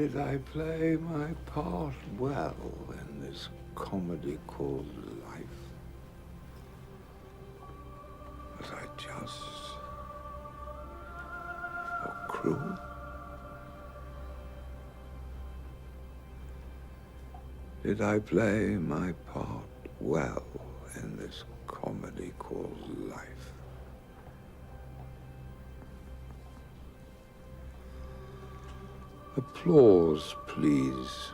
Did I play my part well in this comedy called life? Was I just or cruel? Did I play my part well in this comedy called life? Applause, please.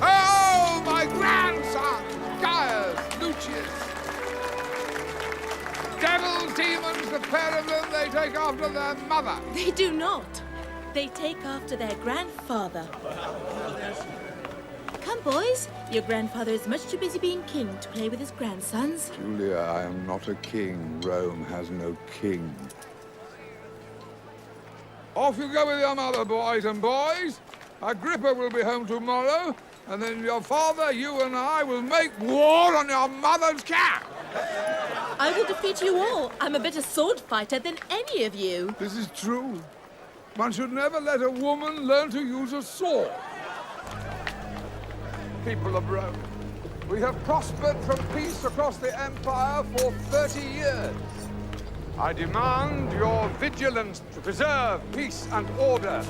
Oh, my grandson! Gaius, Lucius! Devils, demons, the pair of them, they take after their mother. They do not. They take after their grandfather. Come, boys. Your grandfather is much too busy being king to play with his grandsons. Julia, I am not a king. Rome has no king. Off you go with your mother, boys and boys. Agrippa will be home tomorrow, and then your father, you and I will make war on your mother's cat. I will defeat you all. I'm a better sword fighter than any of you. This is true. One should never let a woman learn to use a sword. People of Rome, we have prospered from peace across the empire for 30 years. I demand your vigilance to preserve peace and order,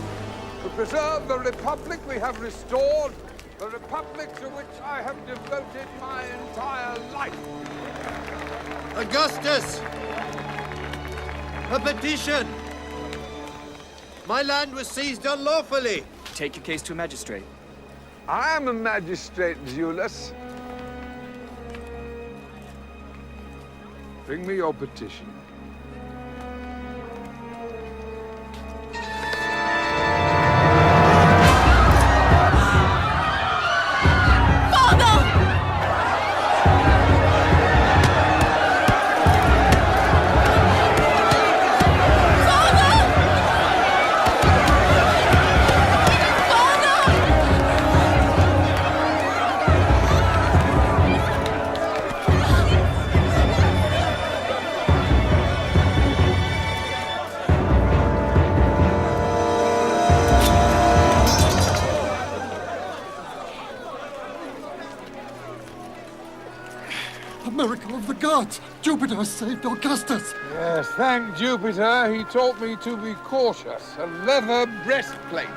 to preserve the republic we have restored, the republic to which I have devoted my entire life. Augustus! A petition! My land was seized unlawfully. Take your case to a magistrate. I am a magistrate, Zulus. Bring me your petition. of the gods! Jupiter saved Augustus! Yes, thank Jupiter. He taught me to be cautious. A leather breastplate.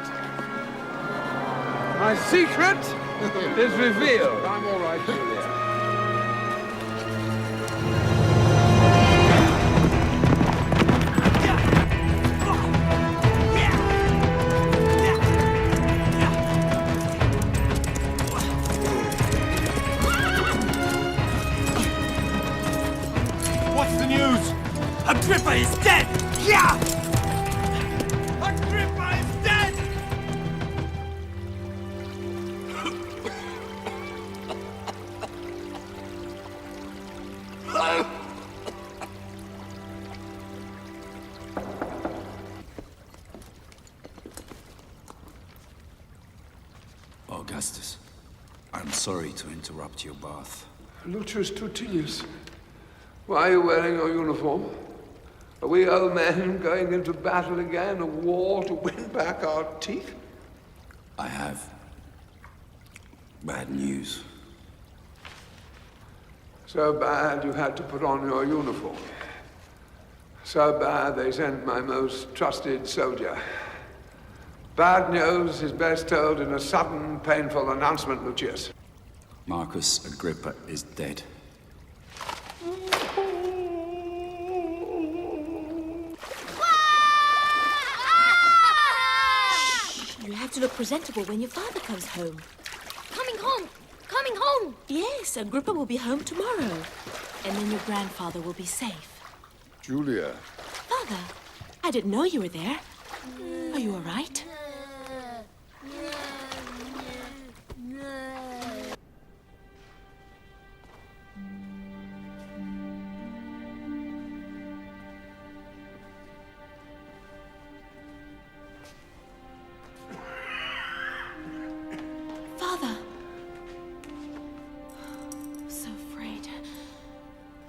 My secret is revealed. I'm all right, Julia. What's the news? Agrippa is dead! Yeah! Agrippa is dead! Augustus, I'm sorry to interrupt your bath. Lucius Tutilius, why are you wearing your uniform? Are we old men going into battle again, a war to win back our teeth? I have bad news. So bad you had to put on your uniform. So bad they sent my most trusted soldier. Bad news is best told in a sudden, painful announcement, Lucius. Marcus Agrippa is dead. You have to look presentable when your father comes home. Coming home! Coming home! Yes, Agrippa will be home tomorrow. And then your grandfather will be safe. Julia. Father, I didn't know you were there. Are you all right? Father. I'm so afraid.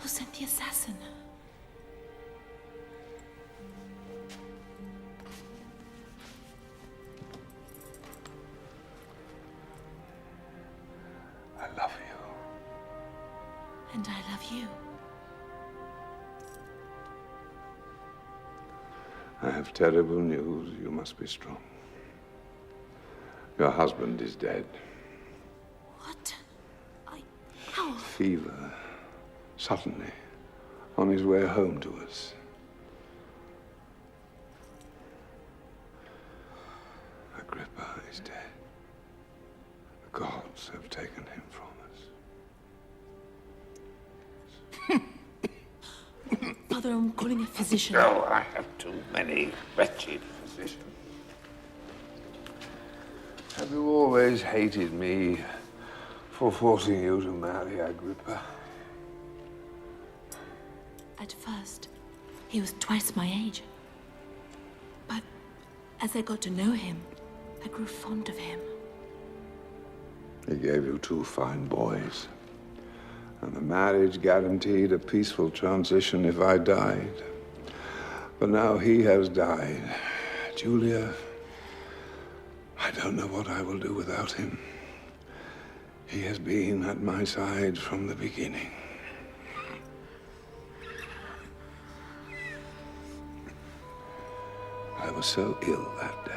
Who sent the assassin? I love you. And I love you. I have terrible news. You must be strong. Your husband is dead. What? How? Fever. Suddenly. On his way home to us. Agrippa is dead. The gods have taken him from us. Father, I'm calling a physician. No, I have too many wretched physicians. Have you always hated me for forcing you to marry Agrippa? At first, he was twice my age. But as I got to know him, I grew fond of him. He gave you two fine boys. And the marriage guaranteed a peaceful transition if I died. But now he has died. Julia, I don't know what I will do without him. He has been at my side from the beginning. I was so ill that day.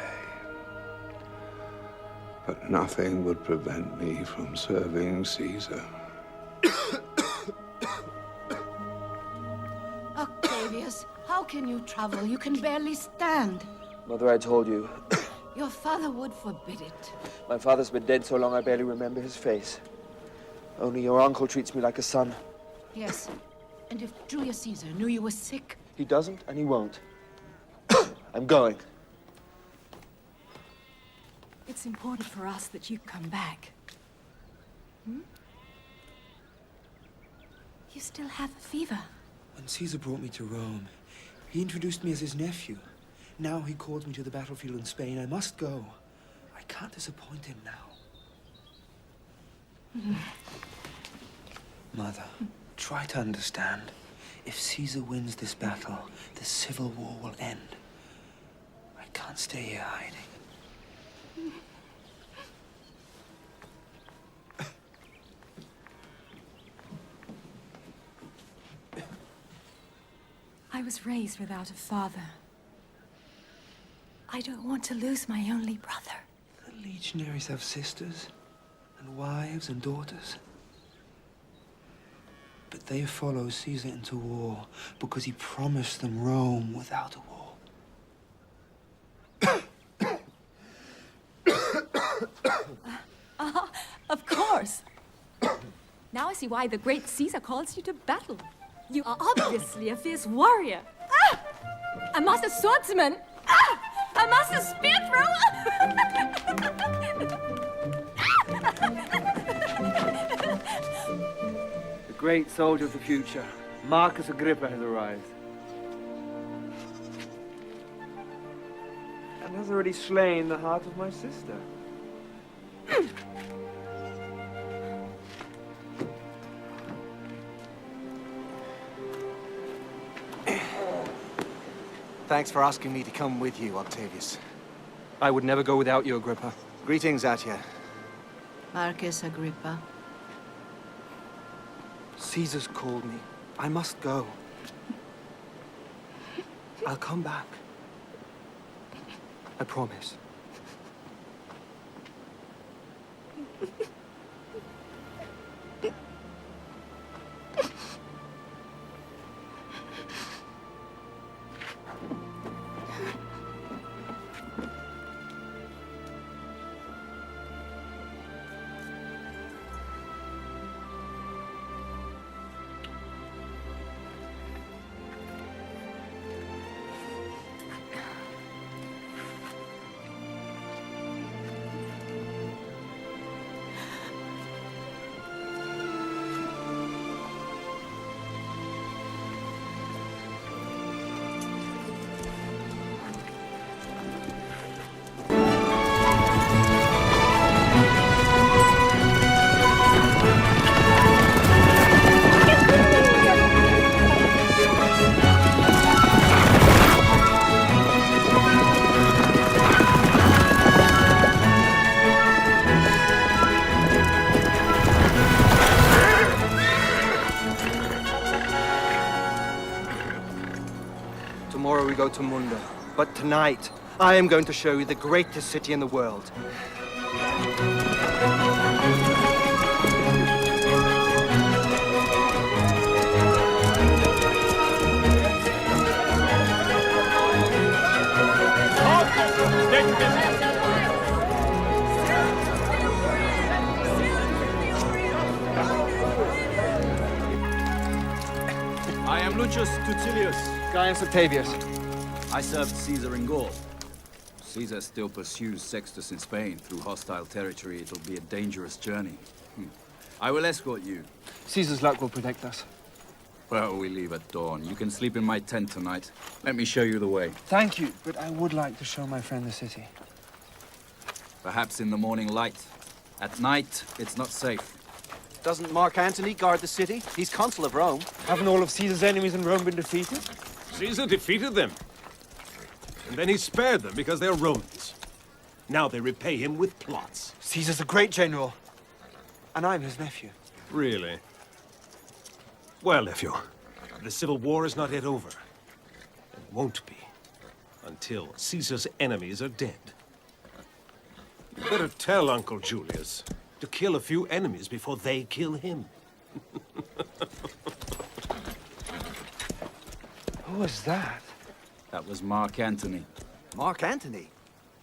But nothing would prevent me from serving Caesar. Octavius, how can you travel? You can barely stand. Mother, I told you. Your father would forbid it. My father's been dead so long I barely remember his face. Only your uncle treats me like a son. Yes, and if Julius Caesar knew you were sick... He doesn't, and he won't. I'm going. It's important for us that you come back. Hmm? You still have a fever. When Caesar brought me to Rome, he introduced me as his nephew. Now he calls me to the battlefield in Spain. I must go. I can't disappoint him now. Mother, try to understand. If Caesar wins this battle, the civil war will end. I can't stay here hiding. I was raised without a father. I don't want to lose my only brother. The legionaries have sisters, and wives and daughters. But they follow Caesar into war because he promised them Rome without a war. Of course. Now I see why the great Caesar calls you to battle. You are obviously a fierce warrior. Ah! A master swordsman. Ah! A master spear thrower. The great soldier of the future, Marcus Agrippa, has arrived. And has already slain the heart of my sister. Thanks for asking me to come with you, Octavius. I would never go without you, Agrippa. Greetings, Atia. Marcus Agrippa. Caesar's called me. I must go. I'll come back. I promise. Tomorrow we go to Munda. But tonight, I am going to show you the greatest city in the world. I am Lucius Tutilius. Gaius Octavius. I served Caesar in Gaul. Caesar still pursues Sextus in Spain through hostile territory. It'll be a dangerous journey. I will escort you. Caesar's luck will protect us. Well, we leave at dawn. You can sleep in my tent tonight. Let me show you the way. Thank you, but I would like to show my friend the city. Perhaps in the morning light. At night, it's not safe. Doesn't Mark Antony guard the city? He's consul of Rome. Haven't all of Caesar's enemies in Rome been defeated? Caesar defeated them. And then he spared them because they're Romans. Now they repay him with plots. Caesar's a great general. And I'm his nephew. Really? Well, nephew, the civil war is not yet over. And won't be until Caesar's enemies are dead. You better tell Uncle Julius to kill a few enemies before they kill him. Who was that? That was Mark Antony. Mark Antony?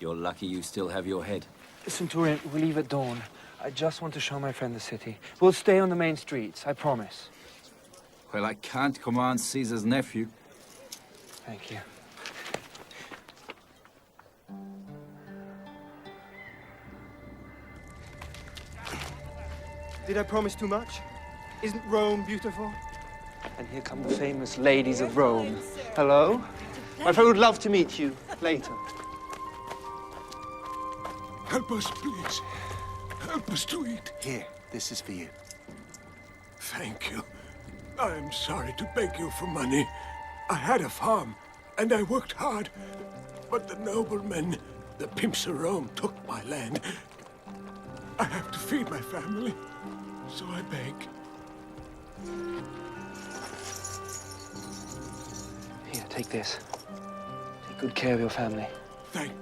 You're lucky you still have your head. Centurion, we leave at dawn. I just want to show my friend the city. We'll stay on the main streets, I promise. Well, I can't command Caesar's nephew. Thank you. Did I promise too much? Isn't Rome beautiful? And here come the famous ladies of Rome. Hello? My friend would love to meet you later. Help us, please. Help us to eat. Here, this is for you. Thank you. I am sorry to beg you for money. I had a farm, and I worked hard. But the noblemen, the pimps of Rome, took my land. I have to feed my family, so I beg. Take this. Take good care of your family. Thank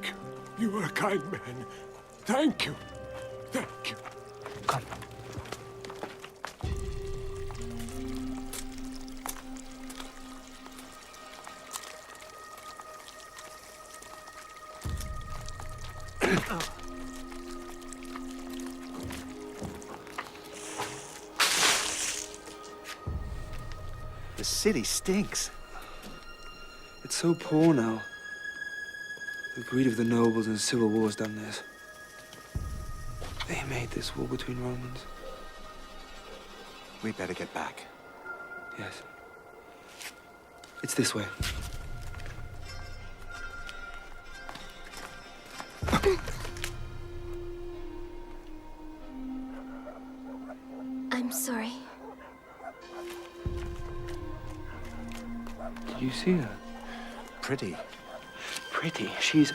you. You are a kind man. Thank you. Thank you. Come. The city stinks. It's so poor now. The greed of the nobles and civil wars done this. They made this war between Romans. We'd better get back. Yes. It's this way. I'm sorry. Did you see her? Pretty. Pretty. She's...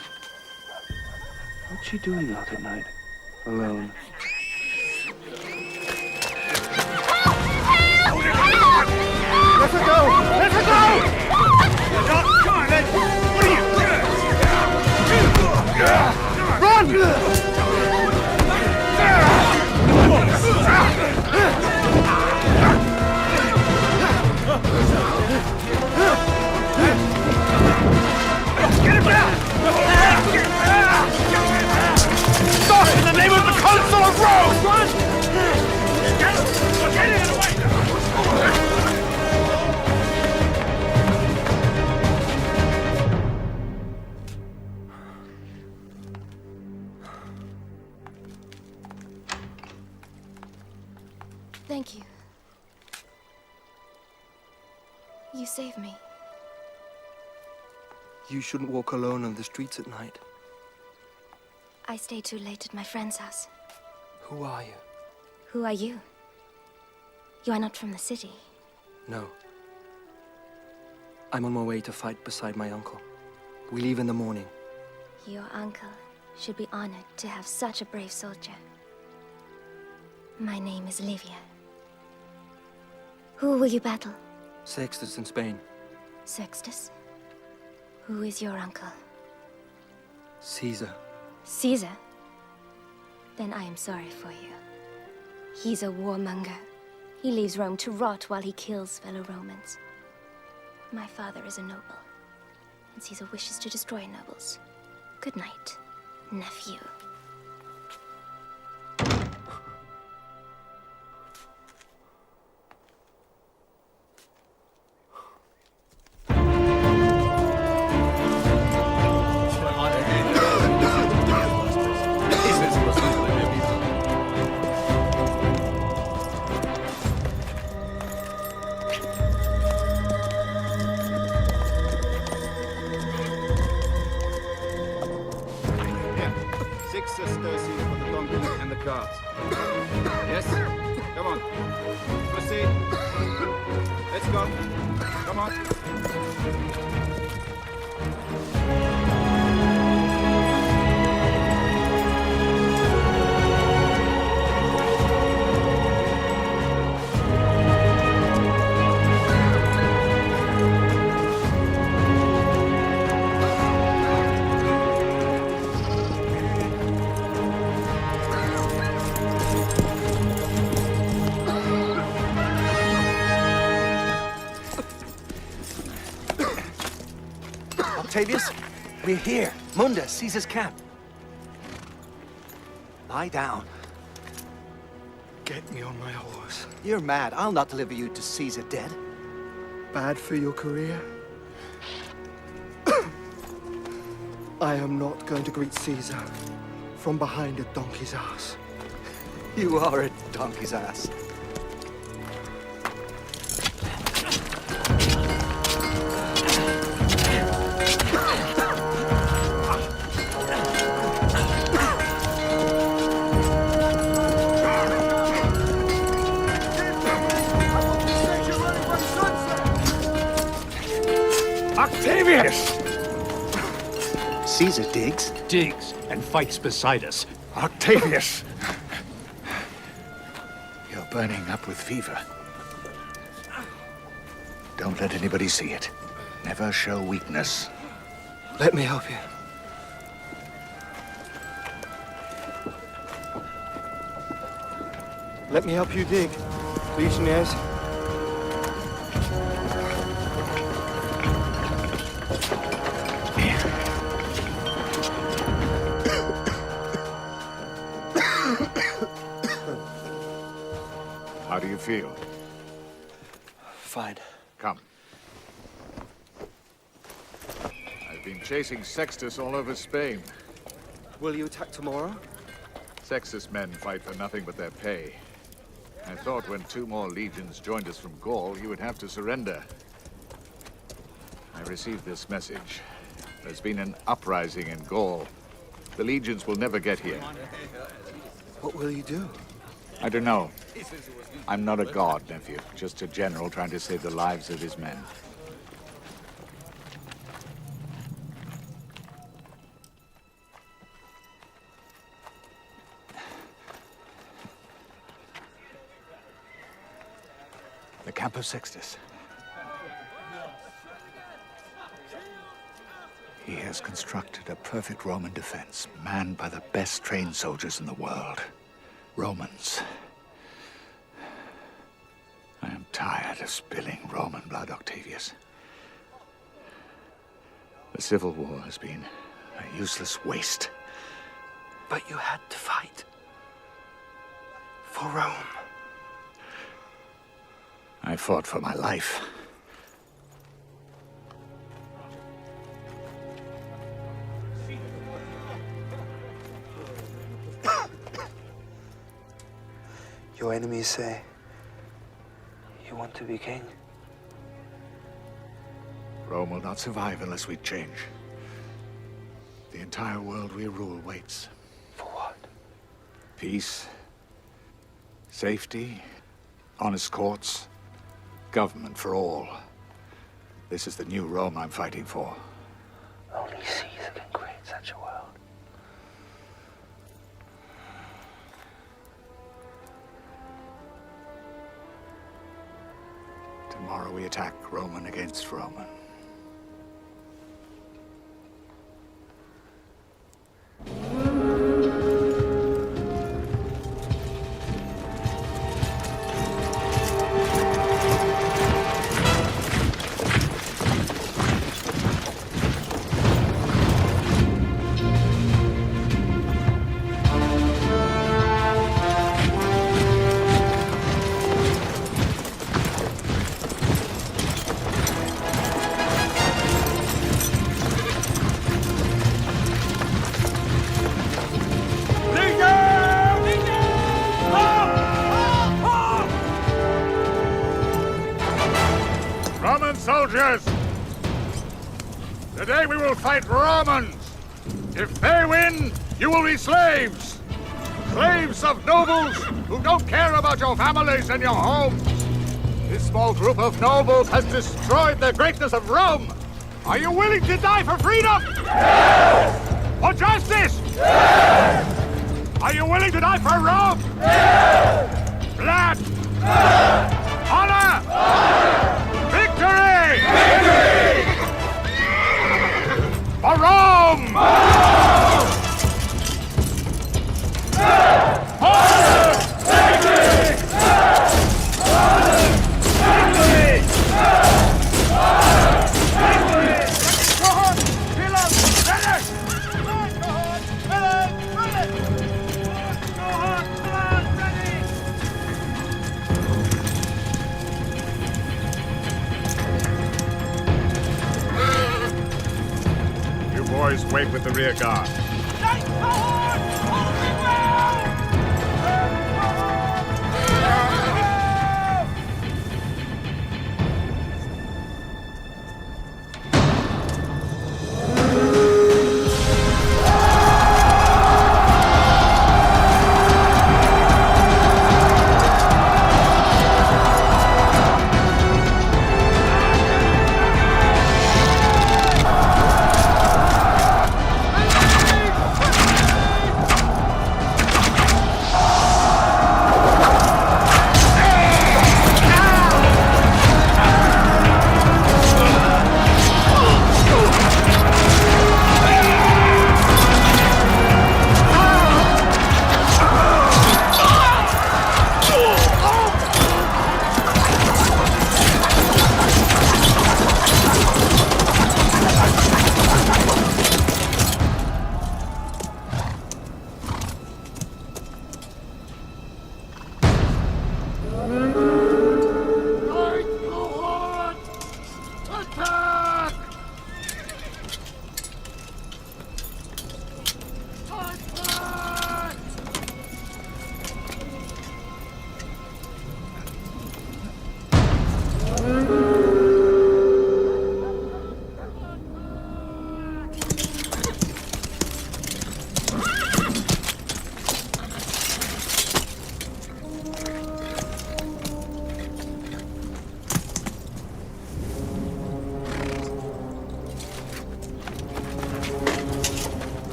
What's she doing out at night? Alone. Let her go! Let her go! Come on, then! What are you? Run! Get him down! Stop in the name of the Council of Rome! Run! Get in the way! Thank you. You saved me. You shouldn't walk alone on the streets at night. I stayed too late at my friend's house. Who are you? Who are you? You are not from the city. No. I'm on my way to fight beside my uncle. We leave in the morning. Your uncle should be honored to have such a brave soldier. My name is Livia. Who will you battle? Sextus in Spain. Sextus? Who is your uncle? Caesar. Caesar? Then I am sorry for you. He's a warmonger. He leaves Rome to rot while he kills fellow Romans. My father is a noble, and Caesar wishes to destroy nobles. Good night, nephew. Yes? Come on. Proceed. Let's go. Come on. Octavius, we're here. Munda, Caesar's camp. Lie down. Get me on my horse. You're mad. I'll not deliver you to Caesar dead. Bad for your career? I am not going to greet Caesar from behind a donkey's ass. You are a donkey's ass. Octavius! Caesar digs? Digs and fights beside us. Octavius! You're burning up with fever. Don't let anybody see it. Never show weakness. Let me help you. Let me help you dig, legionnaires. How do you feel? Fine. Come. I've been chasing Sextus all over Spain. Will you attack tomorrow? Sextus' men fight for nothing but their pay. I thought when 2 more legions joined us from Gaul, he would have to surrender. I received this message. There's been an uprising in Gaul. The legions will never get here. What will you do? I don't know. I'm not a god, nephew. Just a general trying to save the lives of his men. The camp of Sextus. He has constructed a perfect Roman defense, manned by the best trained soldiers in the world. Romans. I am tired of spilling Roman blood, Octavius. The Civil War has been a useless waste. But you had to fight. For Rome. I fought for my life. Your enemies say you want to be king. Rome will not survive unless we change. The entire world we rule waits. For what? Peace, safety, honest courts, government for all. This is the new Rome I'm fighting for. Only Caesar can create such a world. Tomorrow we attack Roman against Roman. Roman soldiers! Today we will fight Romans! If they win, you will be slaves! Slaves of nobles who don't care about your families and your homes! This small group of nobles has destroyed the greatness of Rome! Are you willing to die for freedom? Yes! For justice? Yes! Are you willing to die for Rome? Yes! Blood? Yes! Honor? Honor! Victory! Victory! For Rome! Rome! Honor! Victory! Honor! Victory! Honor! Victory! Go on! Kill us! Finish! Go on! Go on! Go on! Come on! Ready! You boys wait with the rear guard.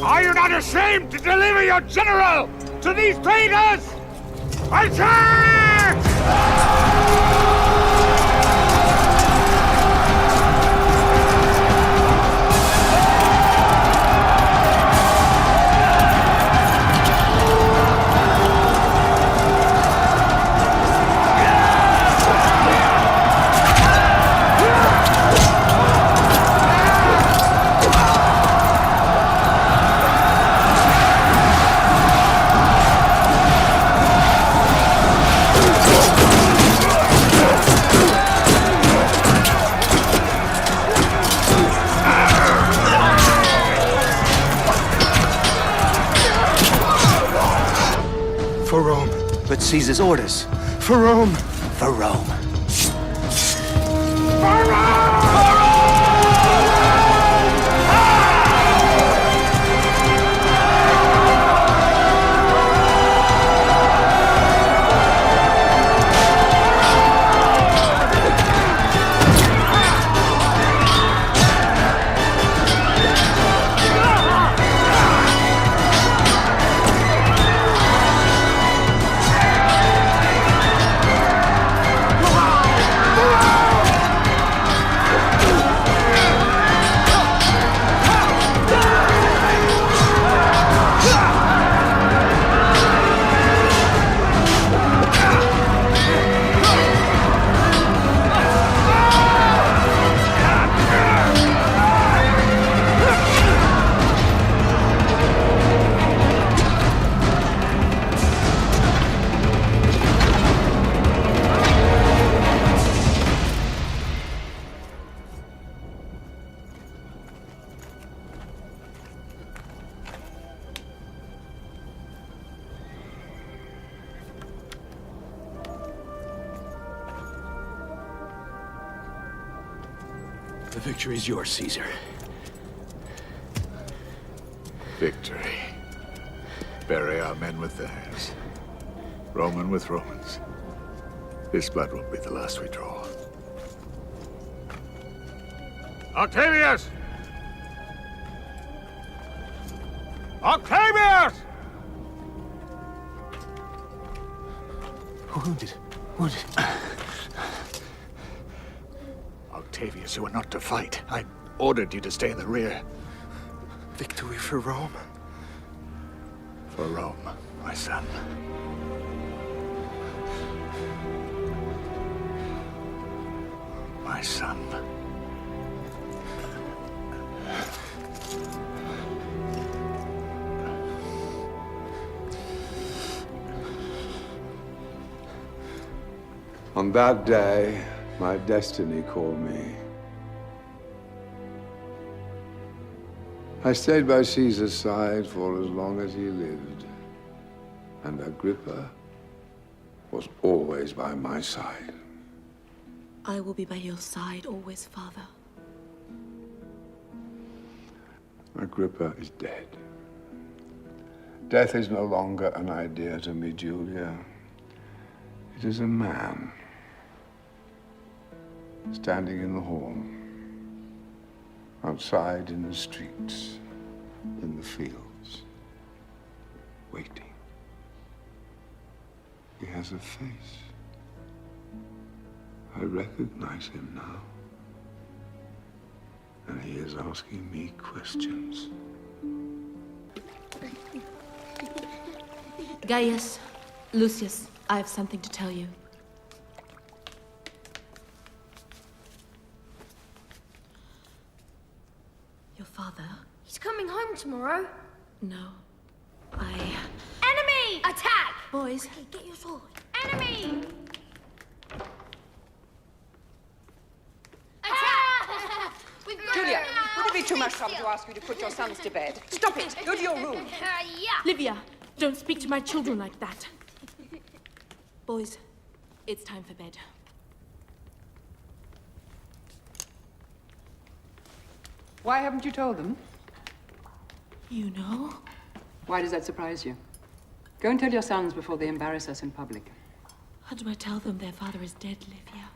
Are you not ashamed to deliver your general to these traitors? Attack! For Rome. But Caesar's orders. For Rome. For Rome. The victory is yours, Caesar. Victory. Bury our men with theirs. Roman with Romans. This blood will be the last we draw. Octavius! Octavius! Wounded. Octavius, you are not to fight. I ordered you to stay in the rear. Victory for Rome. For Rome, my son. My son. On that day, my destiny called me. I stayed by Caesar's side for as long as he lived. And Agrippa was always by my side. I will be by your side always, Father. Agrippa is dead. Death is no longer an idea to me, Julia. It is a man standing in the hall, outside in the streets, in the fields, waiting. He has a face. I recognize him now. And he is asking me questions. Gaius, Lucius, I have something to tell you. Your father? He's coming home tomorrow. No. Enemy! Attack! Boys. Okay, get your sword. Enemy! Attack! Julia, would it be too much trouble to ask you to put your sons to bed? Stop it! Go to your room. Livia, don't speak to my children like that. Boys, it's time for bed. Why haven't you told them? You know? Why does that surprise you? Go and tell your sons before they embarrass us in public. How do I tell them their father is dead, Livia?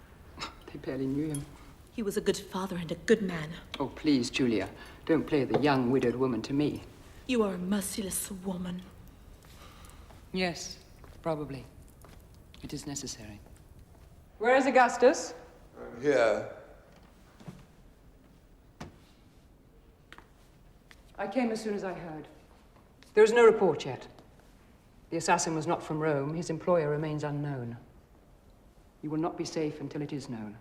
They barely knew him. He was a good father and a good man. Oh, please, Julia. Don't play the young widowed woman to me. You are a merciless woman. Yes, probably. It is necessary. Where is Augustus? I'm here. I came as soon as I heard. There is no report yet. The assassin was not from Rome. His employer remains unknown. You will not be safe until it is known.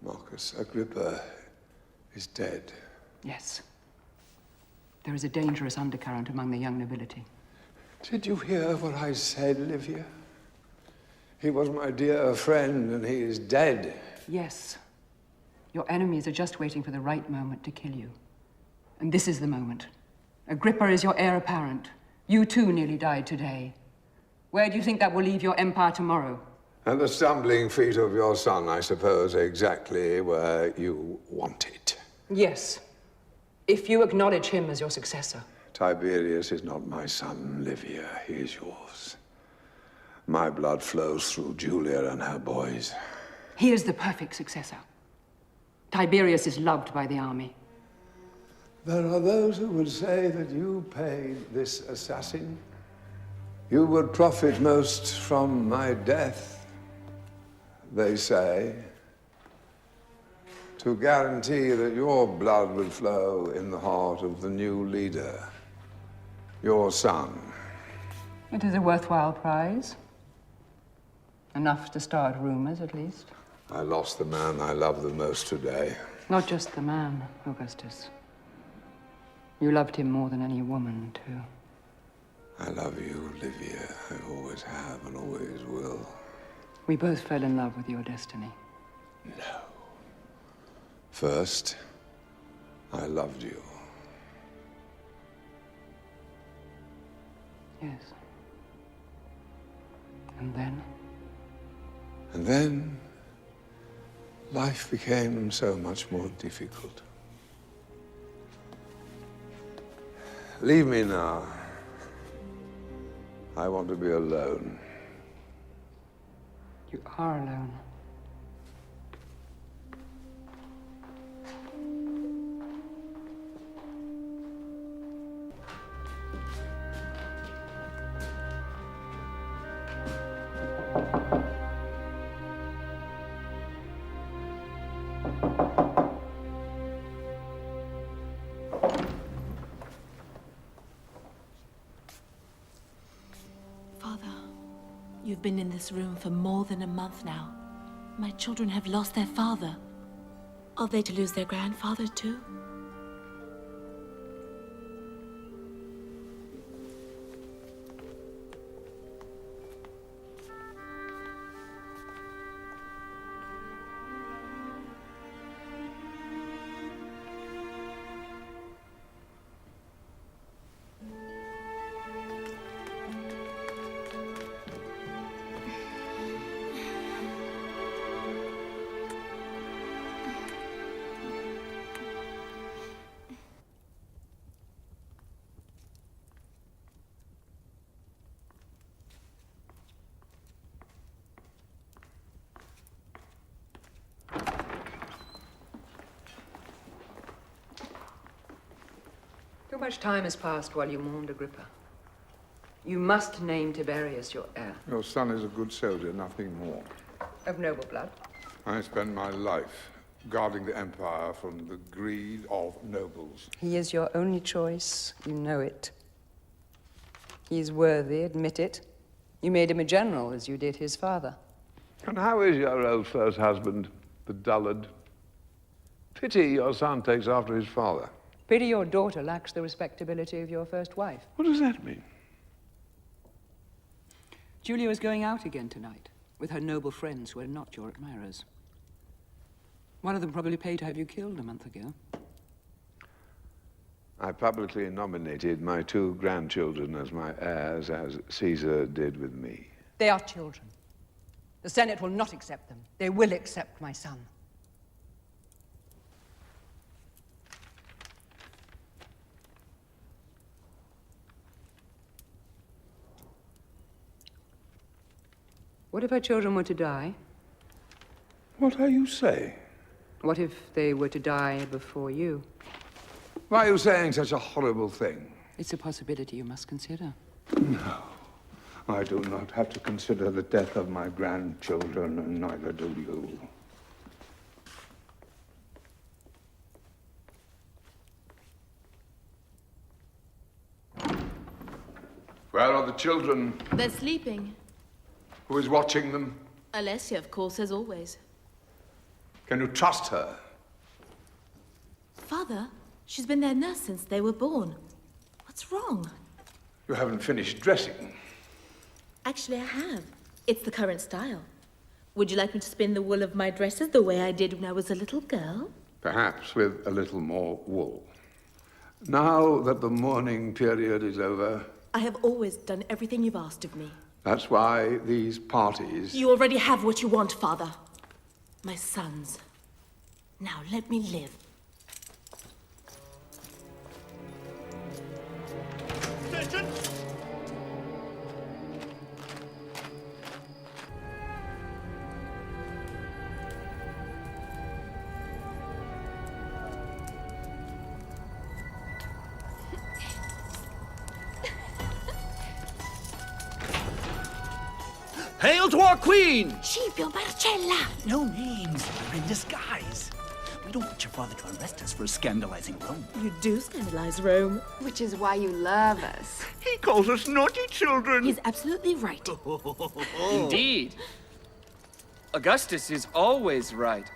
Marcus Agrippa is dead. Yes. There is a dangerous undercurrent among the young nobility. Did you hear what I said, Livia? He was my dear friend, and he is dead. Yes. Your enemies are just waiting for the right moment to kill you. And this is the moment. Agrippa is your heir apparent. You too nearly died today. Where do you think that will leave your empire tomorrow? At the stumbling feet of your son, I suppose, exactly where you want it. Yes. If you acknowledge him as your successor. Tiberius is not my son, Livia. He is yours. My blood flows through Julia and her boys. He is the perfect successor. Tiberius is loved by the army. There are those who would say that you paid this assassin. You would profit most from my death, they say, to guarantee that your blood will flow in the heart of the new leader, your son. It is a worthwhile prize. Enough to start rumors, at least. I lost the man I love the most today. Not just the man, Augustus. You loved him more than any woman, too. I love you, Livia. I always have and always will. We both fell in love with your destiny. No. First, I loved you. Yes. And then? And then, life became so much more difficult. Leave me now. I want to be alone. You are alone. You've been in this room for more than a month now. My children have lost their father. Are they to lose their grandfather too? Too much time has passed while you mourned Agrippa. You must name Tiberius your heir. Your son is a good soldier, nothing more. Of noble blood. I spend my life guarding the empire from the greed of nobles. He is your only choice. You know it. He is worthy, admit it. You made him a general, as you did his father. And how is your old first husband, the dullard? Pity your son takes after his father. Pity your daughter lacks the respectability of your first wife. What does that mean? Julia is going out again tonight, with her noble friends who are not your admirers. One of them probably paid to have you killed a month ago. I publicly nominated my 2 grandchildren as my heirs, as Caesar did with me. They are children. The Senate will not accept them. They will accept my son. What if our children were to die? What are you saying? What if they were to die before you? Why are you saying such a horrible thing? It's a possibility you must consider. No. I do not have to consider the death of my grandchildren, and neither do you. Where are the children? They're sleeping. Who is watching them? Alessia, of course, as always. Can you trust her? Father, she's been their nurse since they were born. What's wrong? You haven't finished dressing. Actually, I have. It's the current style. Would you like me to spin the wool of my dresses the way I did when I was a little girl? Perhaps with a little more wool. Now that the mourning period is over, I have always done everything you've asked of me. that's why these parties... You already have what you want, Father. My sons. Now let me live. Attention! Hail to our queen! Scipio Marcella! No names. We're in disguise. We don't want your father to arrest us for scandalizing Rome. You do scandalize Rome. Which is why you love us. He calls us naughty children. He's absolutely right. Indeed. Augustus is always right.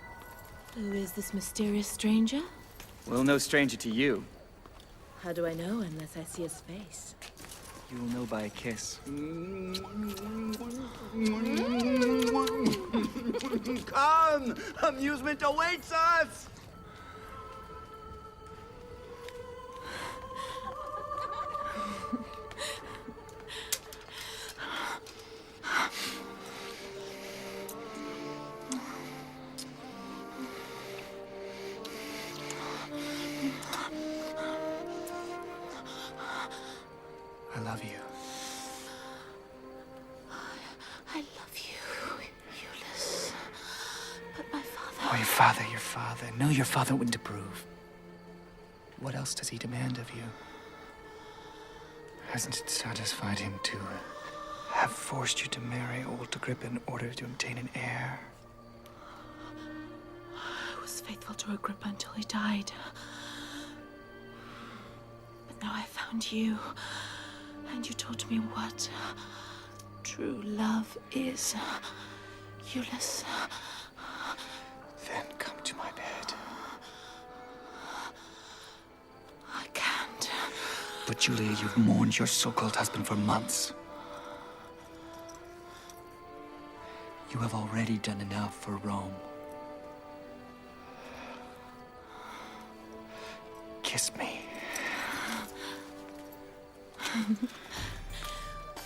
Who is this mysterious stranger? Well, no stranger to you. How do I know unless I see his face? You will know by a kiss. Come! Amusement awaits us! I love you. I love you, Ulysses. But my father... Oh, your father. No, your father wouldn't approve. What else does he demand of you? Hasn't it satisfied him to have forced you to marry old Agrippa in order to obtain an heir? I was faithful to Agrippa until he died. But now I found you. And you taught me what true love is. Ulysses. Then come to my bed. I can't. But Julia, you've mourned your so-called husband for months. You have already done enough for Rome. Kiss me.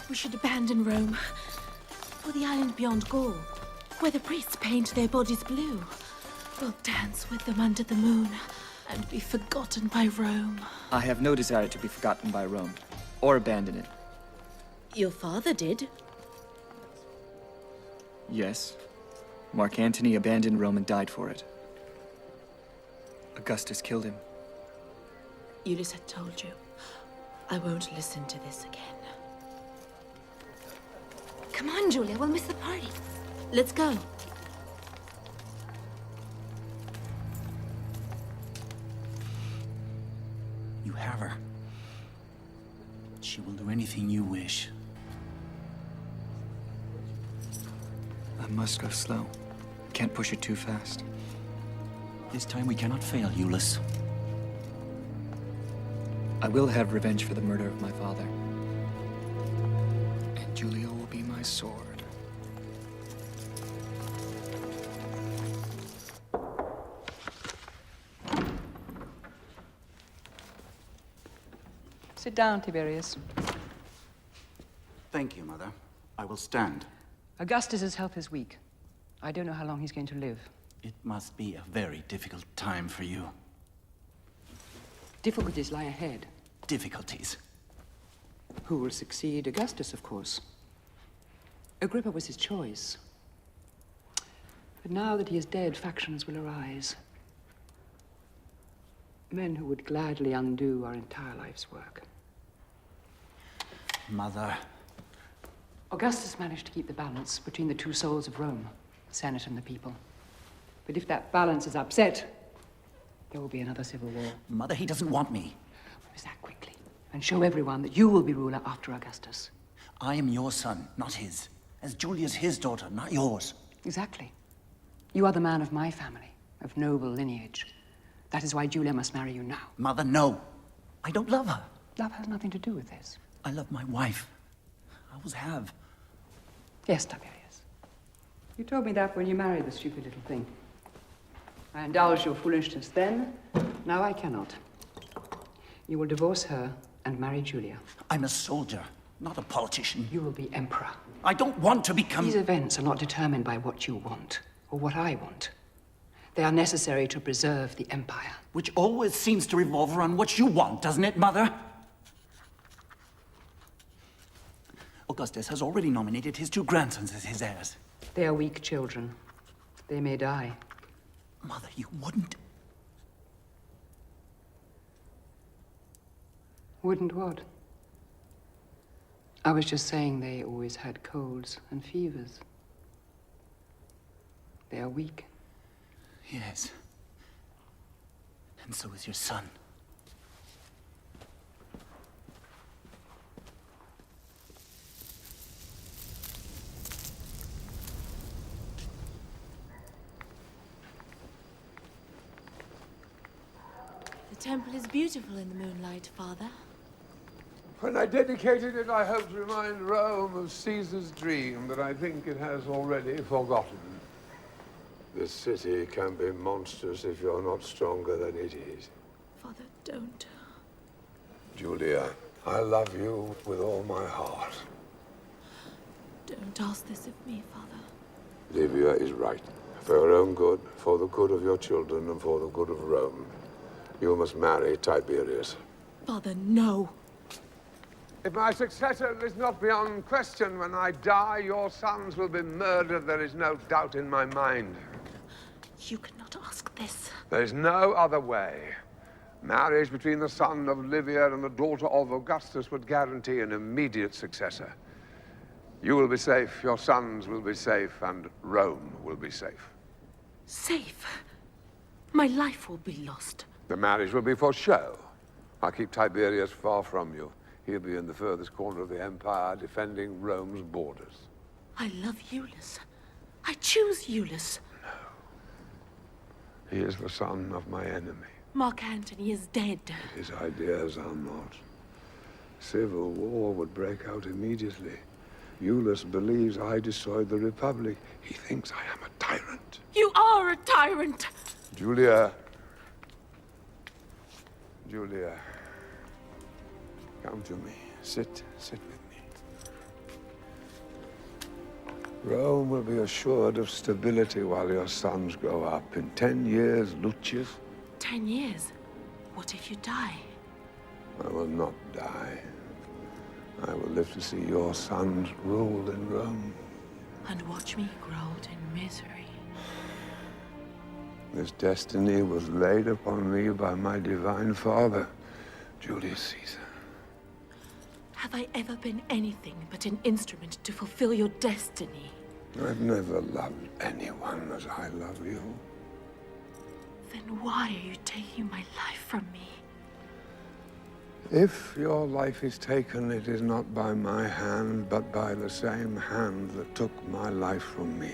We should abandon Rome for the island beyond Gaul, where the priests paint their bodies blue. We'll dance with them under the moon and be forgotten by Rome. I have no desire to be forgotten by Rome, or abandon it. Your father did. Yes. Mark Antony abandoned Rome and died for it. Augustus killed him. Ulysses had told you. I won't listen to this again. Come on, Julia, we'll miss the party. Let's go. You have her. She will do anything you wish. I must go slow. Can't push it too fast. This time we cannot fail, Ulysses. I will have revenge for the murder of my father. And Julia will be my sword. Sit down, Tiberius. Thank you, Mother. I will stand. Augustus's health is weak. I don't know how long he's going to live. It must be a very difficult time for you. Difficulties lie ahead. Difficulties? Who will succeed? Augustus, of course. Agrippa was his choice. But now that he is dead, factions will arise. Men who would gladly undo our entire life's work. Mother. Augustus managed to keep the balance between the two souls of Rome, the Senate and the people. But if that balance is upset, there will be another civil war. Mother, he doesn't want me. Must act quickly and show everyone that you will be ruler after Augustus. I am your son, not his. As Julia's his daughter, not yours. Exactly. You are the man of my family, of noble lineage. That is why Julia must marry you now. Mother, no. I don't love her. Love has nothing to do with this. I love my wife. I always have. Yes, Tiberius. You told me that when you married the stupid little thing. I indulged your foolishness then. Now I cannot. You will divorce her and marry Julia. I'm a soldier, not a politician. You will be emperor. I don't want to become... These events are not determined by what you want, or what I want. They are necessary to preserve the empire. Which always seems to revolve around what you want, doesn't it, Mother? Augustus has already nominated his two grandsons as his heirs. They are weak children. They may die. Mother, you wouldn't. Wouldn't what? I was just saying they always had colds and fevers. They are weak. Yes. And so is your son. The temple is beautiful in the moonlight, Father. When I dedicated it, I hoped to remind Rome of Caesar's dream, but I think it has already forgotten. This city can be monstrous if you're not stronger than it is. Father, don't. Julia, I love you with all my heart. Don't ask this of me, Father. Livia is right. For your own good, for the good of your children, and for the good of Rome, you must marry Tiberius. Father, no. If my successor is not beyond question when I die, your sons will be murdered. There is no doubt in my mind. You cannot ask this. There is no other way. Marriage between the son of Livia and the daughter of Augustus would guarantee an immediate successor. You will be safe, your sons will be safe, and Rome will be safe. Safe? My life will be lost. The marriage will be for show. I'll keep Tiberius far from you. He'll be in the furthest corner of the empire, defending Rome's borders. I love Iulus. I choose Iulus. He is the son of my enemy. Mark Antony is dead. His ideas are not. Civil war would break out immediately. Iulus believes I destroyed the Republic. He thinks I am a tyrant. You are a tyrant! Julia. Julia. Come to me. Sit with me. Rome will be assured of stability while your sons grow up. In 10 years, Lucius... 10 years? What if you die? I will not die. I will live to see your sons rule in Rome. And watch me grow in misery. This destiny was laid upon me by my divine father, Julius Caesar. Have I ever been anything but an instrument to fulfill your destiny? I've never loved anyone as I love you. Then why are you taking my life from me? If your life is taken, it is not by my hand, but by the same hand that took my life from me.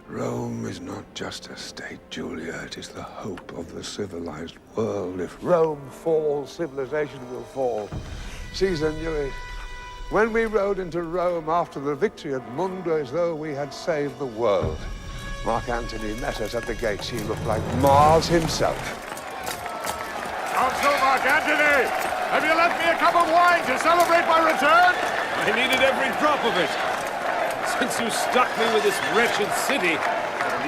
Rome is not just a state, Julia. It is the hope of the civilized world. If Rome falls, civilization will fall. Caesar knew it. When we rode into Rome after the victory at Munda, as though we had saved the world. Mark Antony met us at the gates. He looked like Mars himself. Consul Mark Antony, have you left me a cup of wine to celebrate my return? I needed every drop of it. Since you stuck me with this wretched city,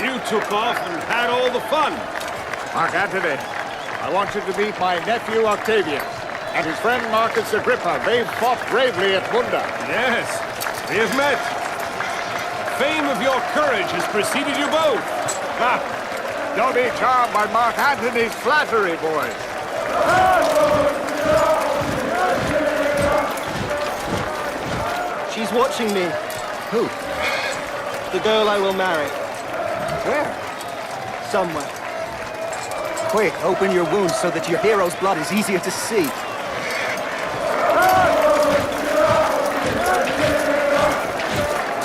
you took off and had all the fun. Mark Antony, I want you to meet my nephew Octavius and his friend Marcus Agrippa. They fought bravely at Munda. Yes, we have met. The fame of your courage has preceded you both. Ha! Don't be charmed by Mark Antony's flattery, boys. She's watching me. Who? The girl I will marry. Where? Somewhere. Quick, open your wounds so that your hero's blood is easier to see.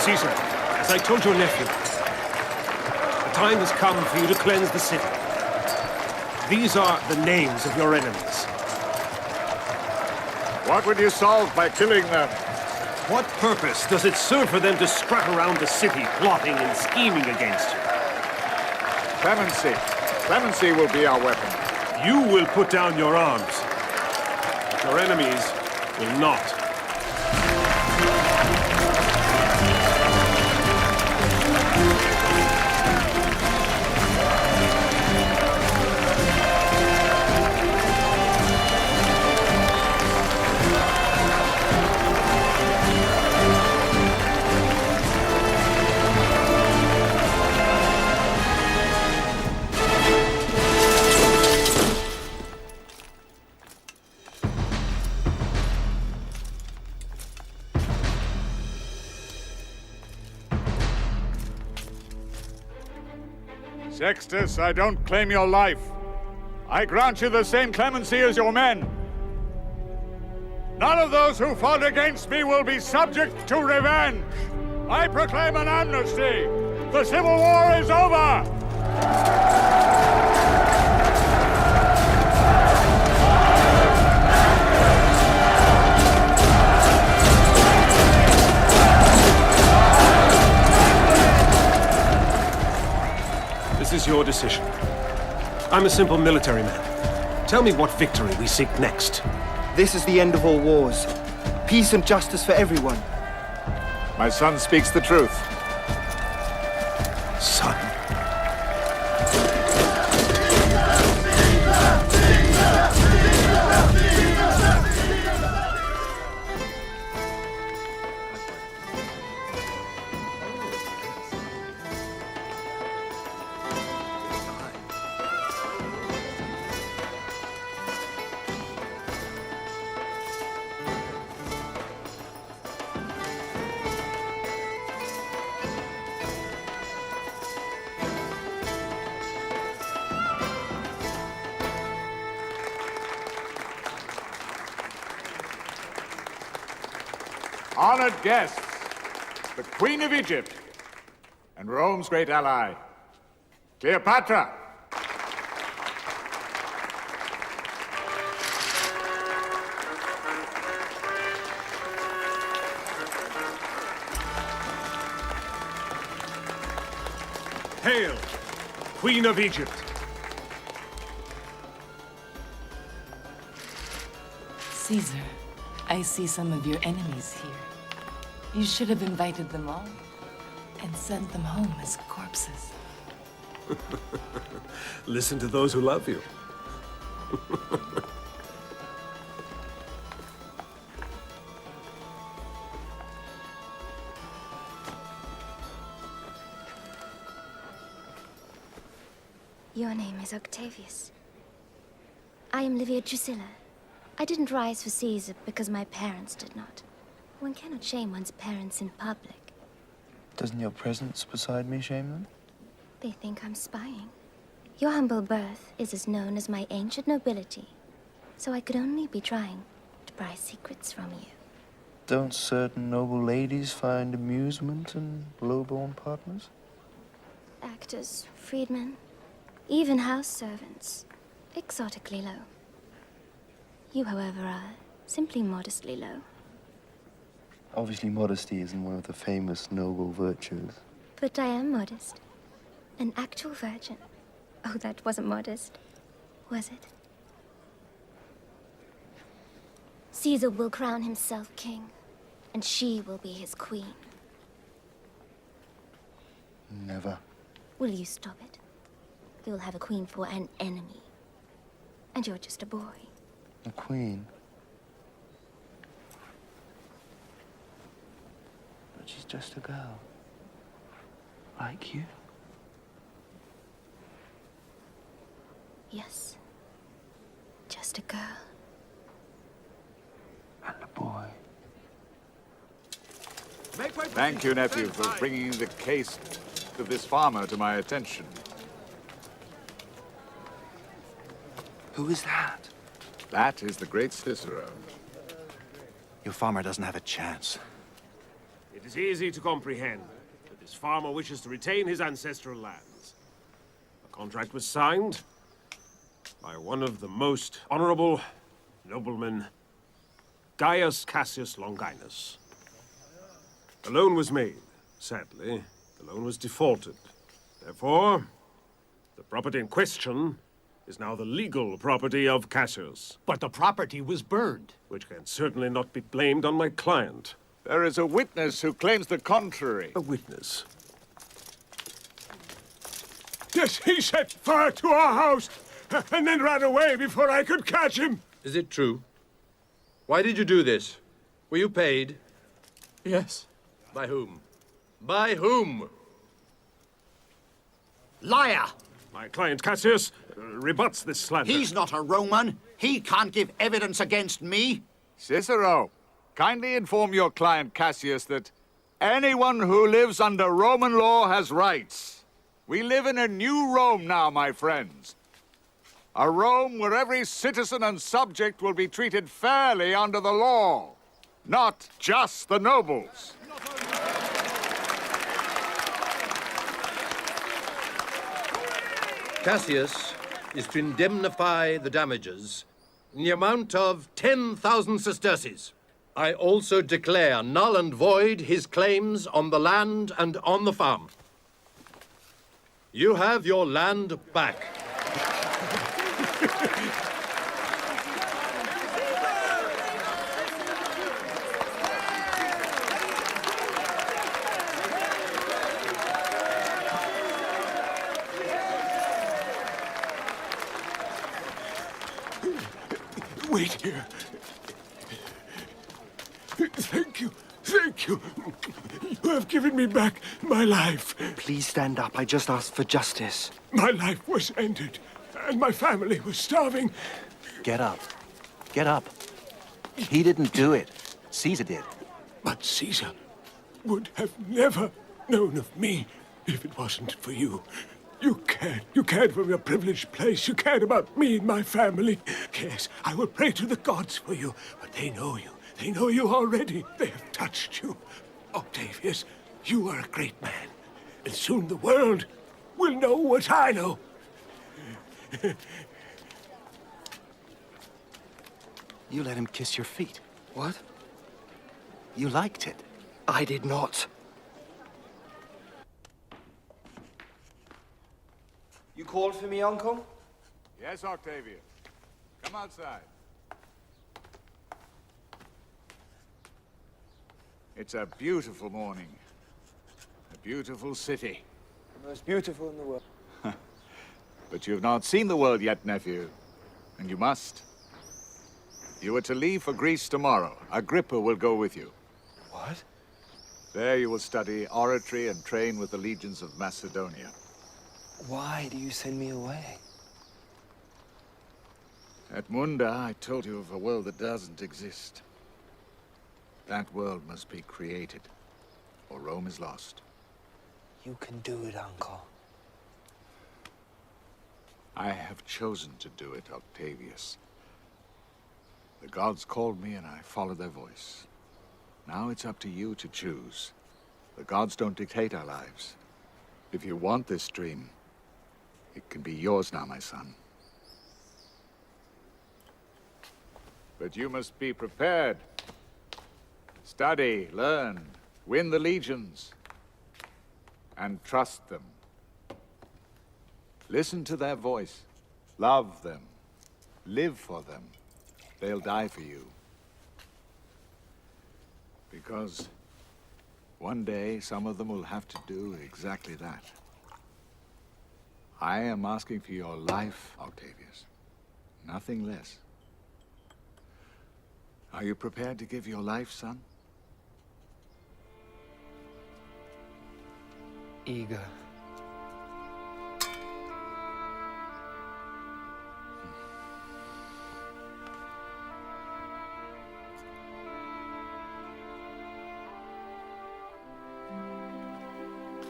Caesar, as I told your nephew, the time has come for you to cleanse the city. These are the names of your enemies. What would you solve by killing them? What purpose does it serve for them to strut around the city, plotting and scheming against you? Clemency. Clemency will be our weapon. You will put down your arms, but your enemies will not. Sextus, I don't claim your life. I grant you the same clemency as your men. None of those who fought against me will be subject to revenge. I proclaim an amnesty. The Civil War is over! This is your decision. I'm a simple military man. Tell me what victory we seek next. This is the end of all wars. Peace and justice for everyone. My son speaks the truth. Son. Honored guests, the Queen of Egypt and Rome's great ally, Cleopatra. Hail, Queen of Egypt. Caesar, I see some of your enemies here. You should have invited them all and sent them home as corpses. Listen to those who love you. Your name is Octavius. I am Livia Drusilla. I didn't rise for Caesar because my parents did not. One cannot shame one's parents in public. Doesn't your presence beside me shame them? They think I'm spying. Your humble birth is as known as my ancient nobility, so I could only be trying to pry secrets from you. Don't certain noble ladies find amusement in low-born partners? Actors, freedmen, even house servants, exotically low. You, however, are simply modestly low. Obviously, modesty isn't one of the famous noble virtues. But I am modest. An actual virgin. Oh, that wasn't modest, was it? Caesar will crown himself king, and she will be his queen. Never. Will you stop it? You'll have a queen for an enemy. And you're just a boy. A queen? But she's just a girl. Like you? Yes. Just a girl. And a boy. Thank you, nephew, for bringing the case of this farmer to my attention. Who is that? That is the great Cicero. Your farmer doesn't have a chance. It is easy to comprehend that this farmer wishes to retain his ancestral lands. A contract was signed by one of the most honorable noblemen, Gaius Cassius Longinus. A loan was made. Sadly, the loan was defaulted. Therefore, the property in question is now the legal property of Cassius. But the property was burned. Which can certainly not be blamed on my client. There is a witness who claims the contrary. A witness? Yes, he set fire to our house and then ran away before I could catch him. Is it true? Why did you do this? Were you paid? Yes. By whom? By whom? Liar! My client Cassius rebuts this slander. He's not a Roman. He can't give evidence against me. Cicero, kindly inform your client Cassius that anyone who lives under Roman law has rights. We live in a new Rome now, my friends. A Rome where every citizen and subject will be treated fairly under the law, not just the nobles. Cassius is to indemnify the damages in the amount of 10,000 sesterces. I also declare null and void his claims on the land and on the farm. You have your land back. Wait here. Thank you. Thank you. You have given me back my life. Please stand up. I just asked for justice. My life was ended, and my family was starving. Get up. Get up. He didn't do it. Caesar did. But Caesar would have never known of me if it wasn't for you. You cared from your privileged place. You cared about me and my family. Yes, I will pray to the gods for you, but they know you. They know you already. They have touched you. Octavius, you are a great man, and soon the world will know what I know. You let him kiss your feet. What? You liked it. I did not. You called for me, Uncle? Yes, Octavius. Come outside. It's a beautiful morning. A beautiful city. The most beautiful in the world. But you've not seen the world yet, nephew. And you must. You are to leave for Greece tomorrow. Agrippa will go with you. What? There you will study oratory and train with the legions of Macedonia. Why do you send me away? At Munda, I told you of a world that doesn't exist. That world must be created, or Rome is lost. You can do it, Uncle. I have chosen to do it, Octavius. The gods called me and I followed their voice. Now it's up to you to choose. The gods don't dictate our lives. If you want this dream, it can be yours now, my son. But you must be prepared. Study, learn, win the legions, and trust them. Listen to their voice. Love them. Live for them. They'll die for you. Because one day, some of them will have to do exactly that. I am asking for your life, Octavius. Nothing less. Are you prepared to give your life, son? Eager.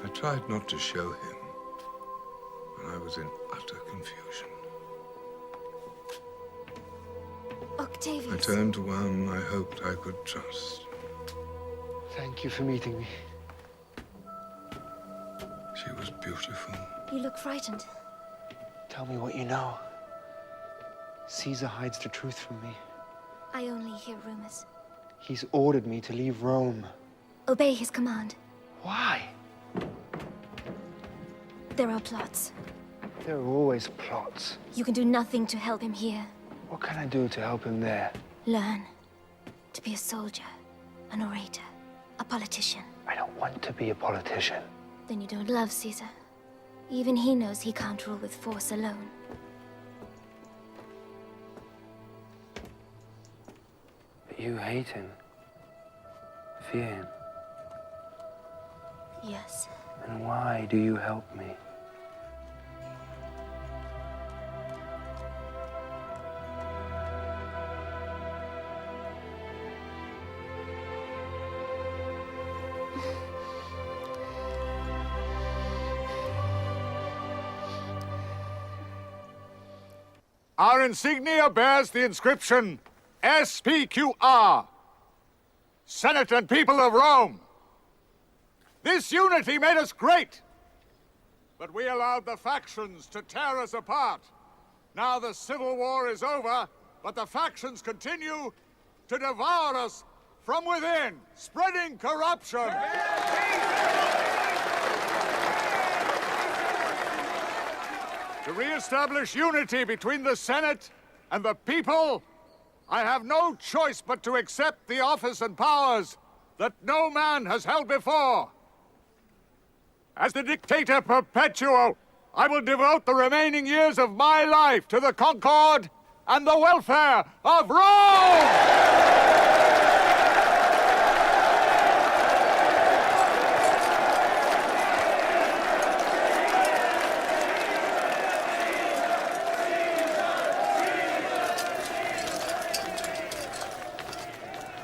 I tried not to show him when I was in utter confusion. Octavius. I turned to one I hoped I could trust. Thank you for meeting me. She was beautiful. You look frightened. Tell me what you know. Caesar hides the truth from me. I only hear rumors. He's ordered me to leave Rome. Obey his command. Why? There are plots. There are always plots. You can do nothing to help him here. What can I do to help him there? Learn to be a soldier, an orator, a politician. I don't want to be a politician. Then you don't love Caesar. Even he knows he can't rule with force alone. But you hate him. Fear him. Yes. And why do you help me? Our insignia bears the inscription SPQR, Senate and People of Rome. This unity made us great, but we allowed the factions to tear us apart. Now the Civil War is over, but the factions continue to devour us from within, spreading corruption. To re-establish unity between the Senate and the people, I have no choice but to accept the office and powers that no man has held before. As the dictator perpetual, I will devote the remaining years of my life to the concord and the welfare of Rome!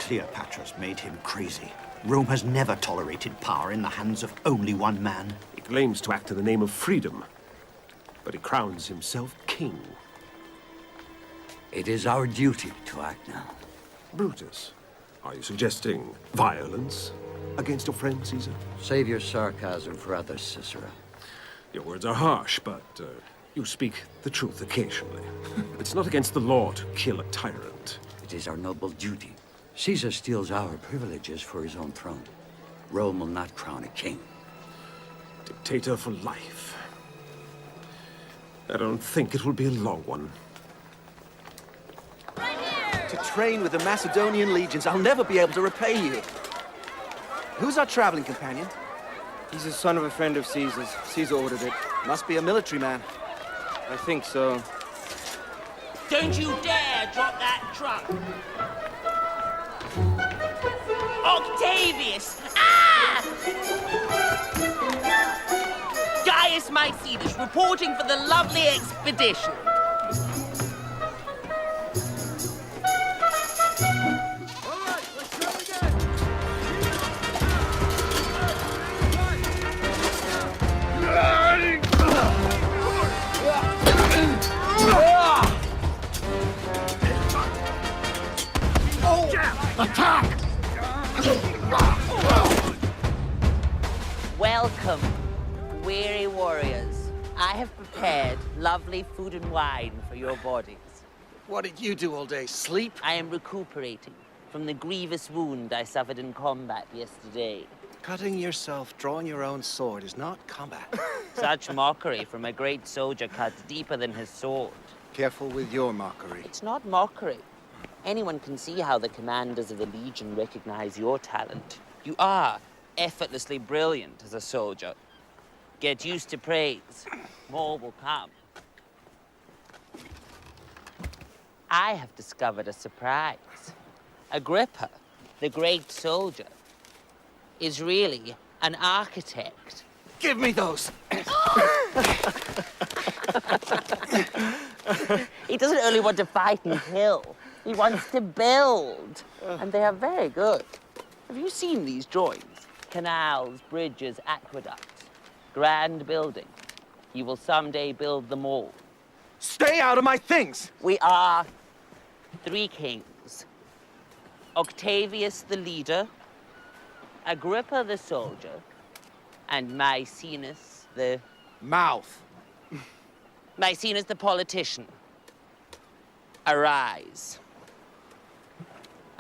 Cleopatra's made him crazy. Rome has never tolerated power in the hands of only one man. He claims to act in the name of freedom, but he crowns himself king. It is our duty to act now. Brutus, are you suggesting violence against your friend Caesar? Save your sarcasm for others, Cicero. Your words are harsh, but you speak the truth occasionally. It's not against the law to kill a tyrant. It is our noble duty. Caesar steals our privileges for his own throne. Rome will not crown a king. Dictator for life. I don't think it will be a long one. To train with the Macedonian legions, I'll never be able to repay you. Who's our traveling companion? He's the son of a friend of Caesar's. Caesar ordered it. Must be a military man. I think so. Don't you dare drop that trunk! Octavius! Ah! Gaius Maecenas reporting for the lovely expedition. Attack! Welcome, weary warriors. I have prepared lovely food and wine for your bodies. What did you do all day? Sleep? I am recuperating from the grievous wound I suffered in combat yesterday. Cutting yourself, drawing your own sword is not combat. Such mockery from a great soldier cuts deeper than his sword. Careful with your mockery. It's not mockery. Anyone can see how the commanders of the Legion recognize your talent. You are effortlessly brilliant as a soldier. Get used to praise. More will come. I have discovered a surprise. Agrippa, the great soldier, is really an architect. Give me those! He doesn't only want to fight and kill. He wants to build. And they are very good. Have you seen these drawings? Canals, bridges, aqueducts. grand building. You will someday build them all. Stay out of my things! We are 3 kings. Octavius the leader, Agrippa the soldier, and Maecenas the... Mouth. Maecenas the politician. Arise.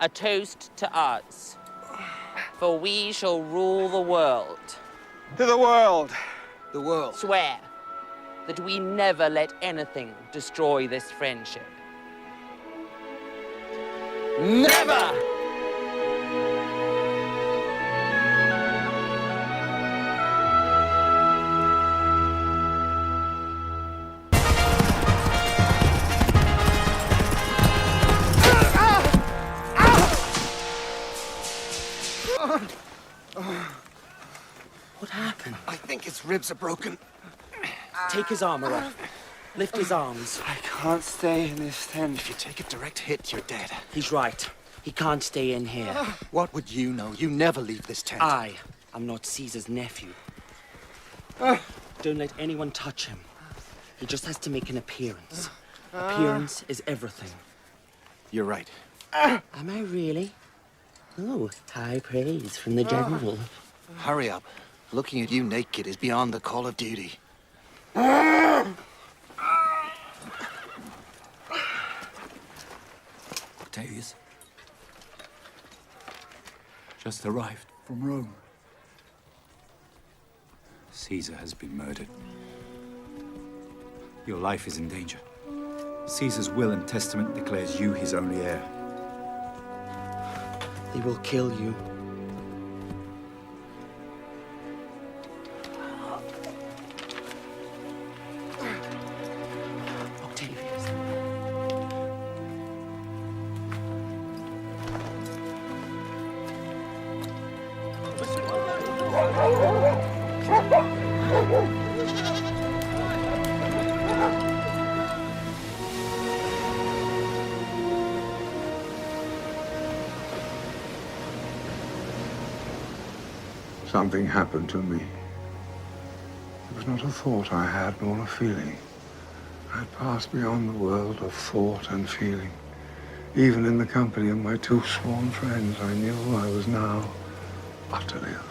A toast to us, for we shall rule the world. To the world. The world. Swear that we never let anything destroy this friendship. Never! What happened? I think his ribs are broken. Take his armor off. Lift his arms. I can't stay in this tent. If you take a direct hit, you're dead. He's right. He can't stay in here. What would you know? You never leave this tent. I am not Caesar's nephew. Don't let anyone touch him. He just has to make an appearance. Appearance is everything. You're right. Am I really? Oh, high praise from the general. Hurry up. Looking at you naked is beyond the call of duty. Octavius. Just arrived from Rome. Caesar has been murdered. Your life is in danger. Caesar's will and testament declares you his only heir. They will kill you. Octavius. Something happened to me. It was not a thought I had, nor a feeling. I had passed beyond the world of thought and feeling. Even in the company of my 2 sworn friends, I knew I was now utterly alone.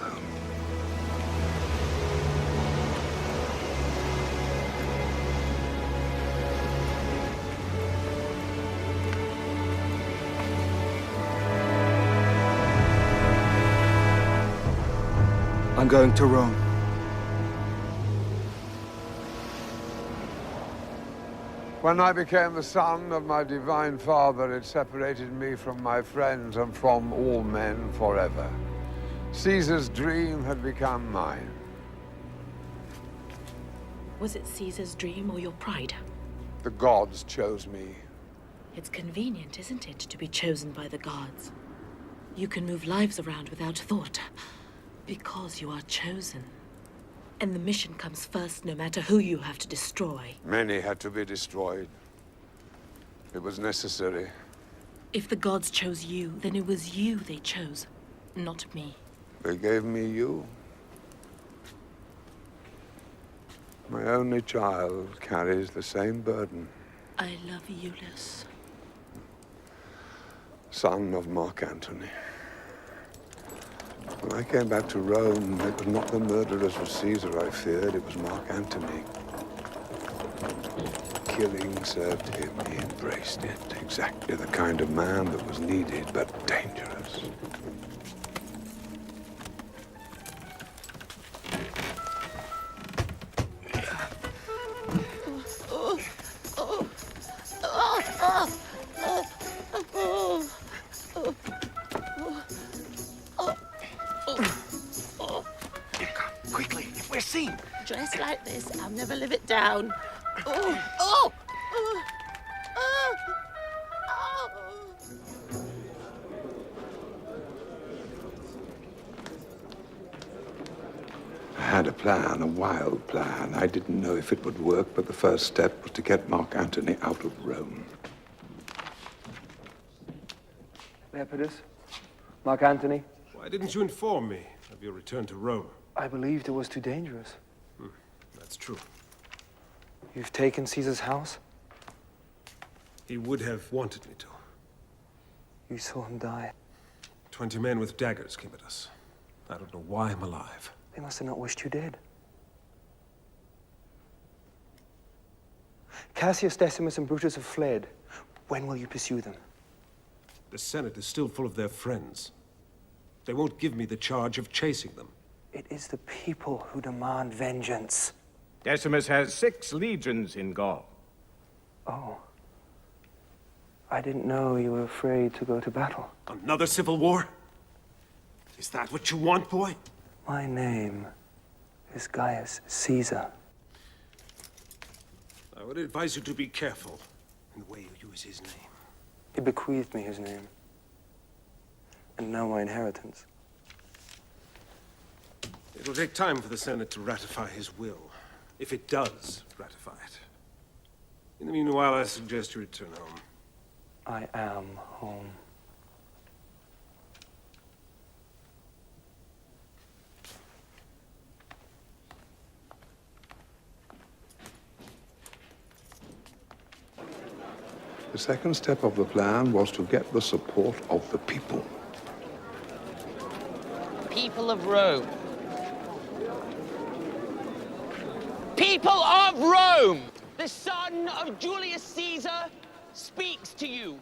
I'm going to Rome. When I became the son of my divine father, it separated me from my friends and from all men forever. Caesar's dream had become mine. Was it Caesar's dream or your pride? The gods chose me. It's convenient, isn't it, to be chosen by the gods? You can move lives around without thought. Because you are chosen. And the mission comes first, no matter who you have to destroy. Many had to be destroyed. It was necessary. If the gods chose you, then it was you they chose, not me. They gave me you. My only child carries the same burden. I love Iulus. Son of Mark Antony. When I came back to Rome, it was not the murderers of Caesar I feared, it was Mark Antony. Killing served him, he embraced it. Exactly the kind of man that was needed, but dangerous. Quickly, if we're seen. Dressed like this, I'll never live it down. Oh! I had a plan, a wild plan. I didn't know if it would work, but the first step was to get Mark Antony out of Rome. Lepidus, Mark Antony. Why didn't you inform me of your return to Rome? I believed it was too dangerous. That's true. You've taken Caesar's house? He would have wanted me to. You saw him die. 20 men with daggers came at us. I don't know why I'm alive. They must have not wished you dead. Cassius, Decimus, and Brutus have fled. When will you pursue them? The Senate is still full of their friends. They won't give me the charge of chasing them. It is the people who demand vengeance. Decimus has 6 legions in Gaul. Oh. I didn't know you were afraid to go to battle. Another civil war? Is that what you want, boy? My name is Gaius Caesar. I would advise you to be careful in the way you use his name. He bequeathed me his name. And now my inheritance. It will take time for the Senate to ratify his will, if it does ratify it. In the meanwhile, I suggest you return home. I am home. The second step of the plan was to get the support of the people. People of Rome. People of Rome! The son of Julius Caesar speaks to you.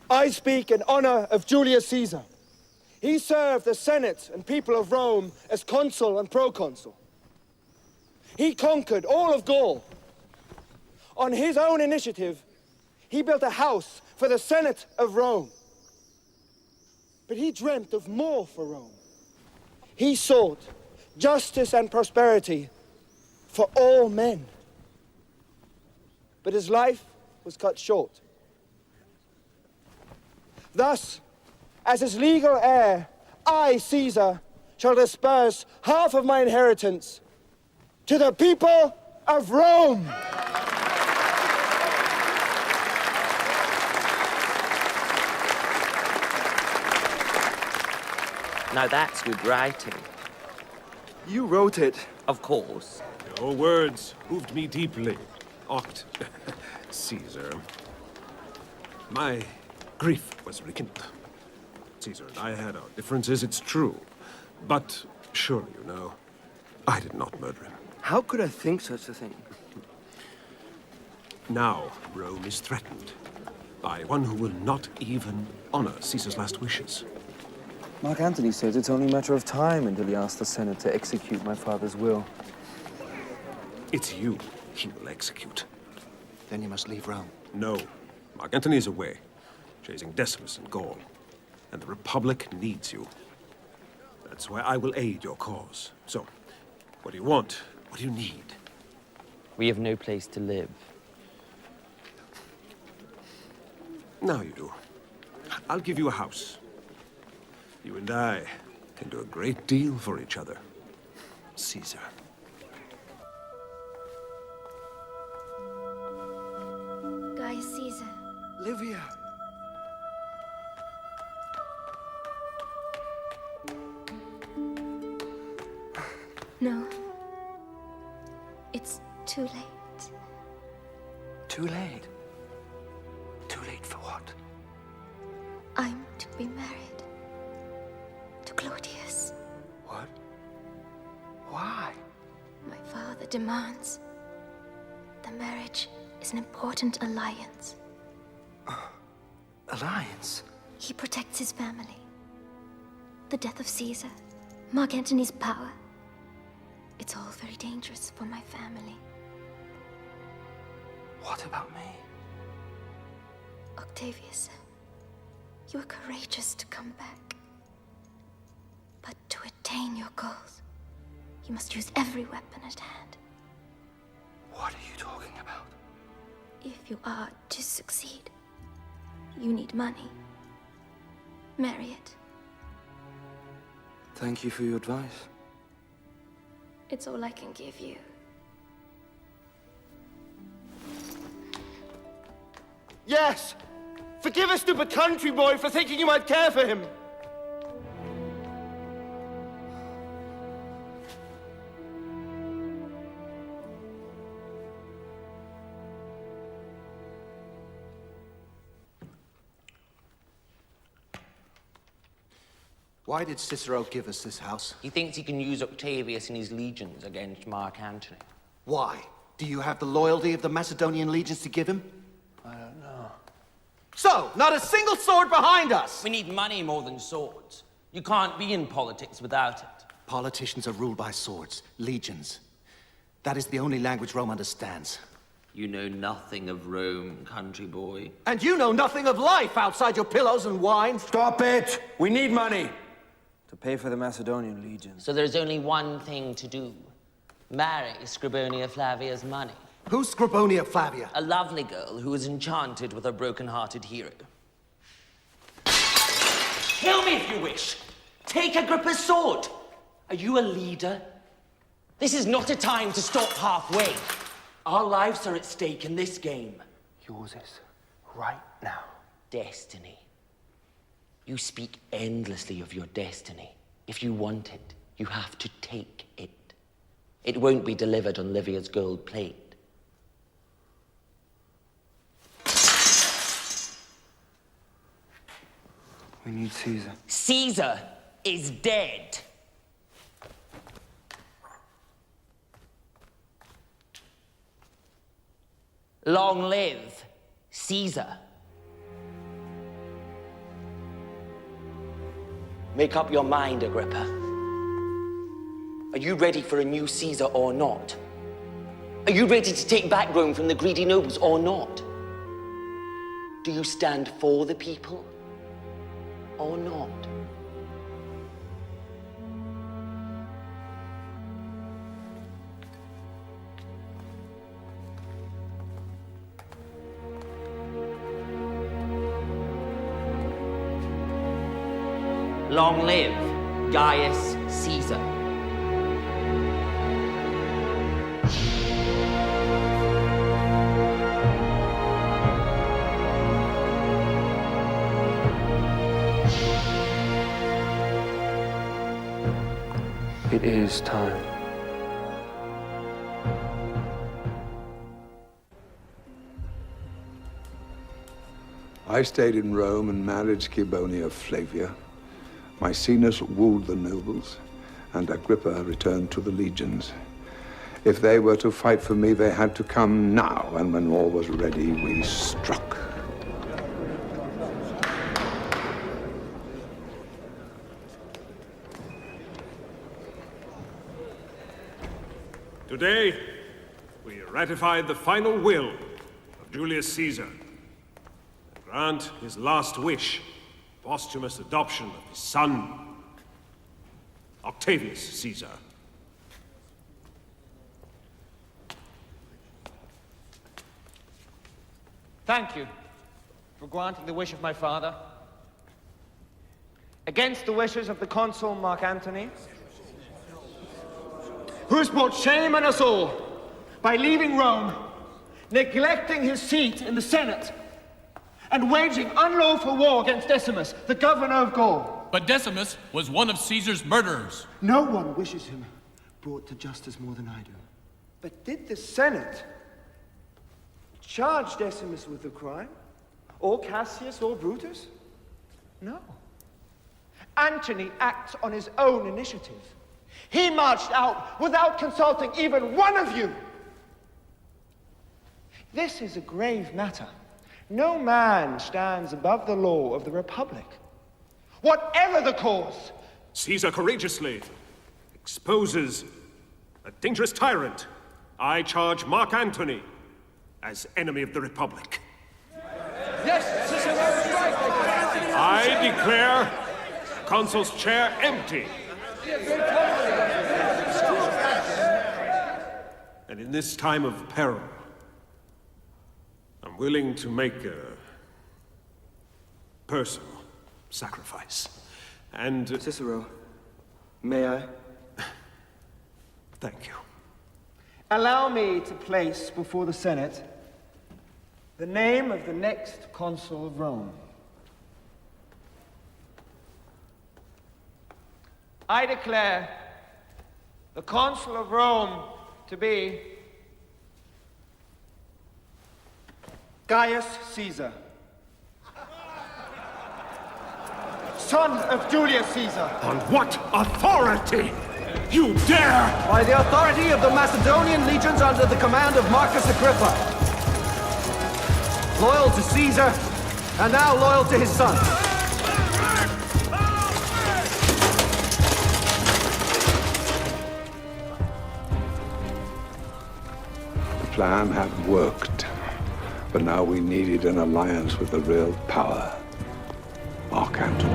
I speak in honor of Julius Caesar. He served the Senate and people of Rome as consul and proconsul. He conquered all of Gaul. On his own initiative, he built a house for the Senate of Rome. But he dreamt of more for Rome. He sought justice and prosperity for all men. But his life was cut short. Thus, as his legal heir, I, Caesar, shall disperse half of my inheritance to the people of Rome. Now that's good writing. You wrote it. Of course. Your words moved me deeply. Oct. Caesar. My grief was rekindled. Caesar and I had our differences, it's true. But surely you know, I did not murder him. How could I think such a thing? Now Rome is threatened by one who will not even honor Caesar's last wishes. Mark Antony says it's only a matter of time until he asks the Senate to execute my father's will. It's you he will execute. Then you must leave Rome. No. Mark Antony is away, chasing Decimus in Gaul. And the Republic needs you. That's why I will aid your cause. So, what do you want? What do you need? We have no place to live. Now you do. I'll give you a house. You and I can do a great deal for each other. Caesar. Gaius Caesar. Livia. No. It's too late. Too late? Too late for what? I'm to be married to Claudius. What? Why? My father demands. The marriage is an important alliance. Alliance? He protects his family. The death of Caesar, Mark Antony's power. It's all very dangerous for my family. What about me? Octavius, you are courageous to come back. But to attain your goals, you must use every weapon at hand. What are you talking about? If you are to succeed, you need money. Marry it. Thank you for your advice. It's all I can give you. Yes! Forgive a stupid country boy for thinking you might care for him. Why did Cicero give us this house? He thinks he can use Octavius and his legions against Mark Antony. Why? Do you have the loyalty of the Macedonian legions to give him? I don't know. So, not a single sword behind us! We need money more than swords. You can't be in politics without it. Politicians are ruled by swords, legions. That is the only language Rome understands. You know nothing of Rome, country boy. And you know nothing of life outside your pillows and wine. Stop it! We need money! To pay for the Macedonian legions. So there's only one thing to do. Marry Scribonia Flavia's money. Who's Scribonia Flavia? A lovely girl who is enchanted with a broken-hearted hero. Kill me if you wish. Take Agrippa's sword. Are you a leader? This is not a time to stop halfway. Our lives are at stake in this game. Yours is right now. Destiny. You speak endlessly of your destiny. If you want it, you have to take it. It won't be delivered on Livia's gold plate. We need Caesar. Caesar is dead. Long live Caesar. Make up your mind, Agrippa. Are you ready for a new Caesar or not? Are you ready to take back Rome from the greedy nobles or not? Do you stand for the people or not? Long live Gaius Caesar. It is time. I stayed in Rome and married Scribonia Flavia. Maecenas wooed the nobles, and Agrippa returned to the legions. If they were to fight for me, they had to come now, and when all was ready, we struck. Today, we ratified the final will of Julius Caesar. Grant his last wish, posthumous adoption of his son, Octavius Caesar. Thank you for granting the wish of my father. Against the wishes of the consul Mark Antony, who has brought shame on us all by leaving Rome, neglecting his seat in the Senate, and waging unlawful war against Decimus, the governor of Gaul. But Decimus was one of Caesar's murderers. No one wishes him brought to justice more than I do. But did the Senate charge Decimus with the crime? Or Cassius or Brutus? No. Antony acts on his own initiative. He marched out without consulting even one of you. This is a grave matter. No man stands above the law of the Republic. Whatever the cause. Caesar courageously exposes a dangerous tyrant. I charge Mark Antony as enemy of the Republic. Yes, Cicero is right. I declare the consul's chair empty. And in this time of peril, I'm willing to make a personal sacrifice. And... Cicero, may I? Thank you. Allow me to place before the Senate the name of the next consul of Rome. I declare the consul of Rome to be Gaius Caesar. son of Julius Caesar. On what authority? You dare! By the authority of the Macedonian legions under the command of Marcus Agrippa. Loyal to Caesar, and now loyal to his son. The plan had worked, but now we needed an alliance with the real power. Mark Antony.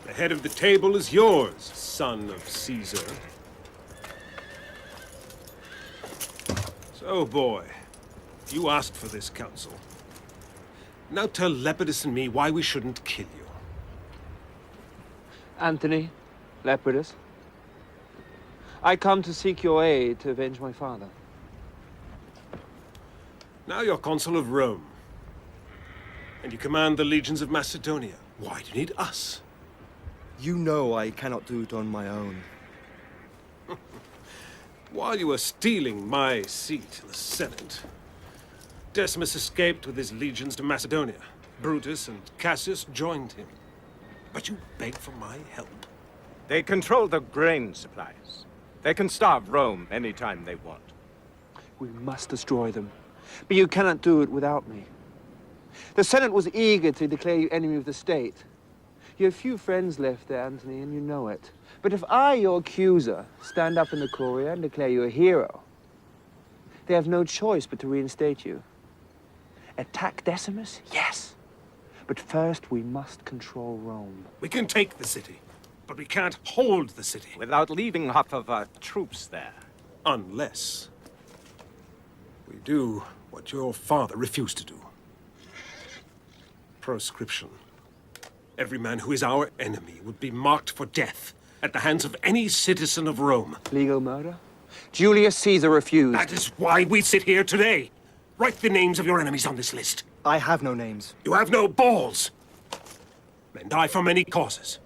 The head of the table is yours, son of Caesar. So, boy, you asked for this council. Now tell Lepidus and me why we shouldn't kill you. Antony, Lepidus, I come to seek your aid to avenge my father. Now you're consul of Rome, and you command the legions of Macedonia. Why do you need us? You know I cannot do it on my own. While you were stealing my seat in the Senate, Decimus escaped with his legions to Macedonia. Brutus and Cassius joined him. But you begged for my help. They control the grain supplies. They can starve Rome anytime they want. We must destroy them, but you cannot do it without me. The Senate was eager to declare you enemy of the state. You have few friends left there, Antony, and you know it. But if I, your accuser, stand up in the Curia and declare you a hero, they have no choice but to reinstate you. Attack Decimus? Yes. But first, we must control Rome. We can take the city, but we can't hold the city. Without leaving half of our troops there. Unless we do what your father refused to do. Proscription. Every man who is our enemy would be marked for death at the hands of any citizen of Rome. Legal murder? Julius Caesar refused. That is why we sit here today. Write the names of your enemies on this list. I have no names. You have no balls. Men die for many causes,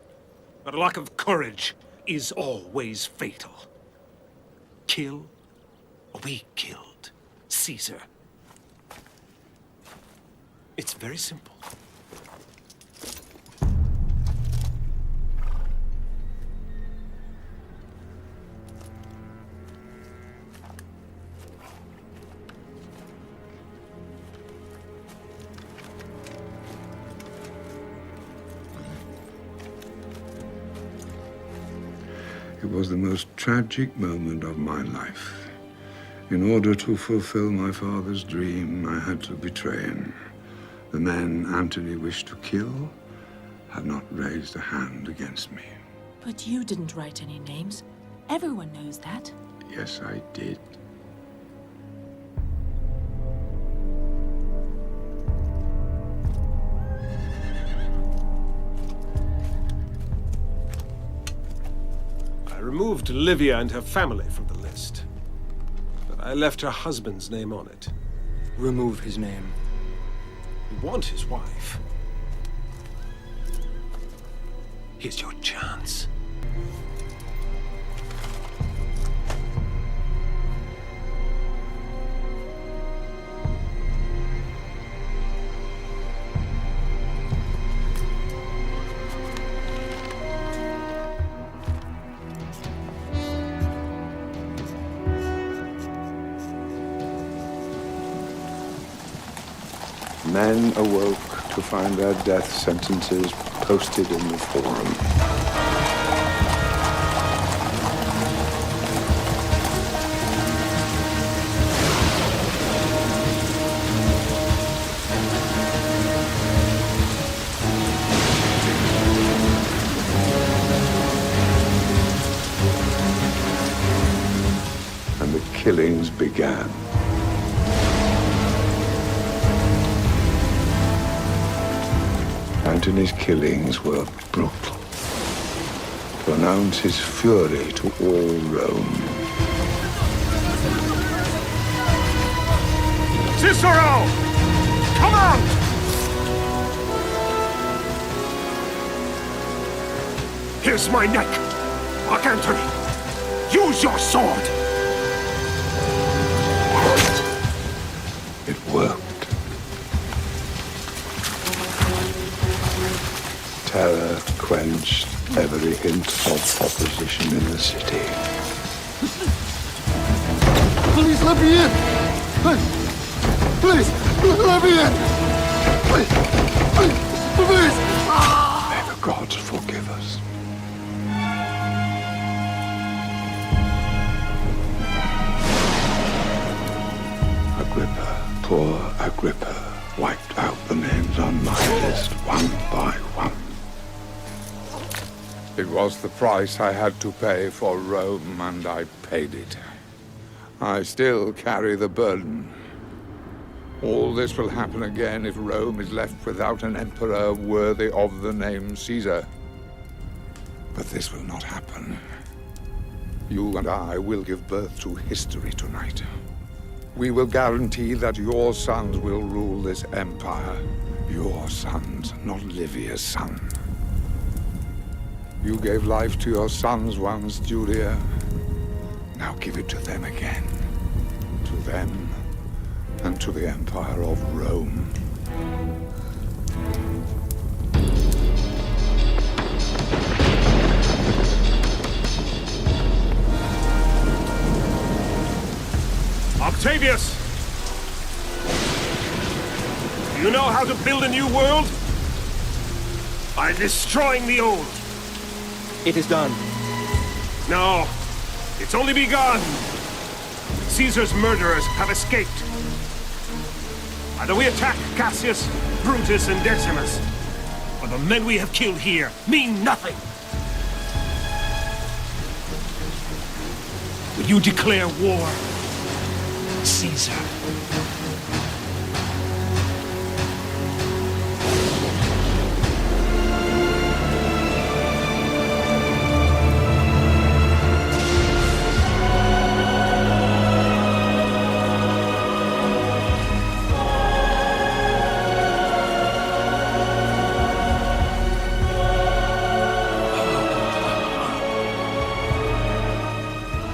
but a lack of courage is always fatal. Kill, or we killed Caesar. It's very simple. It was the most tragic moment of my life. In order to fulfill my father's dream, I had to betray him. The men Antony wished to kill have not raised a hand against me. But you didn't write any names. Everyone knows that. Yes, I did. I removed Livia and her family from the list, but I left her husband's name on it. Remove his name. You want his wife. Here's your chance. Men awoke to find their death sentences posted in the Forum. And the killings began. Antony's killings were brutal, to announce his fury to all Rome. Cicero! Come out! Here's my neck. Mark Antony, use your sword! It worked. Terror quenched every hint of opposition in the city. Please let me in! Please, let me in! Please! May the gods forgive us. Agrippa, poor Agrippa, wiped out the names on my list one by one. It was the price I had to pay for Rome, and I paid it. I still carry the burden. All this will happen again if Rome is left without an emperor worthy of the name Caesar. But this will not happen. You and I will give birth to history tonight. We will guarantee that your sons will rule this empire. Your sons, not Livia's son. You gave life to your sons once, Julia. Now give it to them again. To them and to the Empire of Rome. Octavius! Do you know how to build a new world? By destroying the old. It is done. No, it's only begun. Caesar's murderers have escaped. Either we attack Cassius, Brutus, and Decimus, or the men we have killed here mean nothing. Will you declare war, Caesar?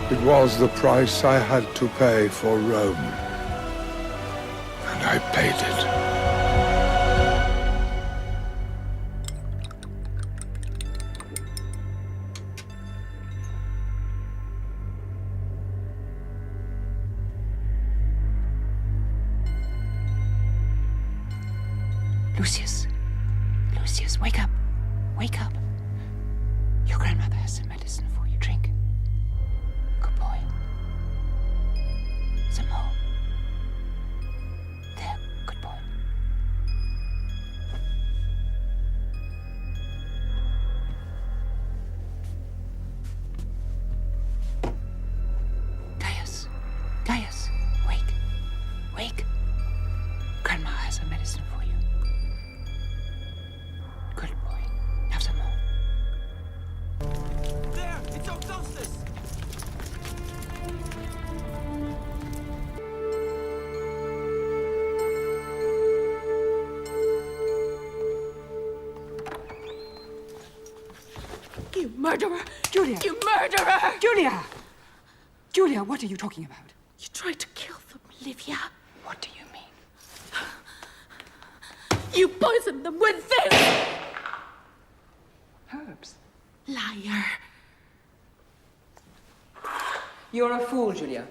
It was the price I had to pay for Rome. And I paid it. Lucius. Lucius, wake up. Wake up. Your grandmother has some medicine for you. Drink. Good boy. Some more. There. Good boy. Gaius. Gaius. Wake. Wake. Grandma has some medicine for you. Good boy. Have some more. There! It's Augustus! You murderer! Julia! You murderer! Julia! Julia, what are you talking about? You tried to kill them, Livia. What do you mean? You poisoned them with this! Herbs. Liar. You're a fool, Julia.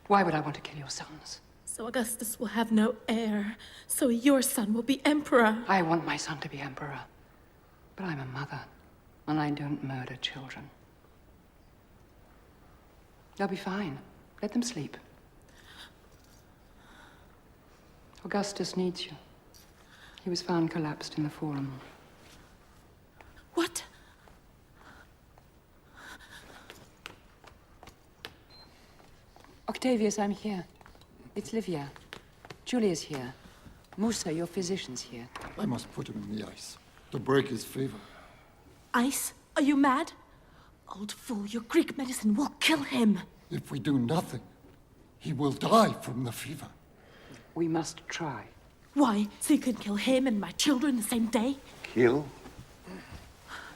Why would I want to kill your sons? So Augustus will have no heir. So your son will be emperor. I want my son to be emperor. But I'm a mother, and I don't murder children. They'll be fine. Let them sleep. Augustus needs you. He was found collapsed in the Forum. What? Octavius, I'm here. It's Livia. Julia's here. Musa, your physician's here. I must put him in the ice to break his fever. Ice? Are you mad? Old fool, your Greek medicine will kill him. If we do nothing, he will die from the fever. We must try. Why? So you can kill him and my children the same day? Kill?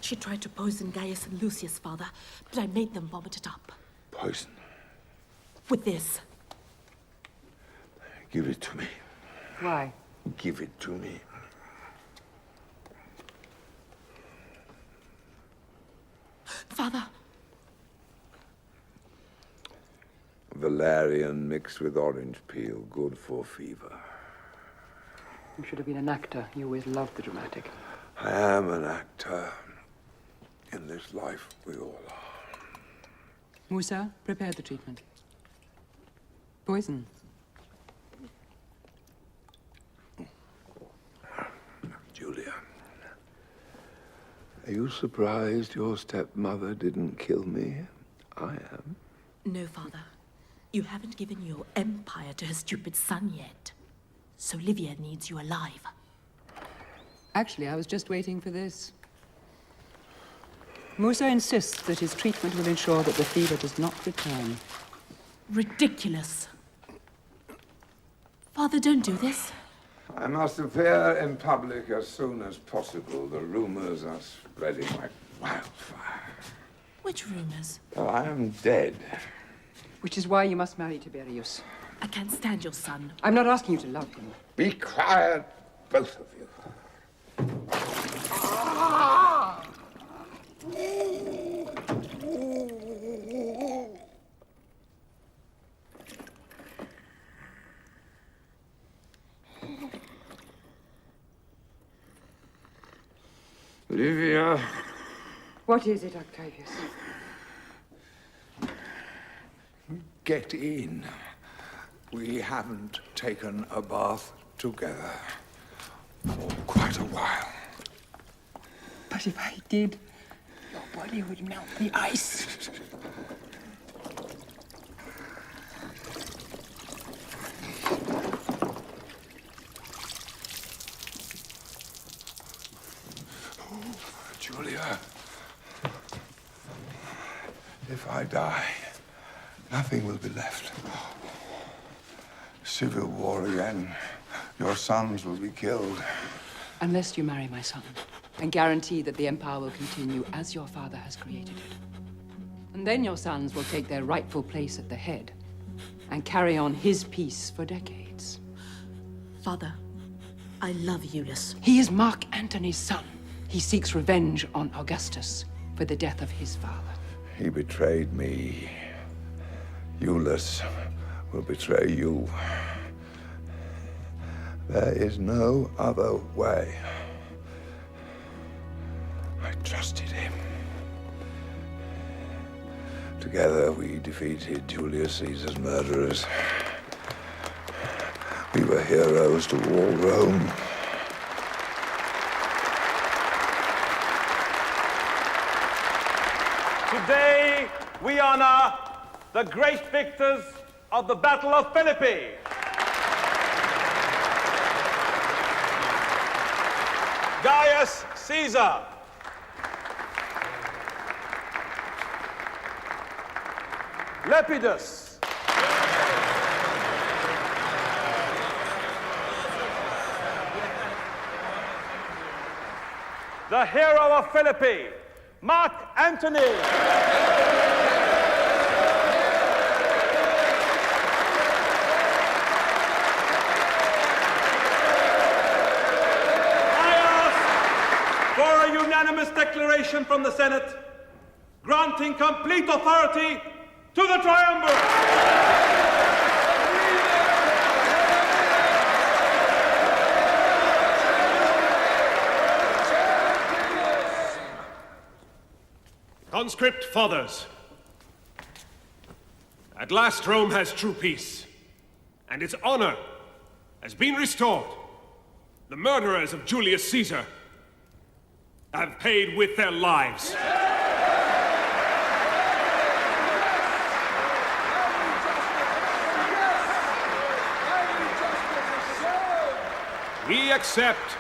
She tried to poison Gaius and Lucius, father, but I made them vomit it up. Poison. With this. Give it to me. Why? Give it to me. Father. Valerian mixed with orange peel, good for fever. You should have been an actor. You always loved the dramatic. I am an actor. In this life, we all are. Musa, prepare the treatment. Poison. Julia, are you surprised your stepmother didn't kill me? I am. No, father. You haven't given your empire to her stupid son yet. So Livia needs you alive. Actually, I was just waiting for this. Musa insists that his treatment will ensure that the fever does not return. Ridiculous. Father, don't do this. I must appear in public as soon as possible. The rumors are spreading like wildfire. Which rumors? Well, I am dead. Which is why you must marry Tiberius. I can't stand your son. I'm not asking you to love him. Be quiet, both of you. Livia. What is it, Octavius? Get in. We haven't taken a bath together for quite a while. But if I did, your body would melt the ice. Julia, if I die, nothing will be left. Civil war again. Your sons will be killed. Unless you marry my son and guarantee that the Empire will continue as your father has created it. And then your sons will take their rightful place at the head and carry on his peace for decades. Father, I love Iulius. He is Mark Antony's son. He seeks revenge on Augustus for the death of his father. He betrayed me. Iulius will betray you. There is no other way. I trusted him. Together we defeated Julius Caesar's murderers. We were heroes to all Rome. Today, we honor the great victors of the Battle of Philippi. Gaius Caesar. Lepidus. The hero of Philippi, Mark Antony. For a unanimous declaration from the Senate, granting complete authority to the triumvirate. Conscript fathers, at last Rome has true peace, and its honor has been restored. The murderers of Julius Caesar have paid with their lives. We accept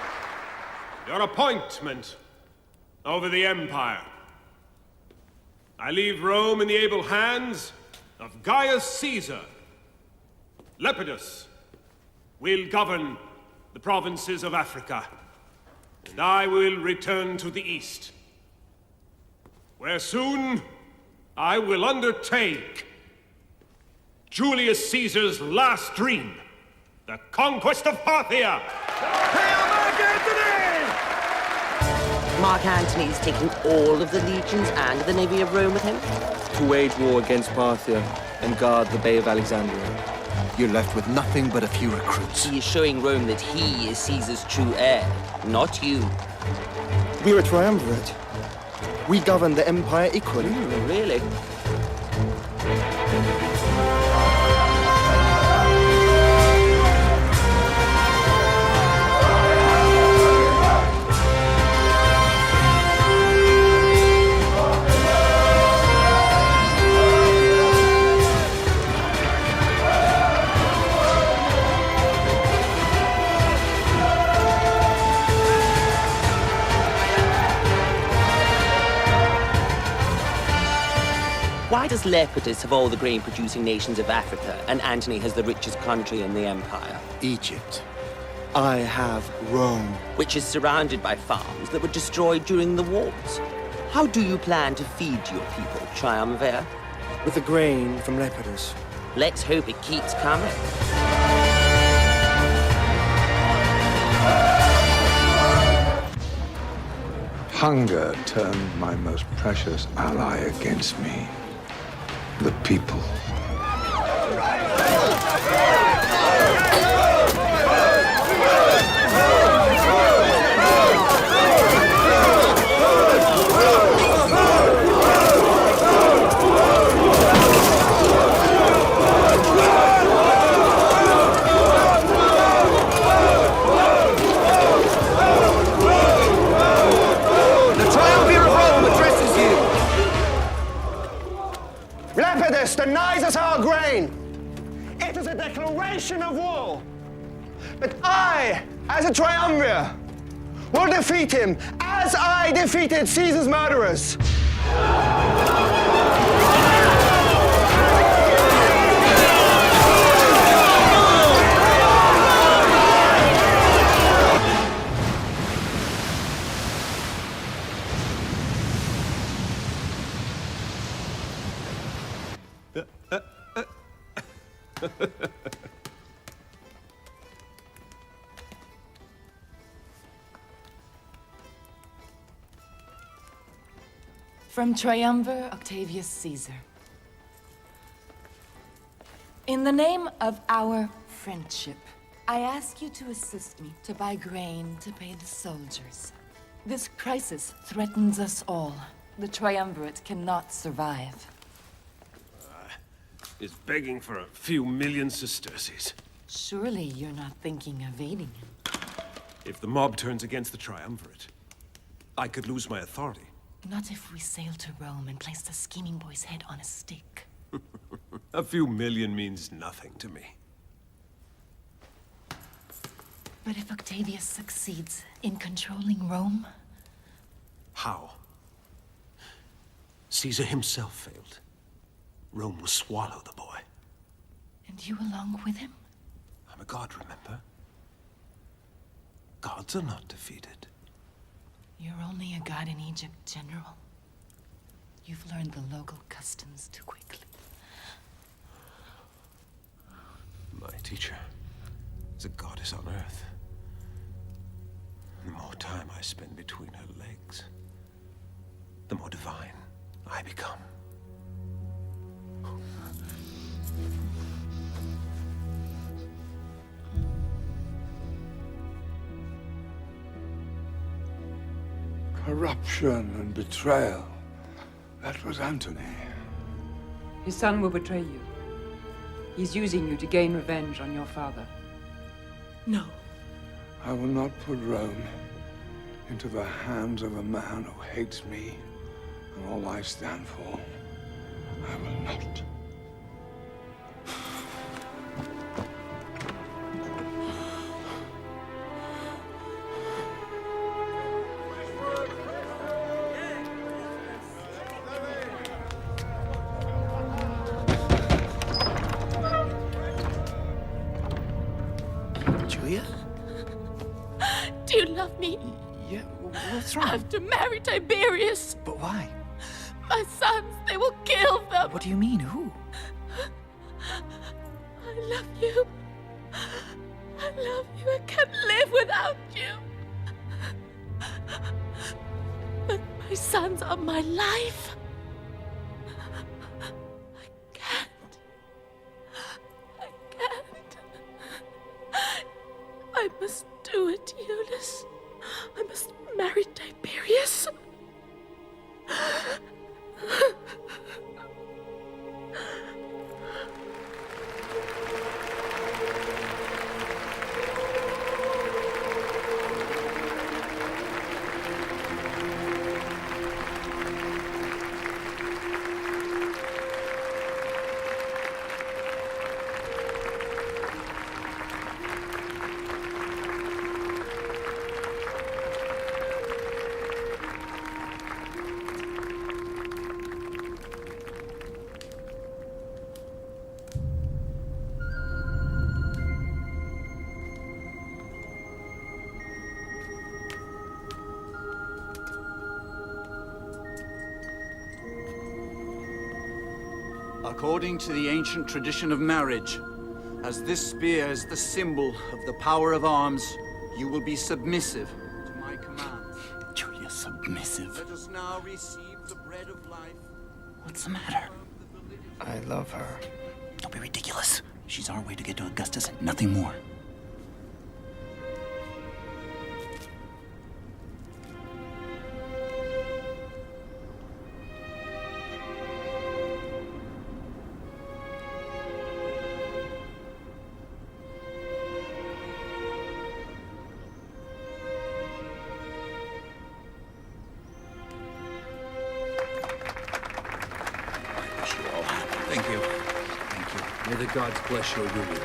your appointment over the Empire. I leave Rome in the able hands of Gaius Caesar, Lepidus, will govern the provinces of Africa, and I will return to the east, where soon I will undertake Julius Caesar's last dream, the conquest of Parthia! Mark Antony's taking all of the legions and the navy of Rome with him? To wage war against Parthia and guard the Bay of Alexandria. You're left with nothing but a few recruits. He is showing Rome that he is Caesar's true heir, not you. We're a triumvirate. We govern the empire equally. Really? Why does Lepidus have all the grain-producing nations of Africa, and Antony has the richest country in the empire? Egypt. I have Rome. Which is surrounded by farms that were destroyed during the wars. How do you plan to feed your people, Triumvir? With the grain from Lepidus. Let's hope it keeps coming. Hunger turned my most precious ally against me. The people. Lepidus denies us our grain. It is a declaration of war. But I, as a triumvir, will defeat him as I defeated Caesar's murderers. From Triumvir Octavius Caesar. In the name of our friendship, I ask you to assist me to buy grain to pay the soldiers. This crisis threatens us all. The Triumvirate cannot survive. Is begging for a few million sesterces. Surely you're not thinking of aiding him. If the mob turns against the Triumvirate, I could lose my authority. Not if we sail to Rome and place the scheming boy's head on a stick. A few million means nothing to me. But if Octavius succeeds in controlling Rome? How? Caesar himself failed. Rome will swallow the boy. And you along with him? I'm a god, remember? Gods are not defeated. You're only a god in Egypt, General. You've learned the local customs too quickly. My teacher is a goddess on Earth. The more time I spend between her legs, the more divine I become. Corruption and betrayal. That was Antony. His son will betray you. He's using you to gain revenge on your father. No. I will not put Rome into the hands of a man who hates me and all I stand for. I will not. What's wrong? I have to marry Tiberius. But why? My sons, they will kill them. What do you mean? Who? I love you. I love you. I can't live without you. But my sons are my life. I can't. I must do it, Eunice. I must marry Tiberius. According to the ancient tradition of marriage, as this spear is the symbol of the power of arms, you will be submissive to my commands. Julia, submissive. Let us now receive the bread of life. What's the matter? I love her. Don't be ridiculous. She's our way to get to Augustus and nothing more. Thank you. Thank you. May the gods bless your union.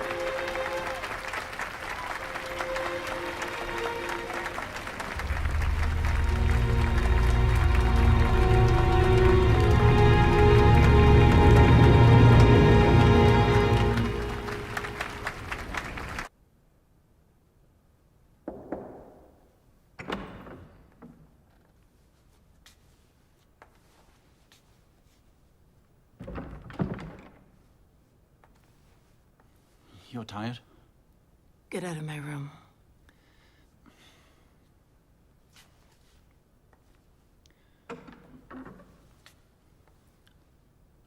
You're tired? Get out of my room.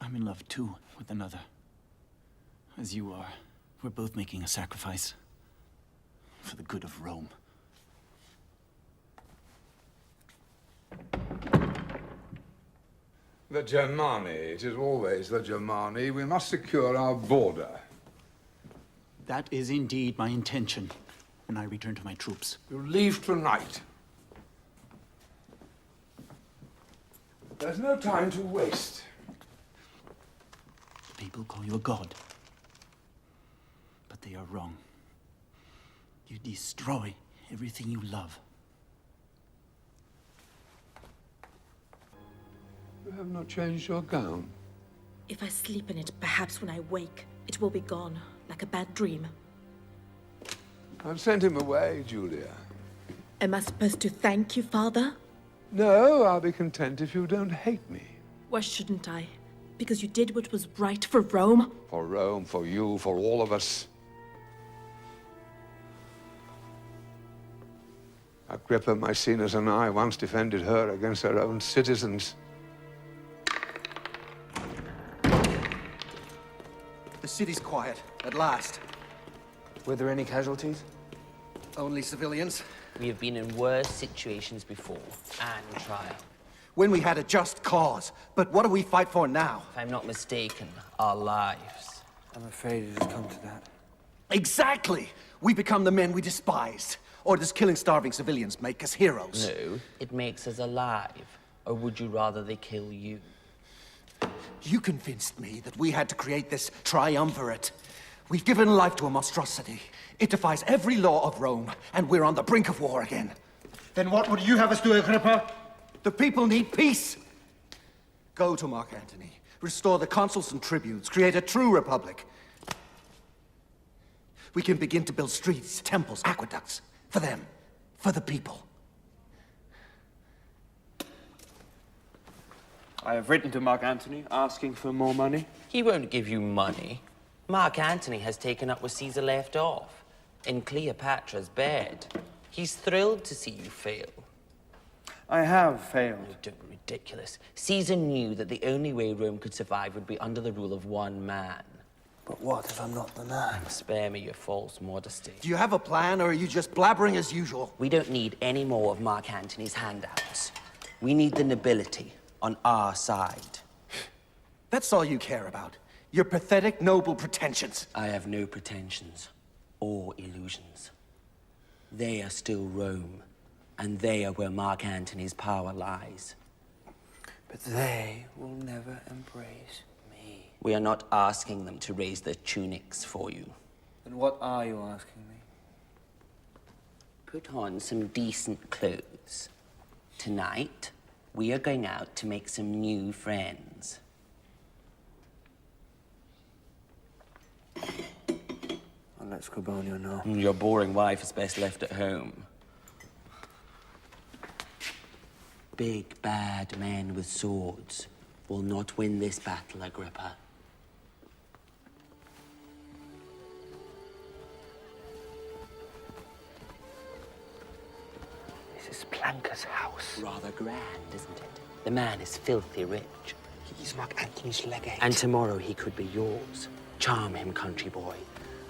I'm in love too, with another. As you are. We're both making a sacrifice. For the good of Rome. The Germani. It is always the Germani. We must secure our border. That is indeed my intention when I return to my troops. You leave tonight. There's no time to waste. People call you a god. But they are wrong. You destroy everything you love. You have not changed your gown. If I sleep in it, perhaps when I wake, it will be gone, like a bad dream. I've sent him away, Julia. Am I supposed to thank you, Father? No, I'll be content if you don't hate me. Why shouldn't I? Because you did what was right for Rome? For Rome, for you, for all of us. Agrippa, Maecenas, and I once defended her against her own citizens. The city's quiet, at last. Were there any casualties? Only civilians. We have been in worse situations before, and trial. When we had a just cause. But what do we fight for now? If I'm not mistaken, our lives. I'm afraid it has come to that. Exactly! We become the men we despised. Or does killing starving civilians make us heroes? No, it makes us alive. Or would you rather they kill you? You convinced me that we had to create this triumvirate. We've given life to a monstrosity. It defies every law of Rome, and we're on the brink of war again. Then what would you have us do, Agrippa? The people need peace. Go to Mark Antony. Restore the consuls and tribunes. Create a true republic. We can begin to build streets, temples, aqueducts. For them. For the people. I have written to Mark Antony asking for more money. He won't give you money. Mark Antony has taken up where Caesar left off, in Cleopatra's bed. He's thrilled to see you fail. I have failed. Don't be ridiculous. Caesar knew that the only way Rome could survive would be under the rule of one man. But what if I'm not the man? Spare me your false modesty. Do you have a plan, or are you just blabbering as usual? We don't need any more of Mark Antony's handouts. We need the nobility on our side. That's all you care about. Your pathetic, noble pretensions. I have no pretensions or illusions. They are still Rome, and they are where Mark Antony's power lies. But they will never embrace me. We are not asking them to raise their tunics for you. Then what are you asking me? Put on some decent clothes. Tonight, we are going out to make some new friends. I'll let Scribonio know. Your boring wife is best left at home. Big, bad men with swords will not win this battle, Agrippa. This is Plancus' house. Rather grand, isn't it? The man is filthy rich. He's Mark Antony's legate. And tomorrow he could be yours. Charm him, country boy.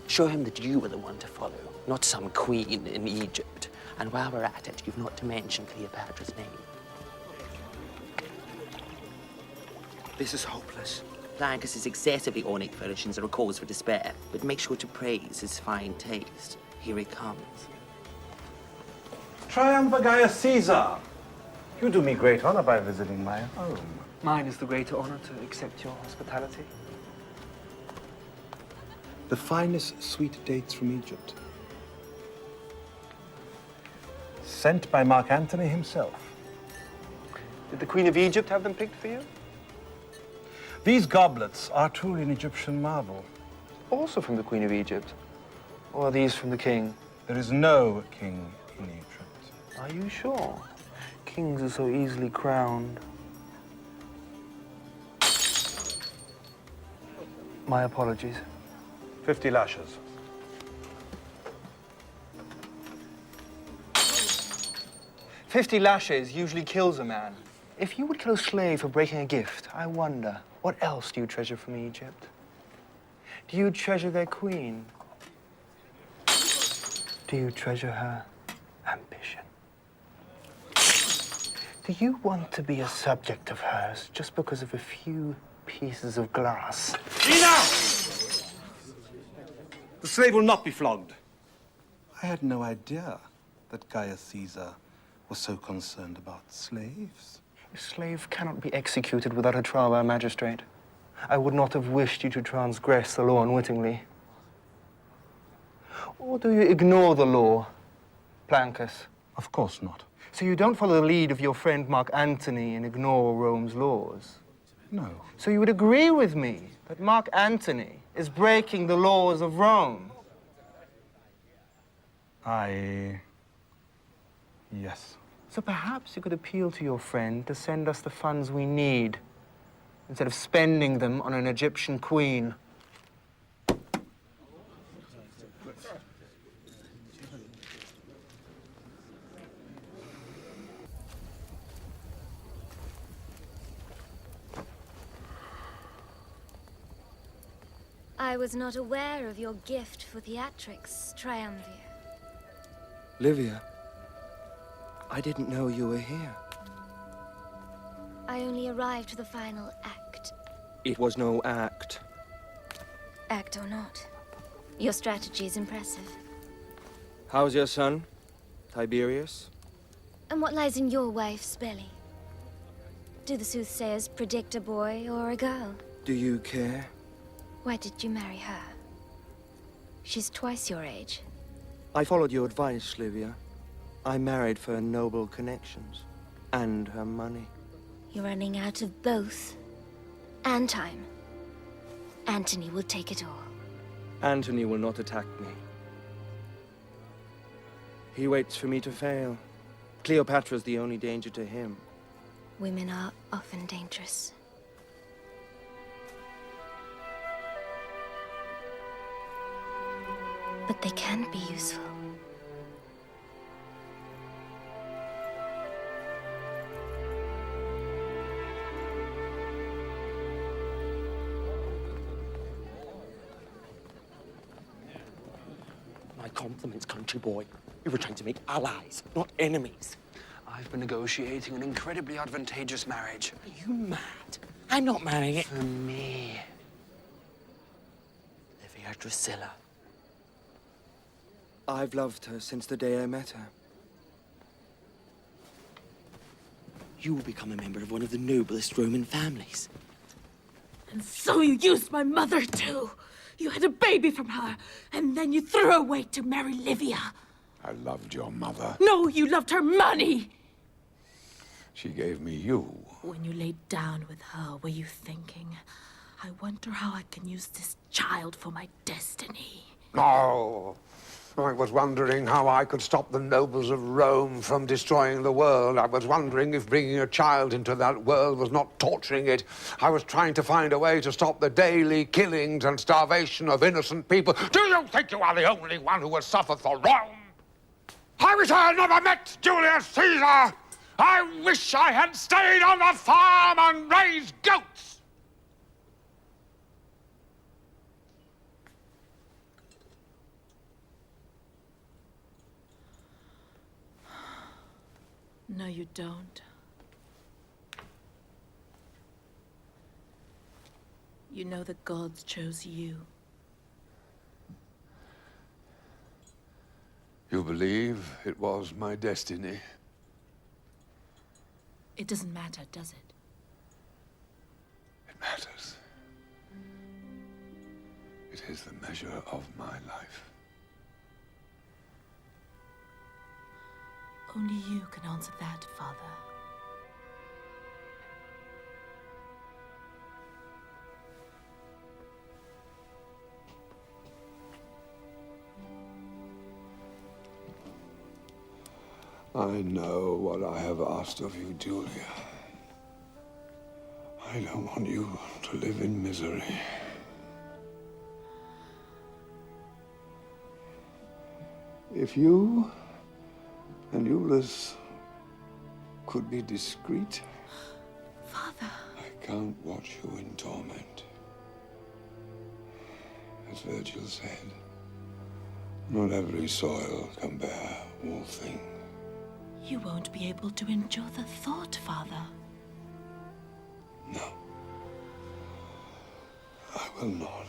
Show him that you are the one to follow, not some queen in Egypt. And while we're at it, you've not to mention Cleopatra's name. This is hopeless. Plancus's excessively ornate furnishings are a cause for despair, but make sure to praise his fine taste. Here he comes. Triumph, Gaius Caesar! You do me great honor by visiting my home. Mine is the greater honor to accept your hospitality. The finest sweet dates from Egypt. Sent by Mark Antony himself. Did the Queen of Egypt have them picked for you? These goblets are truly an Egyptian marvel. Also from the Queen of Egypt? Or are these from the king? There is no king in Egypt. Are you sure? Kings are so easily crowned. My apologies. 50 lashes. $50 usually kills a man. If you would kill a slave for breaking a gift, I wonder, what else do you treasure from Egypt? Do you treasure their queen? Do you treasure her ambition? Do you want to be a subject of hers just because of a few pieces of glass? Enough! The slave will not be flogged. I had no idea that Gaius Caesar was so concerned about slaves. A slave cannot be executed without a trial by a magistrate. I would not have wished you to transgress the law unwittingly. Or do you ignore the law, Plancus? Of course not. So you don't follow the lead of your friend Mark Antony and ignore Rome's laws? No. So you would agree with me that Mark Antony is breaking the laws of Rome? Yes. So perhaps you could appeal to your friend to send us the funds we need, instead of spending them on an Egyptian queen. I was not aware of your gift for theatrics, Triumvir. Livia, I didn't know you were here. I only arrived for the final act. It was no act. Act or not, your strategy is impressive. How's your son, Tiberius? And what lies in your wife's belly? Do the soothsayers predict a boy or a girl? Do you care? Why did you marry her? She's twice your age. I followed your advice, Livia. I married for her noble connections and her money. You're running out of both. And time. Antony will take it all. Antony will not attack me. He waits for me to fail. Cleopatra's the only danger to him. Women are often dangerous. But they can be useful. My compliments, country boy. We were trying to make allies, not enemies. I've been negotiating an incredibly advantageous marriage. Are you mad? I'm not marrying it. For me. Livia Drusilla. I've loved her since the day I met her. You will become a member of one of the noblest Roman families. And so you used my mother too. You had a baby from her, and then you threw her away to marry Livia. I loved your mother. No, you loved her money. She gave me you. When you laid down with her, were you thinking, I wonder how I can use this child for my destiny? Oh, I was wondering how I could stop the nobles of Rome from destroying the world. I was wondering if bringing a child into that world was not torturing it. I was trying to find a way to stop the daily killings and starvation of innocent people. Do you think you are the only one who has suffered for Rome? I wish I had never met Julius Caesar! I wish I had stayed on the farm and raised goats! No, you don't. You know the gods chose you. You believe it was my destiny? It doesn't matter, does it? It matters. It is the measure of my life. Only you can answer that, Father. I know what I have asked of you, Julia. I don't want you to live in misery. If you and Euless could be discreet, Father. I can't watch you in torment. As Virgil said, not every soil can bear all things. You won't be able to endure the thought, Father. No. I will not.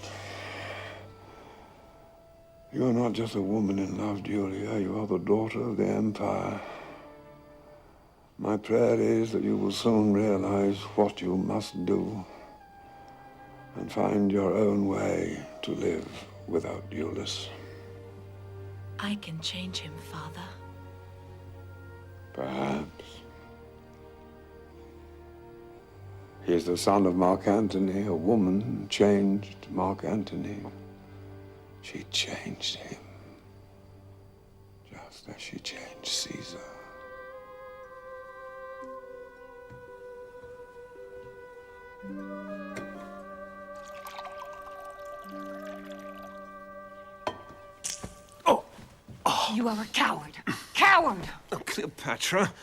You are not just a woman in love, Julia. You are the daughter of the Empire. My prayer is that you will soon realize what you must do and find your own way to live without Euless. I can change him, Father. Perhaps. He is the son of Mark Antony. A woman changed Mark Antony. She changed him, just as she changed Caesar. You are a coward. Coward! Oh, Cleopatra.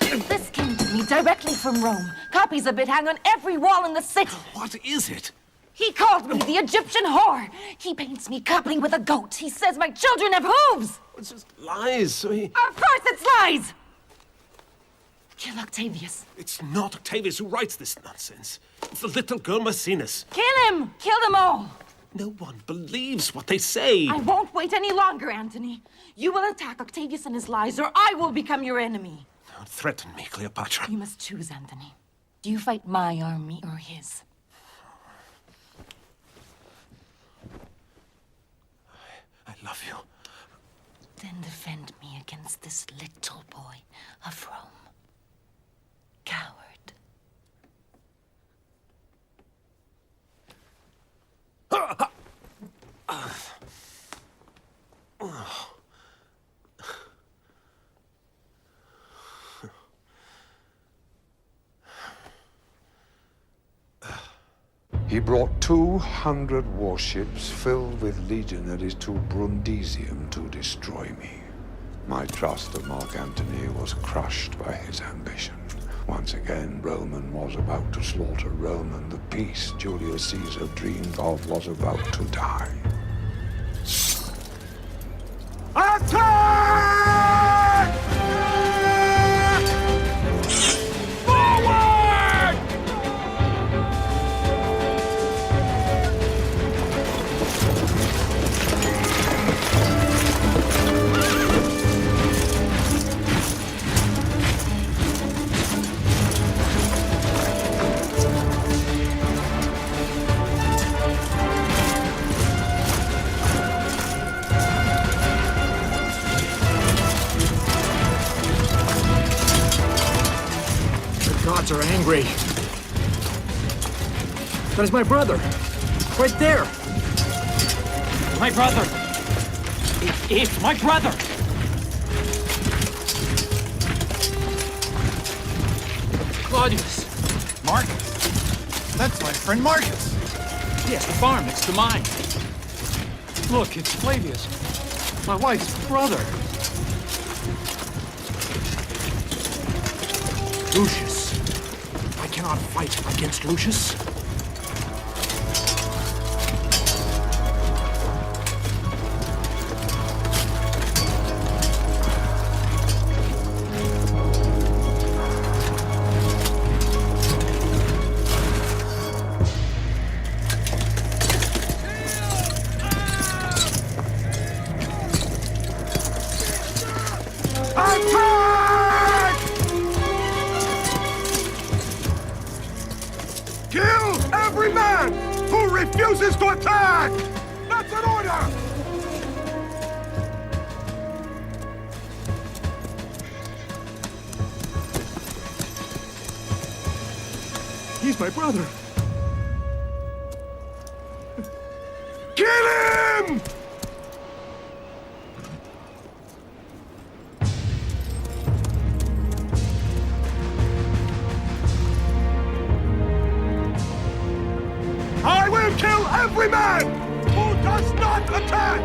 This came to me directly from Rome. Copies of it hang on every wall in the city. What is it? He called me the Egyptian whore. He paints me coupling with a goat. He says my children have hooves. It's just lies. Of course it's lies! Kill Octavius. It's not Octavius who writes this nonsense. It's the little girl Maecenas. Kill him! Kill them all! No one believes what they say. I won't wait any longer, Antony. You will attack Octavius and his lies, or I will become your enemy. Don't threaten me, Cleopatra. You must choose, Antony. Do you fight my army or his? I love you. Then defend me against this little boy of Rome. Coward. He brought 200 warships filled with legionaries to Brundisium to destroy me. My trust of Mark Antony was crushed by his ambition. Once again, Roman was about to slaughter Rome, and the peace Julius Caesar dreamed of was about to die. Attack! Forward! Gods are angry. That is my brother. Right there. My brother! It's my brother! Claudius. Marcus! That's my friend Marcus! Yes, the farm next to mine. Look, it's Flavius. My wife's brother. Lucius. I cannot fight against Lucius. Attack! Kill every man who refuses to attack! That's an order! He's my brother. Kill him! I will kill every man who does not attack!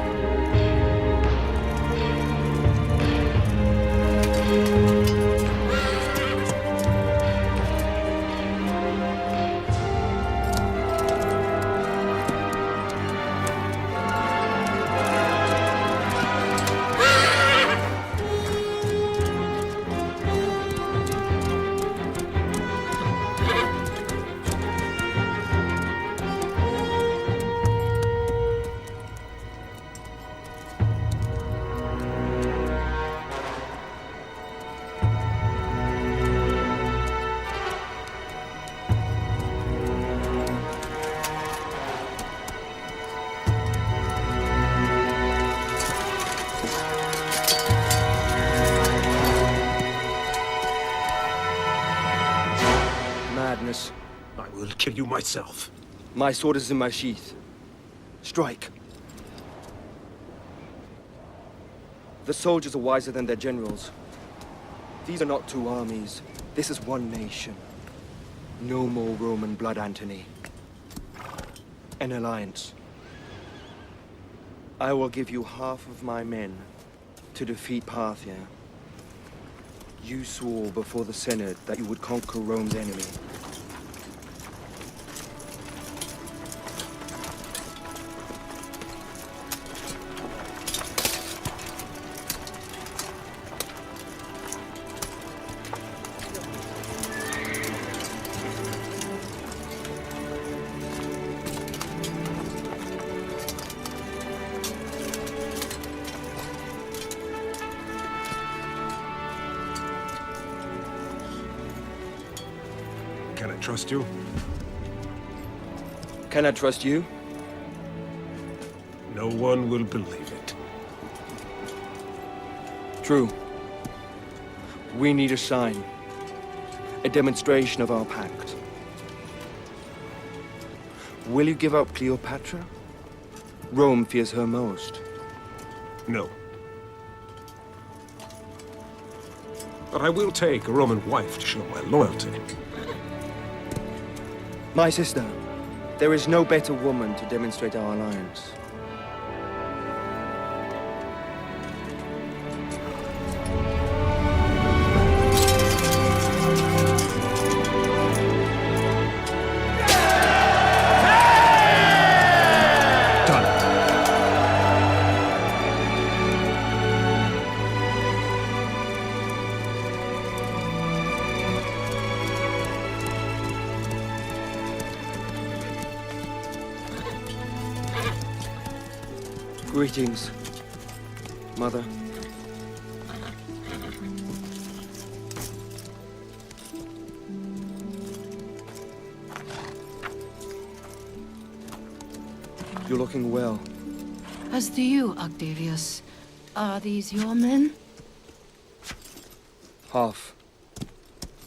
Madness. I will kill you myself. My sword is in my sheath. Strike. The soldiers are wiser than their generals. These are not two armies. This is one nation. No more Roman blood, Antony. An alliance. I will give you half of my men to defeat Parthia. You swore before the Senate that you would conquer Rome's enemy. Can I trust you? Can I trust you? No one will believe it. True. We need a sign. A demonstration of our pact. Will you give up Cleopatra? Rome fears her most. No. But I will take a Roman wife to show my loyalty. My sister, There is no better woman to demonstrate our alliance. Greetings, Mother. You're looking well. As do you, Octavius. Are these your men? Half.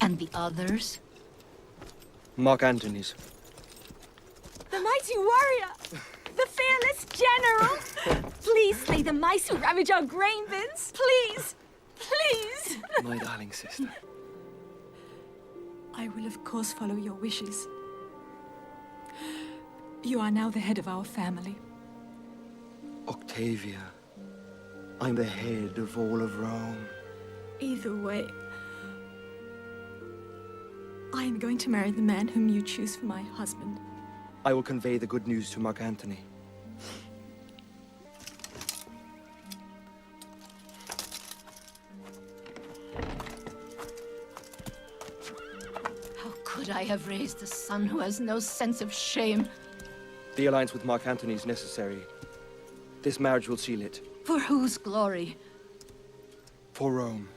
And the others? Mark Antony's. The mighty warrior! The fearless general! Please slay the mice who ravage our grain bins! Please! Please! My darling sister. I will of course follow your wishes. You are now the head of our family. Octavia, I'm the head of all of Rome. Either way, I am going to marry the man whom you choose for my husband. I will convey the good news to Mark Antony. How could I have raised a son who has no sense of shame? The alliance with Mark Antony is necessary. This marriage will seal it. For whose glory? For Rome.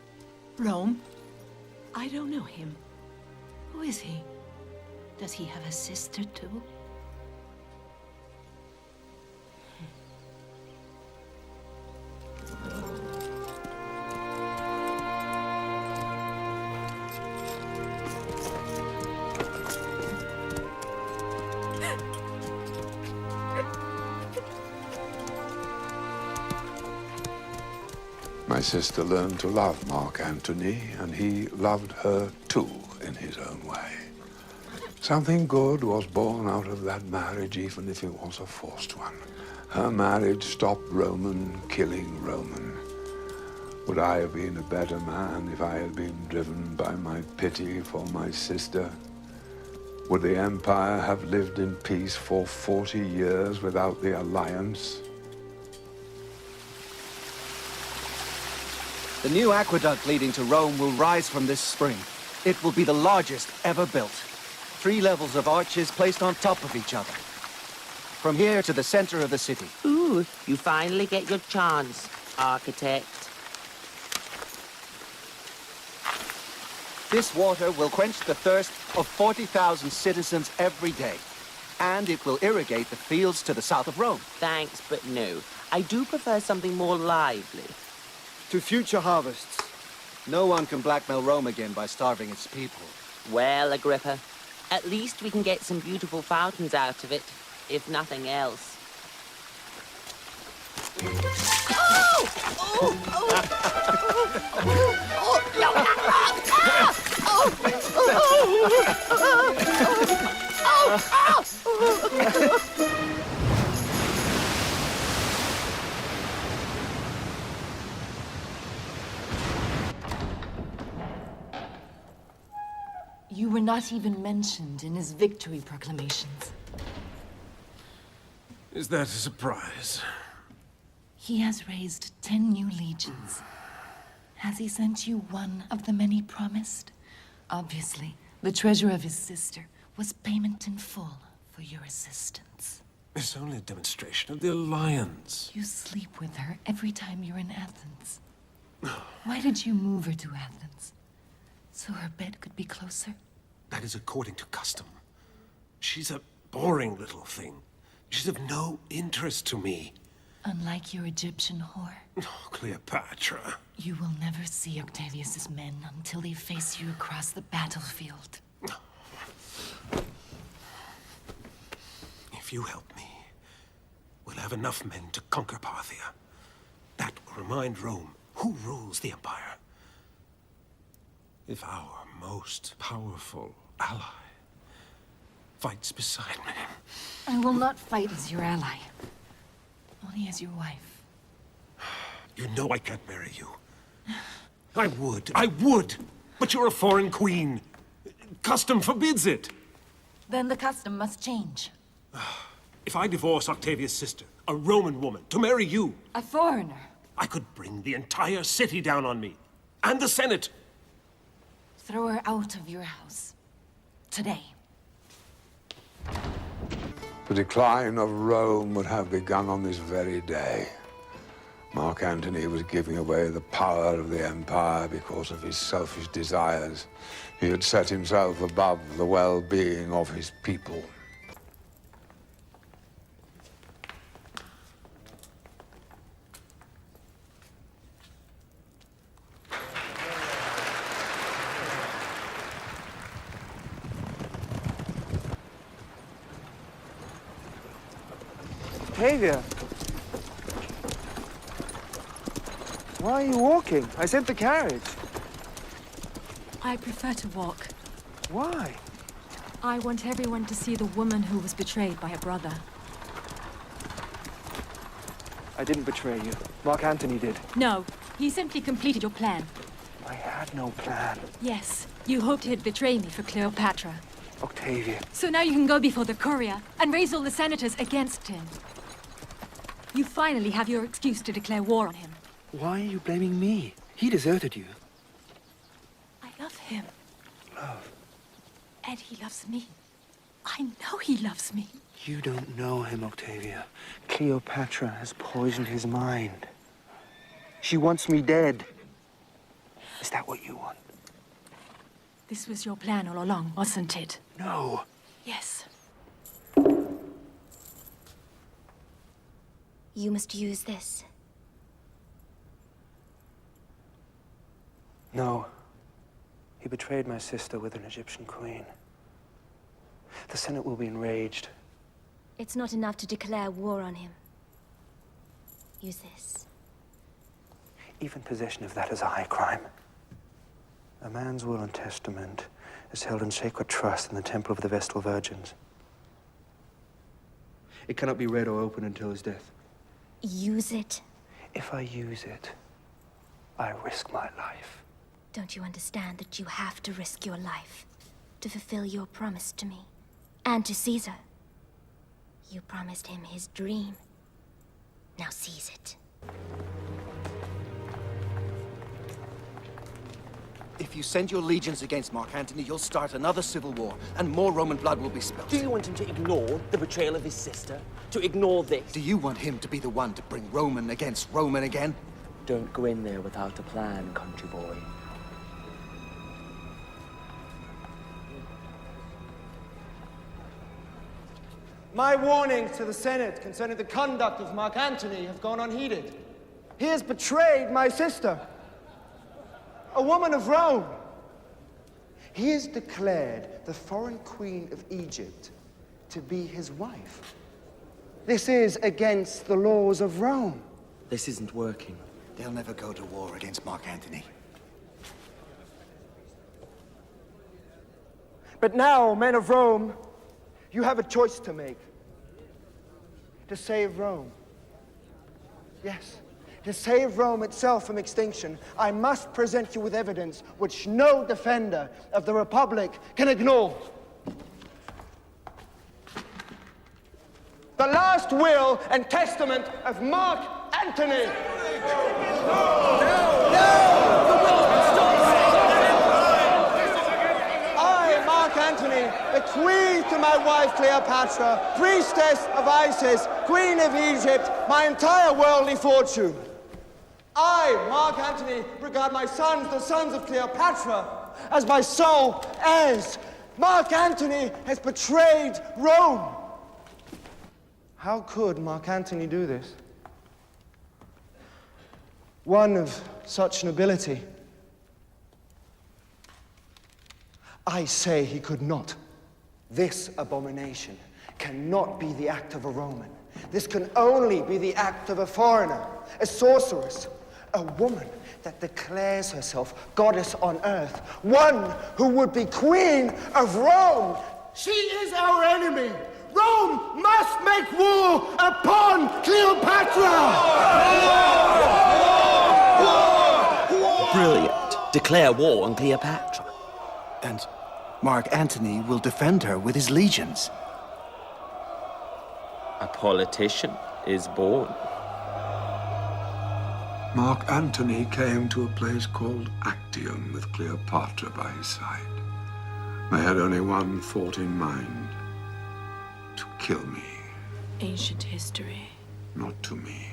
Rome? I don't know him. Who is he? Does he have a sister too? My sister learned to love Mark Antony, and he loved her too, in his own way. Something good was born out of that marriage, even if it was a forced one. Her marriage stopped Roman killing Roman. Would I have been a better man if I had been driven by my pity for my sister? Would the Empire have lived in peace for 40 years without the alliance? The new aqueduct leading to Rome will rise from this spring. It will be the largest ever built. 3 levels of arches placed on top of each other. From here to the center of the city. Ooh, you finally get your chance, architect. This water will quench the thirst of 40,000 citizens every day. And it will irrigate the fields to the south of Rome. Thanks, but no. I do prefer something more lively. To future harvests. No one can blackmail Rome again by starving its people. Well, Agrippa, at least we can get some beautiful fountains out of it, if nothing else. You were not even mentioned in his victory proclamations. Is that a surprise? He has raised 10 new legions. Has he sent you one of the many promised? Obviously, the treasure of his sister was payment in full for your assistance. It's only a demonstration of the alliance. You sleep with her every time you're in Athens. Why did you move her to Athens? So her bed could be closer? That is according to custom. She's a boring little thing. She's of no interest to me. Unlike your Egyptian whore. Oh, Cleopatra. You will never see Octavius's men until they face you across the battlefield. If you help me, we'll have enough men to conquer Parthia. That will remind Rome who rules the Empire. If our most powerful ally fights beside me. I will not fight as your ally. Only as your wife. You know I can't marry you. I would, but you're a foreign queen. Custom forbids it. Then the custom must change. If I divorce Octavia's sister, a Roman woman, to marry you... A foreigner. I could bring the entire city down on me. And the Senate. Throw her out of your house. Today. The decline of Rome would have begun on this very day. Mark Antony was giving away the power of the empire because of his selfish desires. He had set himself above the well-being of his people. Octavia. Why are you walking? I sent the carriage. I prefer to walk. Why? I want everyone to see the woman who was betrayed by a brother. I didn't betray you. Mark Antony did. No, he simply completed your plan. I had no plan. Yes, you hoped he'd betray me for Cleopatra. Octavia. So now you can go before the courier and raise all the senators against him. You finally have your excuse to declare war on him. Why are you blaming me? He deserted you. I love him. Love? And he loves me. I know he loves me. You don't know him, Octavia. Cleopatra has poisoned his mind. She wants me dead. Is that what you want? This was your plan all along, wasn't it? No. Yes. You must use this. No. He betrayed my sister with an Egyptian queen. The Senate will be enraged. It's not enough to declare war on him. Use this. Even possession of that is a high crime. A man's will and testament is held in sacred trust in the Temple of the Vestal Virgins. It cannot be read or opened until his death. Use it. If I use it, I risk my life. Don't you understand that you have to risk your life to fulfill your promise to me and to Caesar? You promised him his dream. Now seize it. If you send your legions against Mark Antony, you'll start another civil war, and more Roman blood will be spilled. Do you want him to ignore the betrayal of his sister? To ignore this? Do you want him to be the one to bring Roman against Roman again? Don't go in there without a plan, country boy. My warnings to the Senate concerning the conduct of Mark Antony have gone unheeded. He has betrayed my sister, a woman of Rome. He has declared the foreign queen of Egypt to be his wife. This is against the laws of Rome. This isn't working. They'll never go to war against Mark Antony. But now, men of Rome, you have a choice to make. To save Rome. Yes. To save Rome itself from extinction, I must present you with evidence which no defender of the Republic can ignore. The last will and testament of Mark Antony. I, Mark Antony, bequeath to my wife Cleopatra, priestess of Isis, queen of Egypt, my entire worldly fortune. I, Mark Antony, regard my sons, the sons of Cleopatra, as my sole heirs. Mark Antony has betrayed Rome. How could Mark Antony do this? One of such nobility. I say he could not. This abomination cannot be the act of a Roman. This can only be the act of a foreigner, a sorceress, a woman that declares herself goddess on earth, one who would be queen of Rome. She is our enemy. Rome must make war upon Cleopatra! Brilliant. Declare war on Cleopatra. And Mark Antony will defend her with his legions. A politician is born. Mark Antony came to a place called Actium with Cleopatra by his side. They had only one thought in mind: to kill me. Ancient history. Not to me.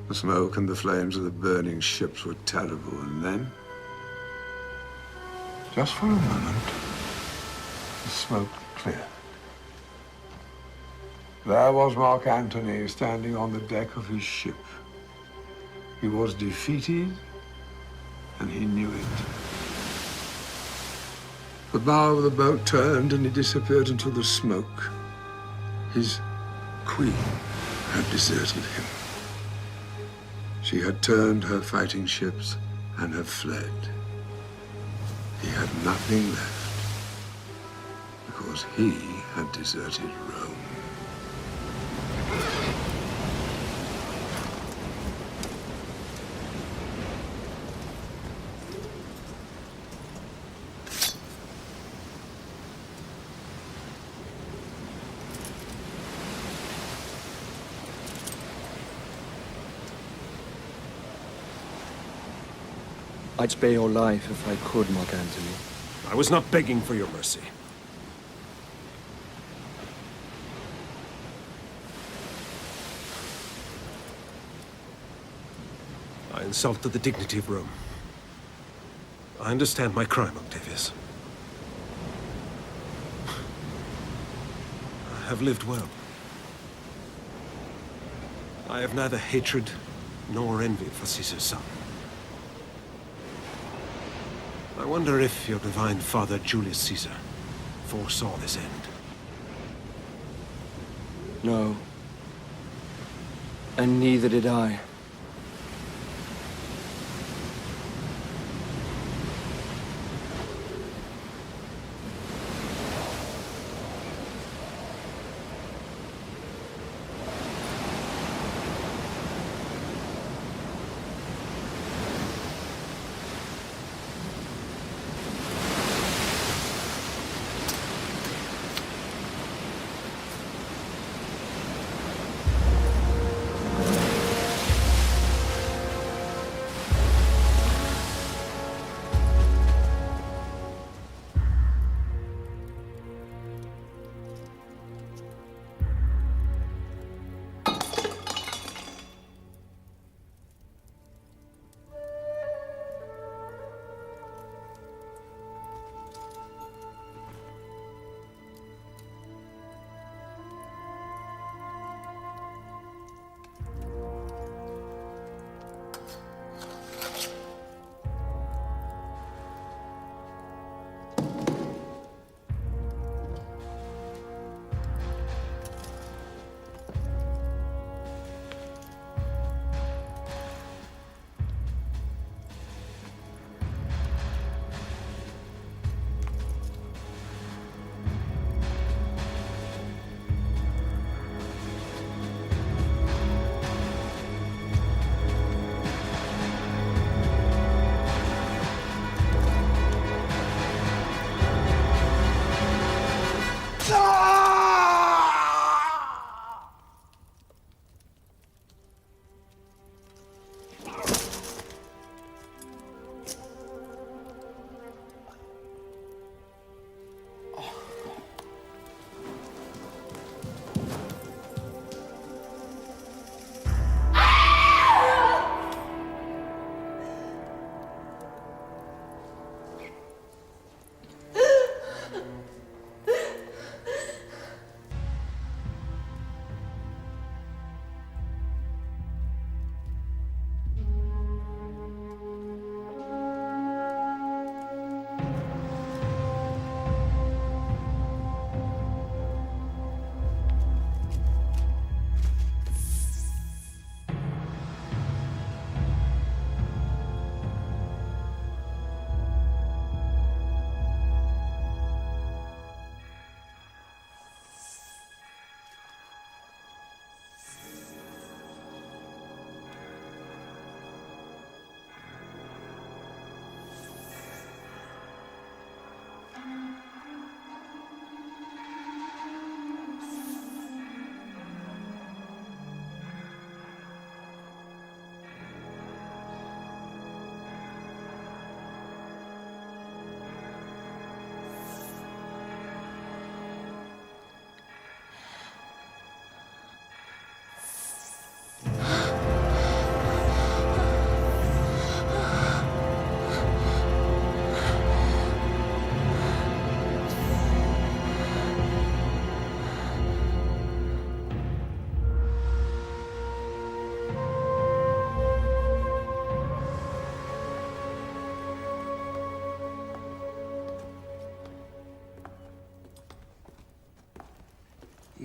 The smoke and the flames of the burning ships were terrible, and then, just for a moment, the smoke cleared. There was Mark Antony standing on the deck of his ship. He was defeated, and he knew it. The bow of the boat turned, and he disappeared into the smoke. His queen had deserted him. She had turned her fighting ships and had fled. He had nothing left, because he had deserted Rome. I'd spare your life if I could, Mark Antony. I was not begging for your mercy. I insulted the dignity of Rome. I understand my crime, Octavius. I have lived well. I have neither hatred nor envy for Caesar's son. I wonder if your divine father, Julius Caesar, foresaw this end. No. And neither did I.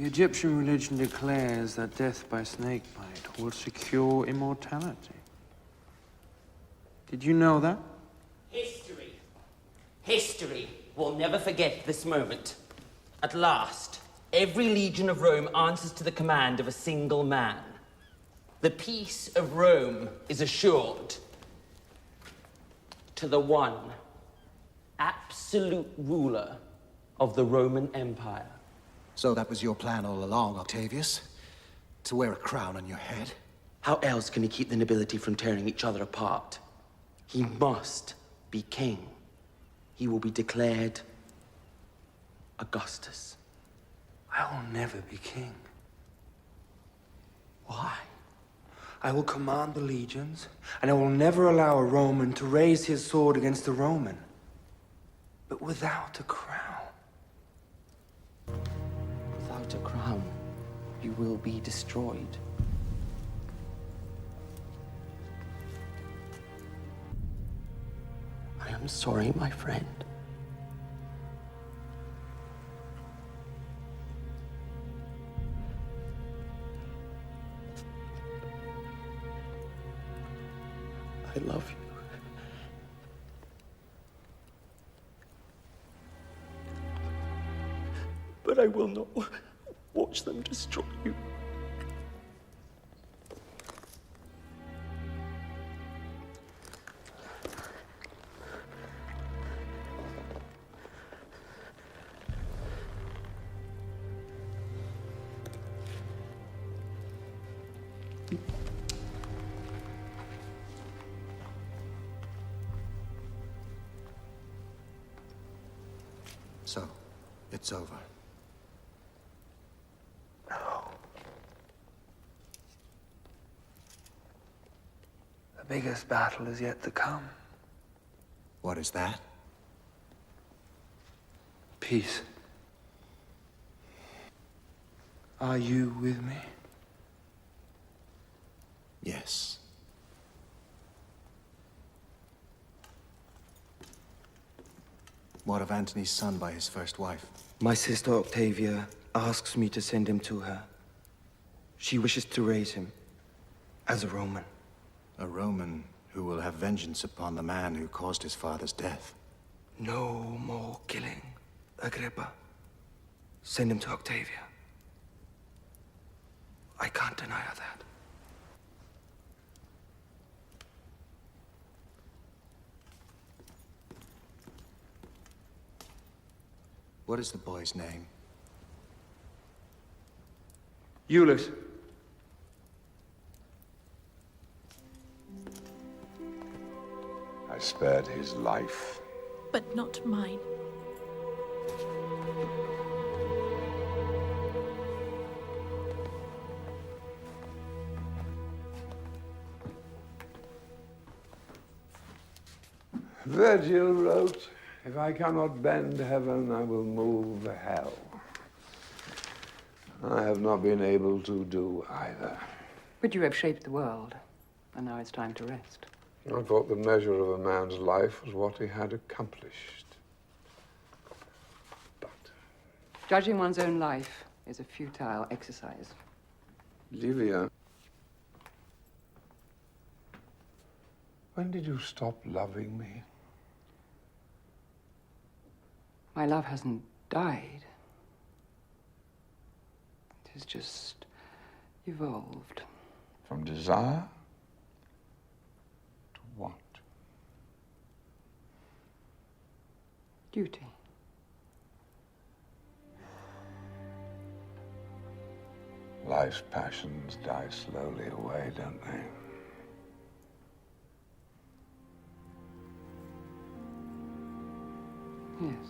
The Egyptian religion declares that death by snakebite will secure immortality. Did you know that? History will never forget this moment. At last, every legion of Rome answers to the command of a single man. The peace of Rome is assured to the one absolute ruler of the Roman Empire. So that was your plan all along, Octavius? To wear a crown on your head? How else can he keep the nobility from tearing each other apart? He must be king. He will be declared Augustus. I will never be king. Why? I will command the legions, and I will never allow a Roman to raise his sword against a Roman. But without a crown. Without a crown, you will be destroyed. I am sorry, my friend. I love you. But I will not watch them destroy you. So, it's over. No. The biggest battle is yet to come. What is that? Peace. Are you with me? Yes. What of Antony's son by his first wife? My sister Octavia asks me to send him to her. She wishes to raise him as a Roman. A Roman who will have vengeance upon the man who caused his father's death. No more killing, Agrippa. Send him to Octavia. I can't deny her that. What is the boy's name? Euless. I spared his life. But not mine. Virgil wrote, "If I cannot bend heaven, I will move hell." I have not been able to do either. But you have shaped the world, and now it's time to rest. I thought the measure of a man's life was what he had accomplished. Judging one's own life is a futile exercise. Livia, when did you stop loving me? My love hasn't died. It has just evolved. From desire to want. Duty. Life's passions die slowly away, don't they? Yes.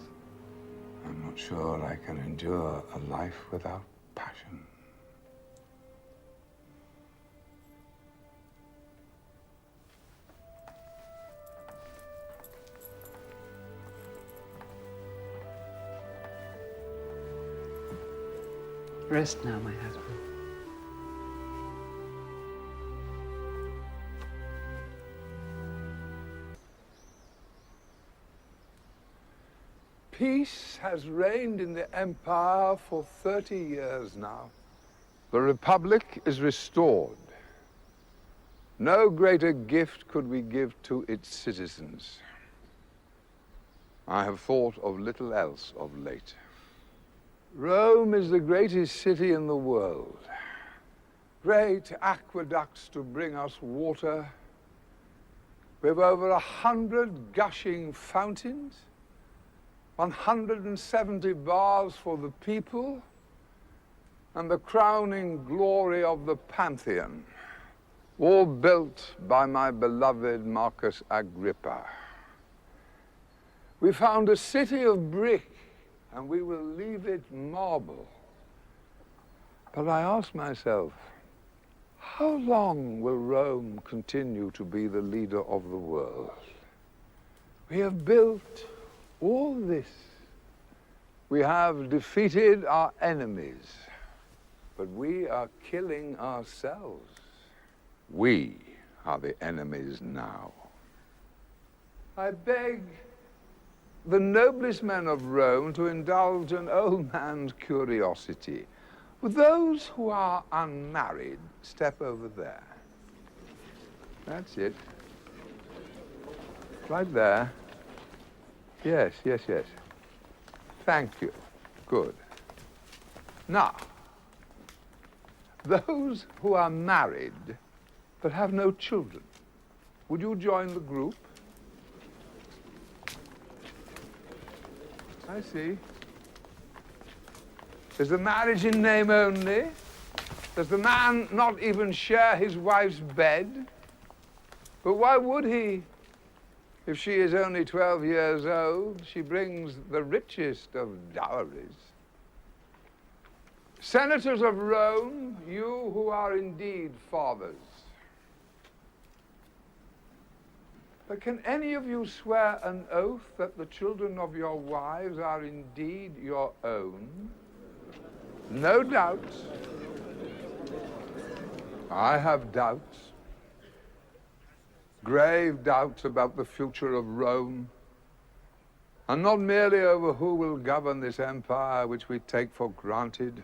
I'm not sure I can endure a life without passion. Rest now, my husband. Peace has reigned in the empire for 30 years now. The Republic is restored. No greater gift could we give to its citizens. I have thought of little else of late. Rome is the greatest city in the world. Great aqueducts to bring us water. We have over 100 gushing fountains, 170 baths for the people, and the crowning glory of the Pantheon, all built by my beloved Marcus Agrippa. We found a city of brick, and we will leave it marble. But I ask myself, how long will Rome continue to be the leader of the world? We have built all this. We have defeated our enemies, but we are killing ourselves. We are the enemies now. I beg the noblest men of Rome to indulge an old man's curiosity. With those who are unmarried, step over there. That's it. Right there. Yes, yes, yes. Thank you. Good. Now, those who are married but have no children, would you join the group? I see. Is the marriage in name only? Does the man not even share his wife's bed? But why would he? If she is only 12 years old, she brings the richest of dowries. Senators of Rome, you who are indeed fathers, but can any of you swear an oath that the children of your wives are indeed your own? No doubts. I have doubts. Grave doubts about the future of Rome, and not merely over who will govern this empire which we take for granted.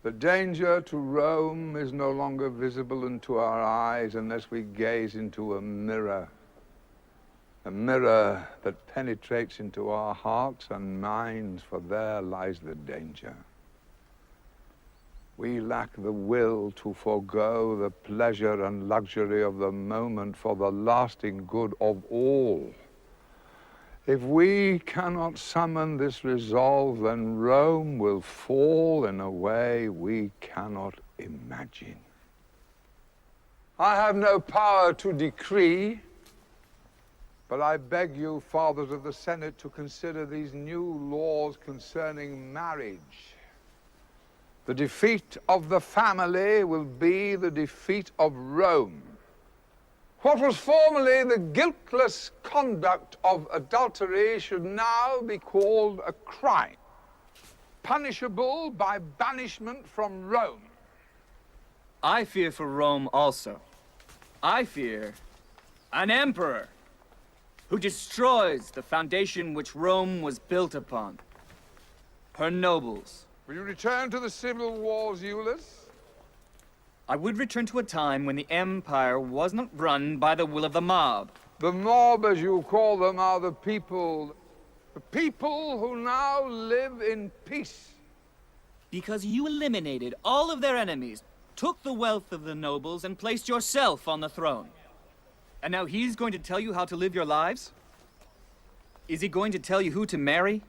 The danger to Rome is no longer visible into our eyes unless we gaze into a mirror that penetrates into our hearts and minds, for there lies the danger. We lack the will to forego the pleasure and luxury of the moment for the lasting good of all. If we cannot summon this resolve, then Rome will fall in a way we cannot imagine. I have no power to decree, but I beg you, fathers of the Senate, to consider these new laws concerning marriage. The defeat of the family will be the defeat of Rome. What was formerly the guiltless conduct of adultery should now be called a crime, punishable by banishment from Rome. I fear for Rome also. I fear an emperor who destroys the foundation which Rome was built upon. Her nobles. Will you return to the civil wars, Aulus? I would return to a time when the empire was not run by the will of the mob. The mob, as you call them, are the people who now live in peace. Because you eliminated all of their enemies, took the wealth of the nobles, and placed yourself on the throne. And now he's going to tell you how to live your lives? Is he going to tell you who to marry?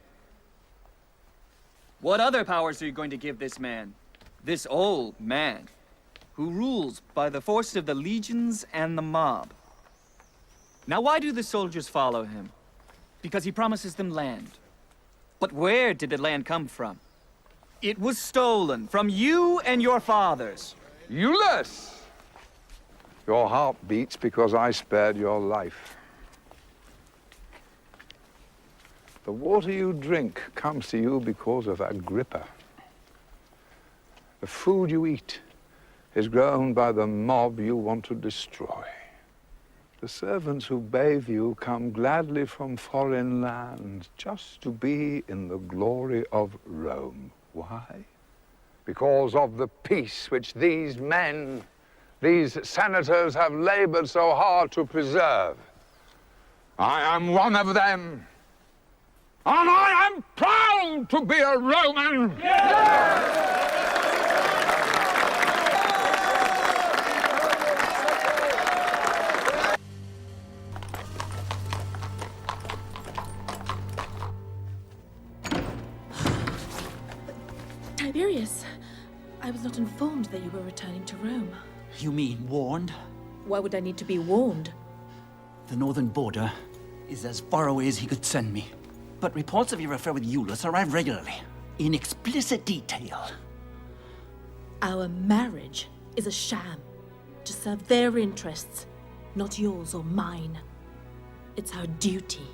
What other powers are you going to give this man? This old man, who rules by the force of the legions and the mob. Now why do the soldiers follow him? Because he promises them land. But where did the land come from? It was stolen from you and your fathers. Aulus! Your heart beats because I spared your life. The water you drink comes to you because of Agrippa. The food you eat is grown by the mob you want to destroy. The servants who bathe you come gladly from foreign lands just to be in the glory of Rome. Why? Because of the peace which these men, these senators have labored so hard to preserve. I am one of them. And I am proud to be a Roman! Tiberius, I was not informed that you were returning to Rome. You mean warned? Why would I need to be warned? The northern border is as far away as he could send me. But reports of your affair with Iulus arrive regularly, in explicit detail. Our marriage is a sham to serve their interests, not yours or mine. It's our duty.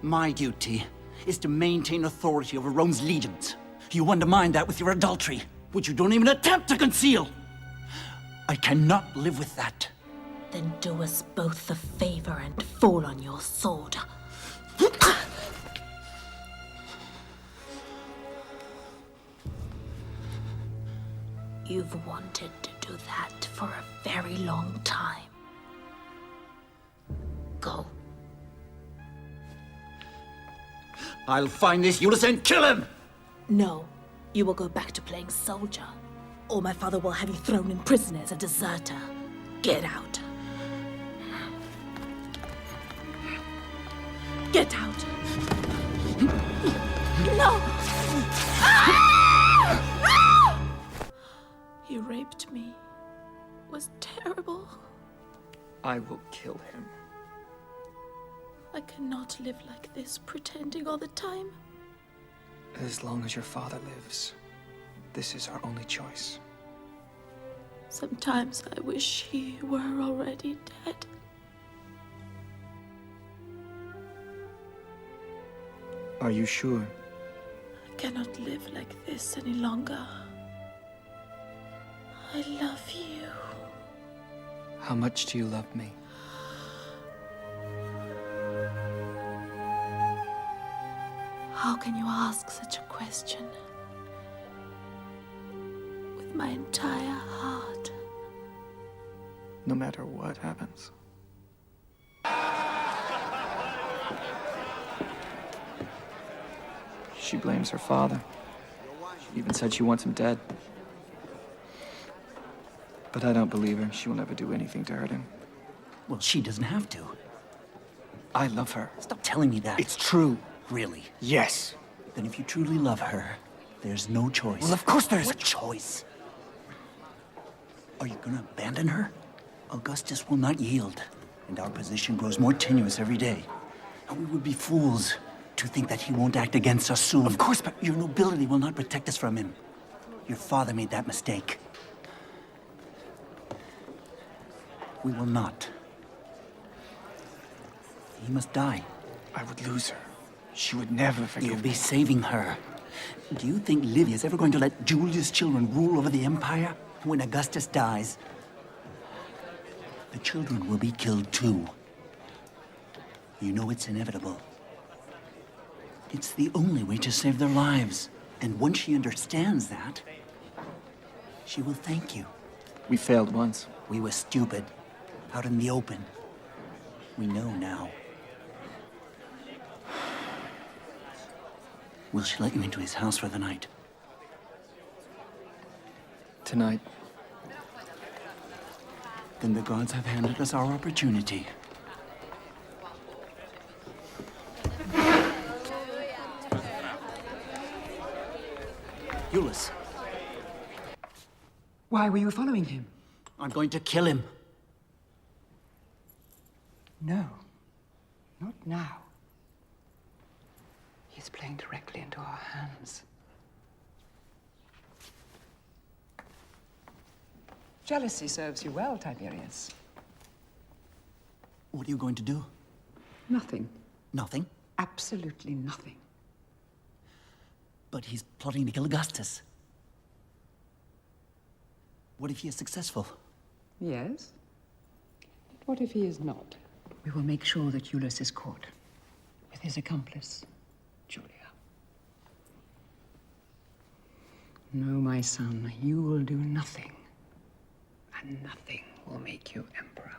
My duty is to maintain authority over Rome's legions. You undermine that with your adultery, which you don't even attempt to conceal. I cannot live with that. Then do us both the favor and fall on your sword. You've wanted to do that for a very long time. Go. I'll find this Iulus and kill him! No, you will go back to playing soldier, or my father will have you thrown in prison as a deserter. Get out. Get out. No! He raped me. It was terrible. I will kill him. I cannot live like this, pretending all the time. As long as your father lives, this is our only choice. Sometimes I wish he were already dead. Are you sure? I cannot live like this any longer. I love you. How much do you love me? How can you ask such a question? With my entire heart. No matter what happens. She blames her father. She even said she wants him dead. But I don't believe her. She will never do anything to hurt him. Well, she doesn't have to. I love her. Stop telling me that. It's true. Really? Yes. Then if you truly love her, there's no choice. Well, of course there's What choice? Are you gonna abandon her? Augustus will not yield, and our position grows more tenuous every day. And we would be fools to think that he won't act against us soon. Of course, but your nobility will not protect us from him. Your father made that mistake. We will not. He must die. I would lose her. She would never forgive You'll me. be saving her. Do you think Livia is ever going to let Julia's children rule over the Empire? When Augustus dies, the children will be killed too. You know it's inevitable. It's the only way to save their lives. And once she understands that, she will thank you. We failed once. We were stupid. Out in the open. We know now. Will she let you into his house for the night? Tonight. Then the gods have handed us our opportunity. Iulus. Why were you following him? I'm going to kill him. No, not now. He's playing directly into our hands. Jealousy serves you well, Tiberius. What are you going to do? Nothing. Nothing? Absolutely nothing. But he's plotting to kill Augustus. What if he is successful? Yes? But what if he is not? We will make sure that Aulus is caught with his accomplice, Julia. No, my son, you will do nothing, and nothing will make you emperor.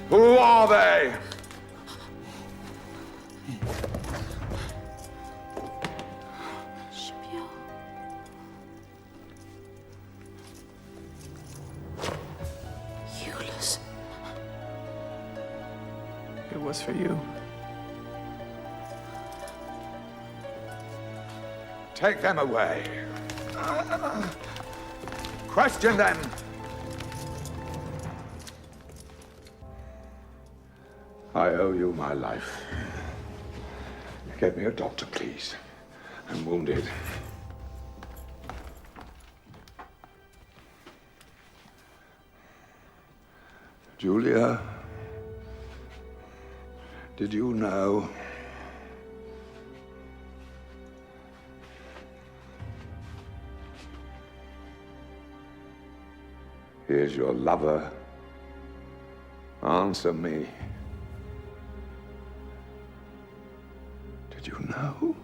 Who are they? Aulus. It was for you. Take them away. Question them. I owe you my life. Get me a doctor, please. I'm wounded. Julia, did you know? Here's your lover. Answer me. Did you know?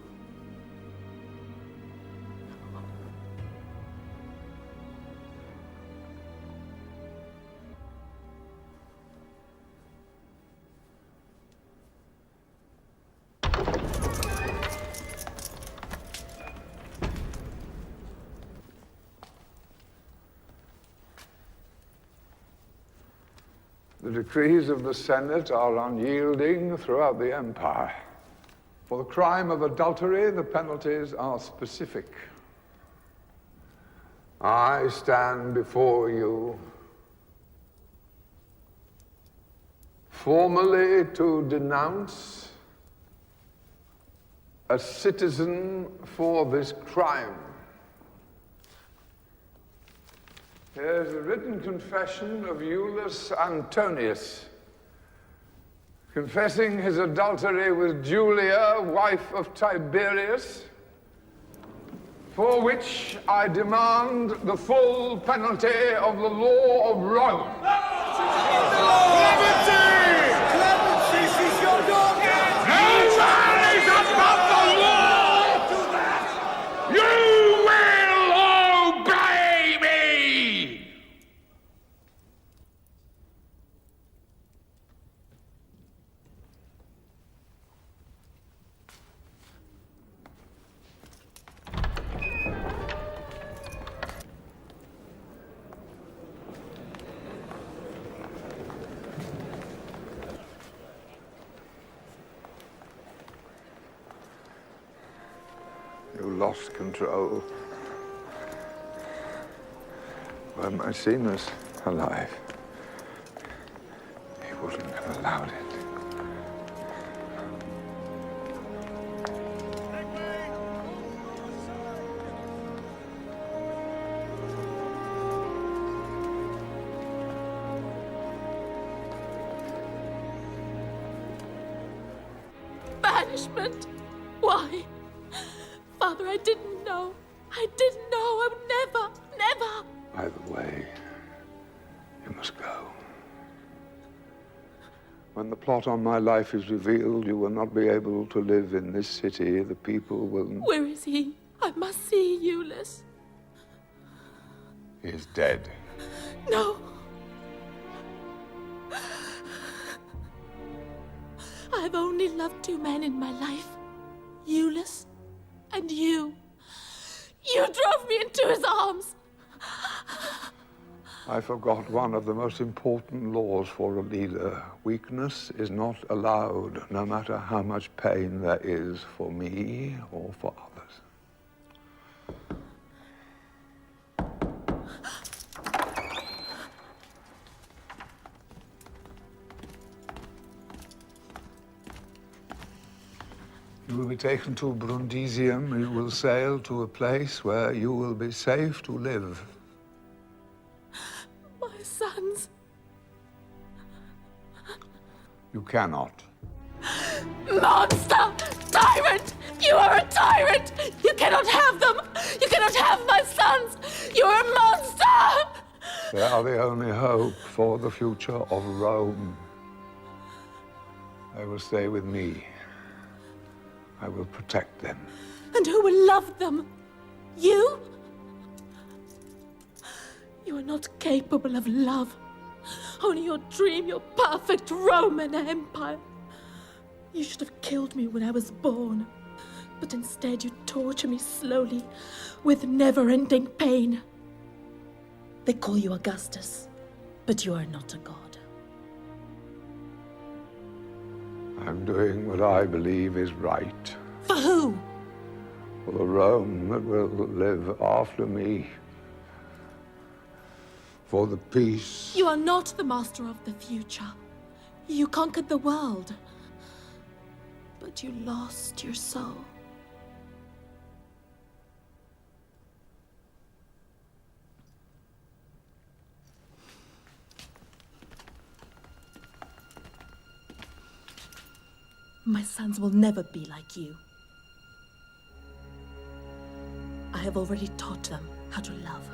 The decrees of the Senate are unyielding throughout the empire. For the crime of adultery, the penalties are specific. I stand before you formally to denounce a citizen for this crime. Here's a written confession of Aulus Antonius, confessing his adultery with Julia, wife of Tiberius, for which I demand the full penalty of the law of Rome. Clemency! Clemency, she's your daughter! No man is above the law! You will obey! You lost control. Were Maecenas alive, he wouldn't have allowed it. Banishment? Why? Father, I didn't know. I didn't know. I would never. Either way, you must go. When the plot on my life is revealed, you will not be able to live in this city. The people will... Where is he? I must see Ulysses. He is dead. No. I've only loved two men in my life. Ulysses and you. You drove me into his arms. I forgot one of the most important laws for a leader. Weakness is not allowed, no matter how much pain there is for me or for others. You will be taken to Brundisium. You will sail to a place where you will be safe to live. My sons. You cannot. Monster! Tyrant! You are a tyrant! You cannot have them! You cannot have my sons! You're a monster! They are the only hope for the future of Rome. They will stay with me. I will protect them. And who will love them? You? You are not capable of love. Only your dream, your perfect Roman Empire. You should have killed me when I was born. But instead you torture me slowly, with never-ending pain. They call you Augustus, but you are not a god. I'm doing what I believe is right. For who? For the Rome that will live after me. For the peace. You are not the master of the future. You conquered the world. But you lost your soul. My sons will never be like you. I have already taught them how to love.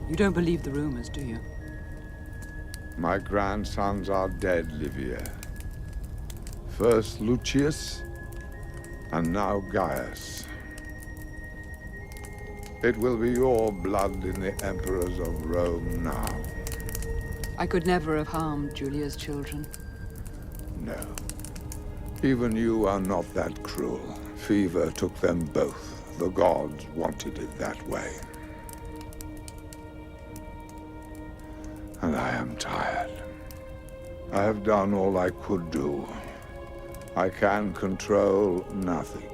You don't believe the rumors, do you? My grandsons are dead, Livia. First Lucius, and now Gaius. It will be your blood in the emperors of Rome now. I could never have harmed Julia's children. No. Even you are not that cruel. Fever took them both. The gods wanted it that way. And I am tired. I have done all I could do. I can control nothing.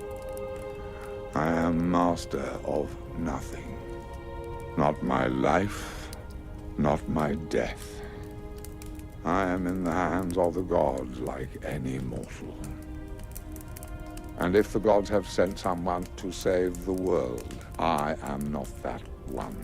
I am master of nothing. Not my life, not my death. I am in the hands of the gods like any mortal. And if the gods have sent someone to save the world, I am not that one.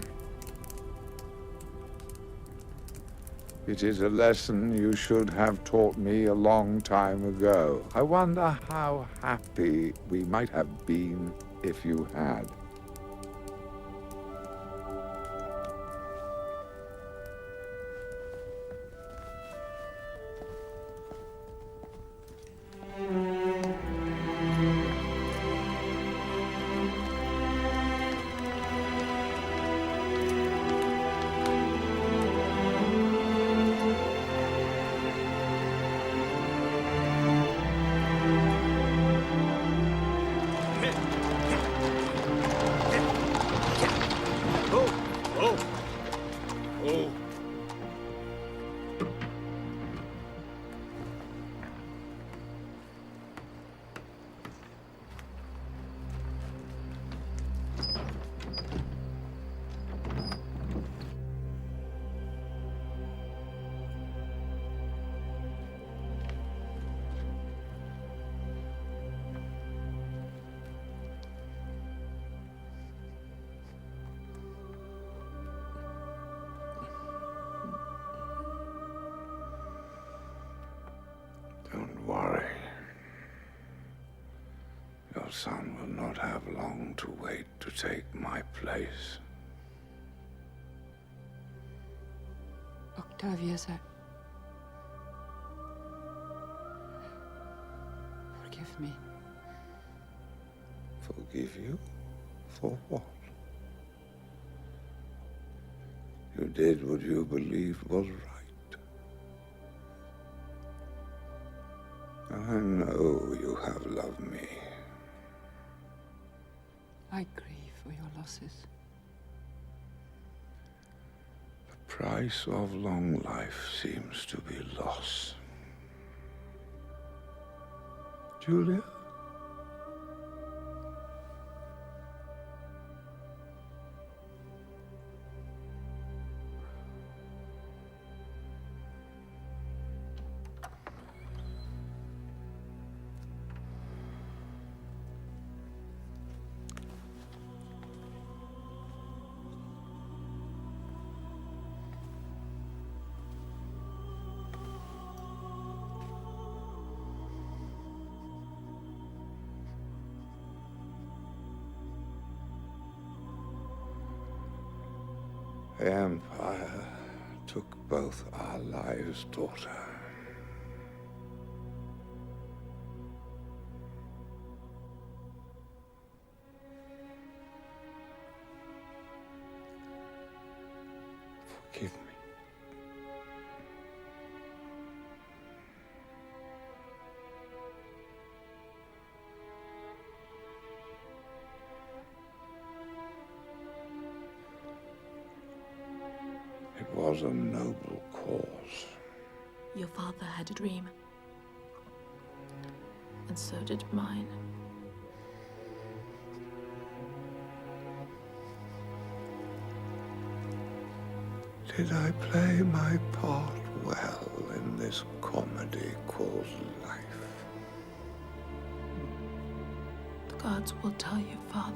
It is a lesson you should have taught me a long time ago. I wonder how happy we might have been if you had. Don't worry. Your son will not have long to wait to take my place. Octavius, forgive me. Forgive you? For what? You did what you believed was right. I know you have loved me. I grieve for your losses. The price of long life seems to be loss. Julia? The Empire took both our lives, daughter. Forgive me. It was a noble cause. Your father had a dream. And so did mine. Did I play my part well in this comedy called life? The gods will tell you, Father.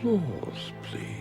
Applause, please.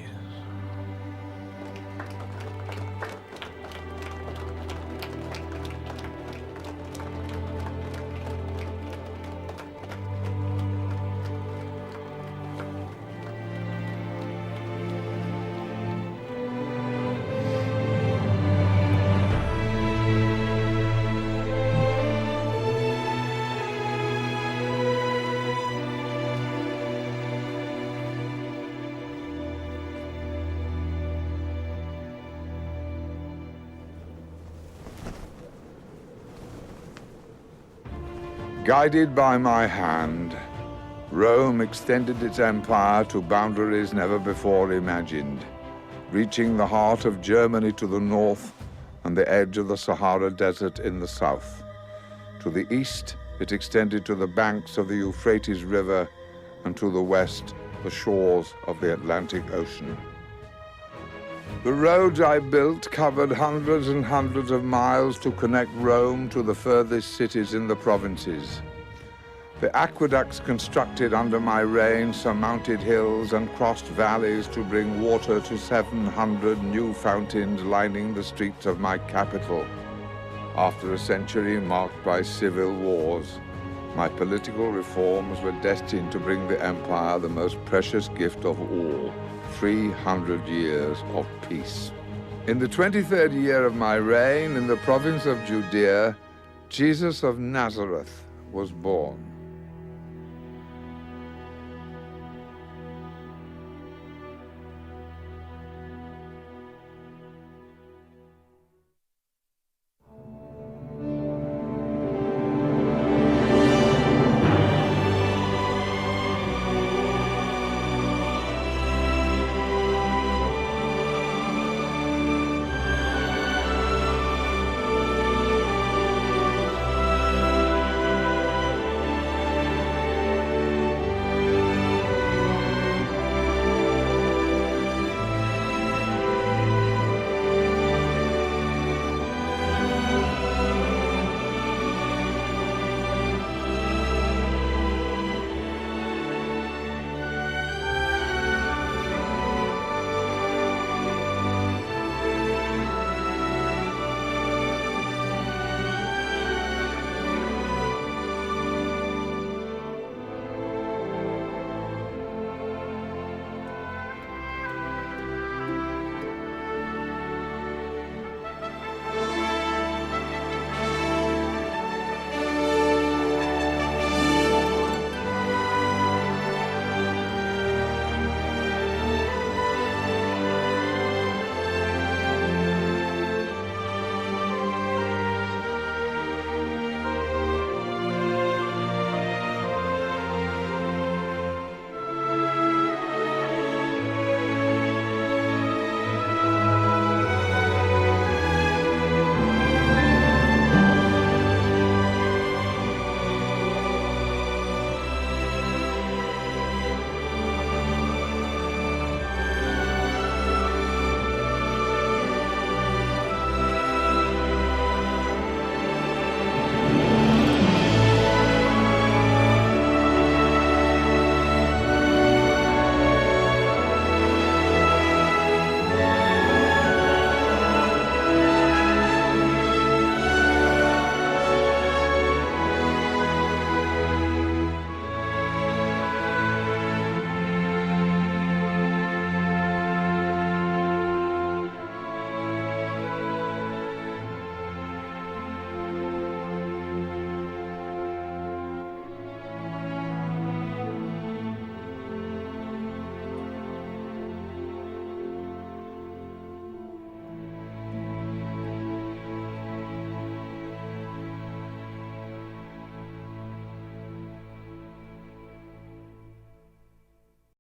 Guided by my hand, Rome extended its empire to boundaries never before imagined. reaching the heart of Germany to the north and the edge of the Sahara Desert in the south. To the east, it extended to the banks of the Euphrates River, and to the west, the shores of the Atlantic Ocean. The roads I built covered hundreds and hundreds of miles to connect Rome to the furthest cities in the provinces. The aqueducts constructed under my reign surmounted hills and crossed valleys to bring water to 700 new fountains lining the streets of my capital. After a century marked by civil wars, my political reforms were destined to bring the empire the most precious gift of all, 300 years of peace. In the 23rd year of my reign, in the province of Judea, Jesus of Nazareth was born.